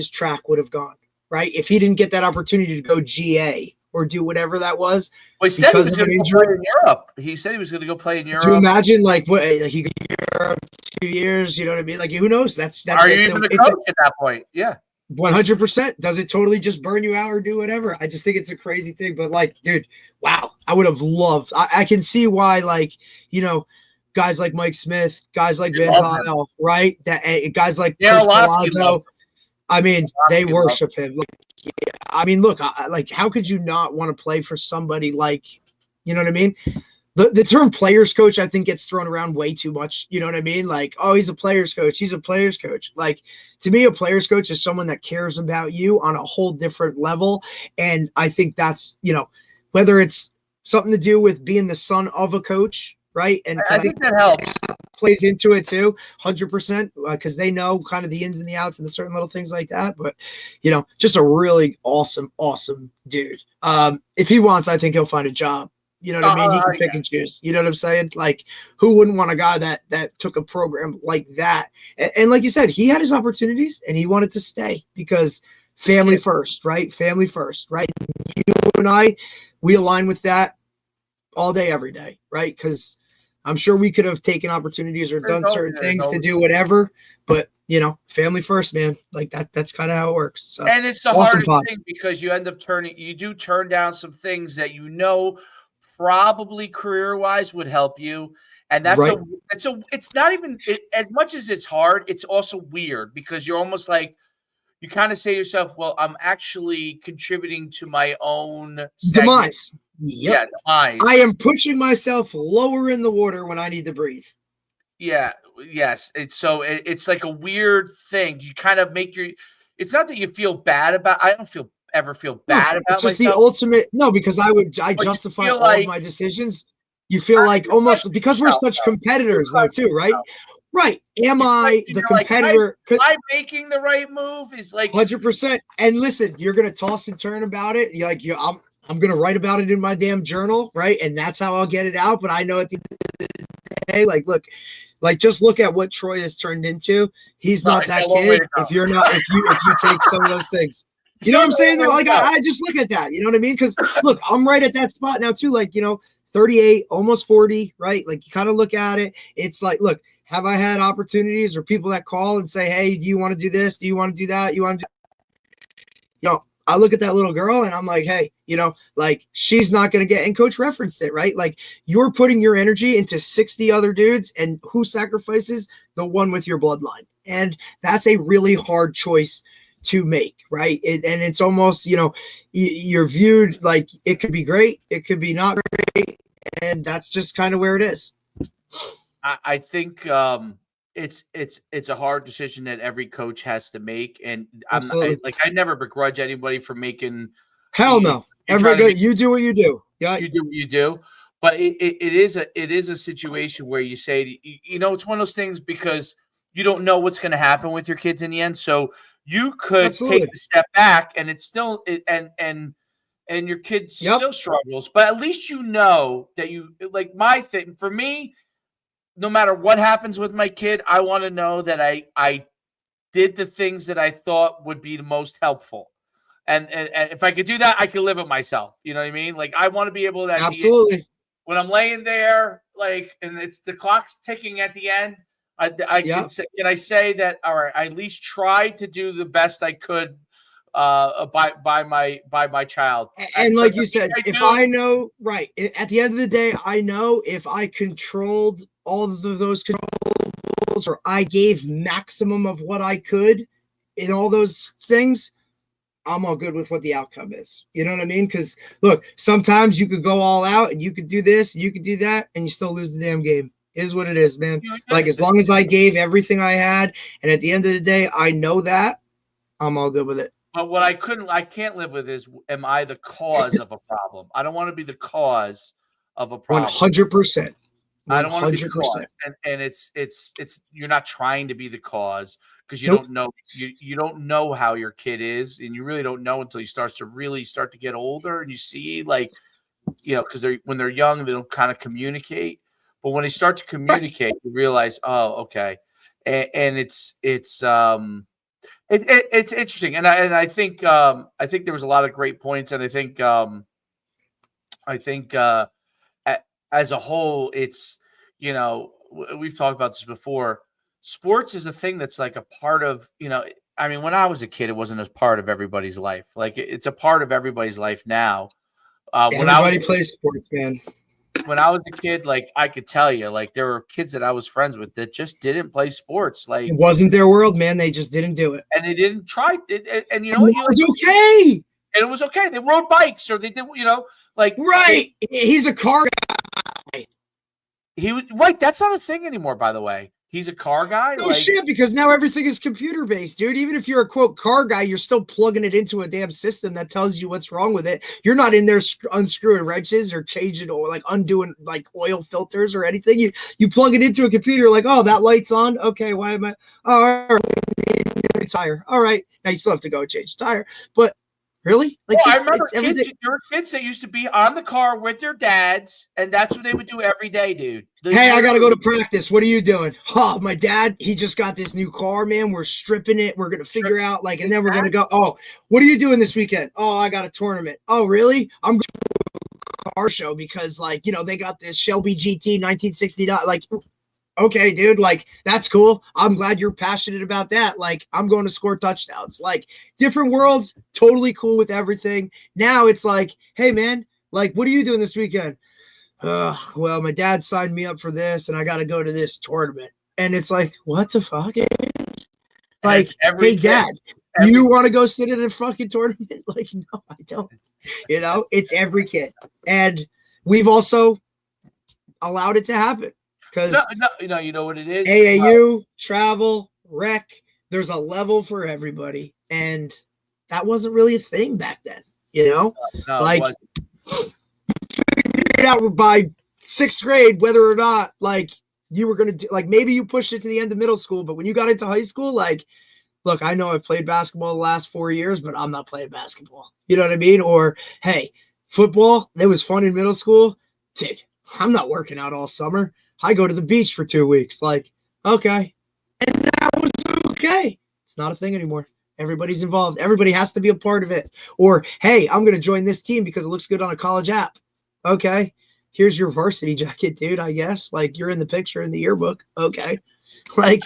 track would have gone, right? If he didn't get that opportunity to go GA or do whatever that was. Well, he said he was going to go play in Europe. He said he was going to go play in Europe. Do you imagine, like, what he could go to Europe 2 years? You know what I mean? Like, who knows? Are you even a coach at that point? Yeah. 100%. Does it totally just burn you out or do whatever? I just think it's a crazy thing. But, like, dude, wow. I would have loved. I can see why, like, you know, guys like Mike Smith, guys like Van Zyl, right? That guys like Coach Palazzo, I mean, they worship him. Like, yeah, I mean, look, like, how could you not want to play for somebody like, you know what I mean? The term players coach, I think, gets thrown around way too much. You know what I mean? Like, oh, he's a players coach. He's a players coach. Like, to me, a players coach is someone that cares about you on a whole different level. And I think that's, you know, whether it's something to do with being the son of a coach, right? And I think that helps. Plays into it too, 100%, because they know kind of the ins and the outs and the certain little things like that. But, you know, just a really awesome dude. If he wants, I think he'll find a job. You know what I mean? He can pick and choose. You know what I'm saying? Like, who wouldn't want a guy that took a program like that? And like you said, he had his opportunities and he wanted to stay because family first, right? Family first, right? You and I, we align with that all day, every day, right? Because I'm sure we could have taken opportunities or done certain things to do whatever, but, you know, family first, man. Like, that's kind of how it works. So, and it's the hardest thing, because you end up you do turn down some things that, you know, probably career-wise would help you. And that's right. It's not even as much as it's hard. It's also weird, because you're almost like, you kind of say to yourself, well, I'm actually contributing to my own demise. Yep. Yeah, demise. I am pushing myself lower in the water when I need to breathe. Yeah. Yes. It's like a weird thing. You kind of make it's not that you feel bad about. I don't ever feel bad about it's just myself. The ultimate. No, because I justify all of my decisions. You feel like almost, because we're such competitors though too, right? Right. Am I the competitor? Am I making the right move? Is like 100%. And listen, you're gonna toss and turn about it. You're like, I'm gonna write about it in my damn journal, right? And that's how I'll get it out. But I know at the end of the day, like, look, like, just look at what Troy has turned into. He's not that kid. If you take some of those things. You know what I'm saying? Though? Like, I just look at that. You know what I mean? Because look, I'm right at that spot now too. Like, you know, 38, almost 40, right? Like, you kind of look at it. It's like, look, have I had opportunities or people that call and say, hey, do you want to do this? Do you want to do that? You want to do, you know, I look at that little girl and I'm like, hey, like she's not going to get, and coach referenced it, right? Like you're putting your energy into 60 other dudes, and who sacrifices? The one with your bloodline. And that's a really hard choice to make, right? And it's almost, you're viewed like it could be great, it could be not great, and that's just kind of where it is. I think it's a hard decision that every coach has to make, and I never begrudge anybody for making. Hell no, you do what you do. Yeah, you do what you do. But it is a situation where you say, it's one of those things because you don't know what's going to happen with your kids in the end. So you could take the step back, and it's still and your kid still struggles, but at least that you like my thing for me. No matter what happens with my kid, I want to know that I did the things that I thought would be the most helpful. And if I could do that, I could live with myself. You know what I mean? Like I want to be able to absolutely when I'm laying there, like, and it's the clock's ticking at the end. Can I say that? All right, I at least tried to do the best I could by my child. And like you said, I know, right, at the end of the day, I know if I controlled all of those controllables, or I gave maximum of what I could in all those things, I'm all good with what the outcome is. You know what I mean? Because look, sometimes you could go all out and you could do this, you could do that, and you still lose the damn game. Is what it is, man. Like as long as I gave everything I had, and at the end of the day, I know that, I'm all good with it. But what I can't live with is, am I the cause of a problem? I don't want to be the cause of a problem. 100%. I don't want to be the cause. And it's you're not trying to be the cause because you don't know you don't know how your kid is, and you really don't know until he starts to get older, and you see because when they're young, they don't kind of communicate. But when they start to communicate, you realize, oh, okay, and it's interesting, and I think there was a lot of great points, and I think as a whole, it's we've talked about this before. Sports is a thing that's like a part of I mean, when I was a kid, it wasn't a part of everybody's life. Like it's a part of everybody's life now. Everybody plays sports, man. When I was a kid, like I could tell you, like there were kids that I was friends with that just didn't play sports. Like it wasn't their world, man. They just didn't do it, and they didn't try it. And it was okay. And it was okay. They rode bikes, or they did, right. He's a car guy. He was right. That's not a thing anymore, by the way. He's a car guy. No shit, because now everything is computer based, dude. Even if you're a quote car guy, you're still plugging it into a damn system that tells you what's wrong with it. You're not in there unscrewing wrenches or changing or like undoing like oil filters or anything. You plug it into a computer, like, oh, that light's on. Okay, why am I? Oh, all right, tire. All right, now you still have to go change the tire, but. Really? Like I remember there were kids that used to be on the car with their dads, and that's what they would do every day, dude. Hey, I got to go to practice. What are you doing? Oh, my dad, he just got this new car, man. We're stripping it. We're going to figure out, and then we're going to go. Oh, what are you doing this weekend? Oh, I got a tournament. Oh, really? I'm going to a car show because, they got this Shelby GT 1969. Okay, dude, that's cool. I'm glad you're passionate about that. I'm going to score touchdowns. Different worlds, totally cool with everything. Now it's hey, man, what are you doing this weekend? Well, my dad signed me up for this, and I got to go to this tournament. And it's what the fuck? Hey, Dad, you want to go sit in a fucking tournament? No, I don't. It's every kid. And we've also allowed it to happen. Because no, you know what it is? AAU, travel, rec, there's a level for everybody. And that wasn't really a thing back then, No, it wasn't. Figured it out by 6th grade whether or not, you were going to do, maybe you pushed it to the end of middle school, but when you got into high school, look, I know I've played basketball the last 4 years, but I'm not playing basketball. You know what I mean? Or, hey, football, it was fun in middle school. Dude, I'm not working out all summer. I go to the beach for 2 weeks. Okay. And that was okay. It's not a thing anymore. Everybody's involved. Everybody has to be a part of it. Or, hey, I'm going to join this team because it looks good on a college app. Okay. Here's your varsity jacket, dude, I guess. You're in the picture in the yearbook. Okay. Like,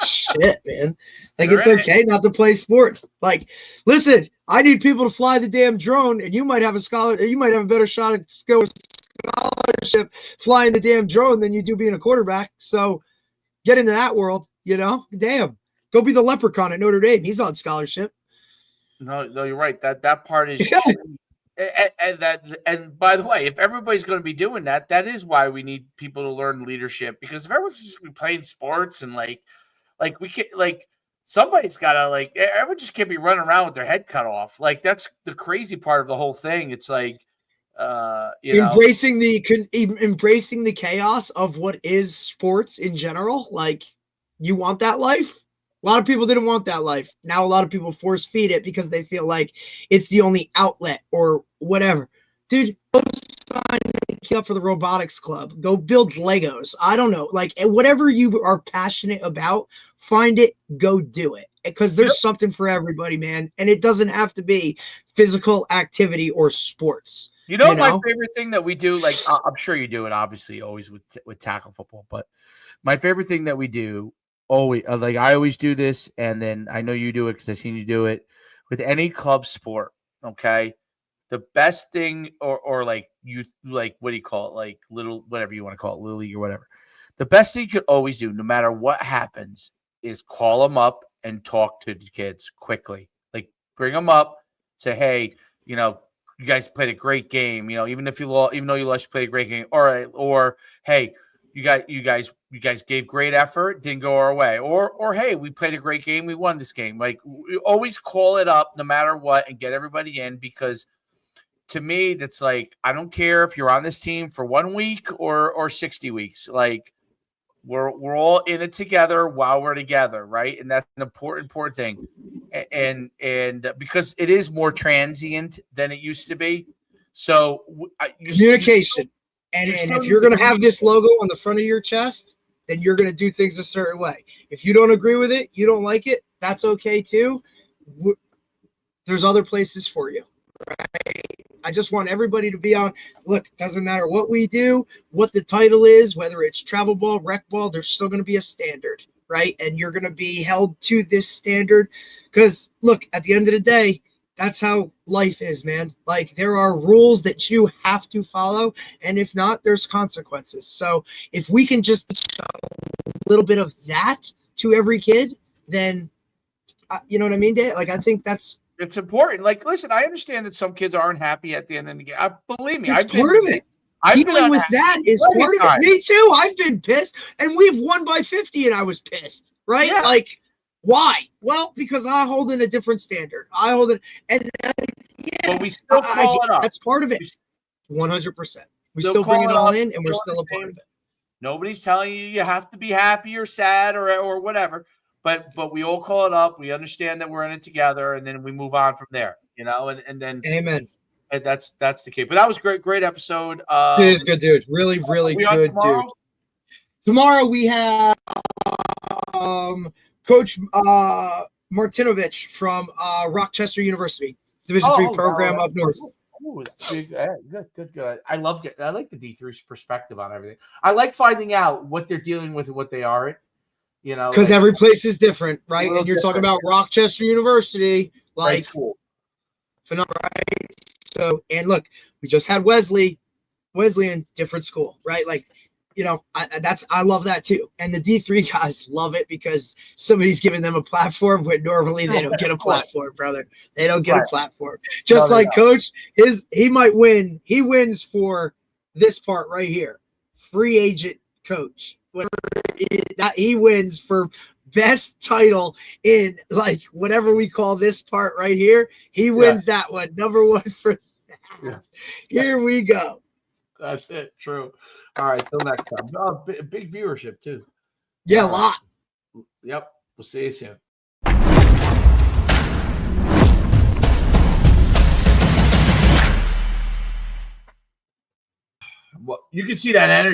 shit, man. Like, it's okay not to play sports. Like, listen, I need people to fly the damn drone, and you might have a better shot at scholarship flying the damn drone than you do being a quarterback. So get into that world, Damn. Go be the leprechaun at Notre Dame. He's on scholarship. No, you're right. That part is and by the way, if everybody's going to be doing that, that is why we need people to learn leadership, because if everyone's just going to be playing sports and like we can't, like, somebody's got to, like, everyone just can't be running around with their head cut off. Like, that's the crazy part of the whole thing. It's like embracing the chaos of what is sports in general. Like, you want that life? A lot of people didn't want that life. Now a lot of people force feed it because they feel like it's the only outlet or whatever. Dude, go sign up for the robotics club. Go build Legos. I don't know. Like, whatever you are passionate about, find it, go do it. Because there's something for everybody, man. And it doesn't have to be physical activity or sports. My favorite thing that we do, like, I'm sure you do it obviously always with tackle football, but my favorite thing that we do always, like, I always do this, and then I know you do it because I've seen you do it with any club sport. Okay, the best thing, or like, you, like, what do you call it, like, little, whatever you want to call it, little league or whatever. The best thing you could always do, no matter what happens, is call them up and talk to the kids quickly. Like, bring them up, say, hey, you guys played a great game. Even if you lost, even though you lost, you played a great game. Or hey, you guys gave great effort, didn't go our way. Or hey, we played a great game, we won this game. Like, we always call it up no matter what and get everybody in, because to me, that's like, I don't care if you're on this team for 1 week or 60 weeks. Like, we're all in it together while we're together, right? And that's an important thing. And because it is more transient than it used to be. So communication. And if you're going to have this logo on the front of your chest, then you're going to do things a certain way. If you don't agree with it, you don't like it, that's okay too. There's other places for you, right? I just want everybody to be on. Look, it doesn't matter what we do, what the title is, whether it's travel ball, rec ball, there's still going to be a standard, right? And you're going to be held to this standard because, look, at the end of the day, that's how life is, man. Like, there are rules that you have to follow, and if not, there's consequences. So if we can just show a little bit of that to every kid, then you know what I mean, Dave? Like, I think it's important. Like, listen, I understand that some kids aren't happy at the end of the game. Believe me, it's part of it. Dealing with that is part of it. Me too. I've been pissed, and we've won by 50, and I was pissed, right? Yeah. Like, why? Well, because I hold in a different standard. I hold it, and but we still call it up. That's part of it. 100%. We still bring it all in, and we're still a part of it. Nobody's telling you have to be happy or sad or whatever. But we all call it up. We understand that we're in it together, and then we move on from there. And then amen. And that's the key. But that was great episode. It is good, dude. Really, really good, dude. Tomorrow we have Coach Martinovich from Rochester University, Division III program up north. Ooh, good. I like the D3's perspective on everything. I like finding out what they're dealing with and what they aren't. Because every place is different, right? And you're talking about Rochester University, like, phenomenal, right? So, and look, we just had Wesleyan, different school, right? Like, I love that too. And the D3 guys love it because somebody's giving them a platform where normally they don't get a platform, brother. They don't get a platform. Just like Coach, he might win. He wins for this part right here. Free agent coach. He wins for best title in, like, whatever we call this part right here. He wins that one. Number one for that. Yeah. Here we go. That's it. True. All right. Till next time. Oh, big viewership too. Yeah, a lot. Yep. We'll see you soon. Well, you can see that energy.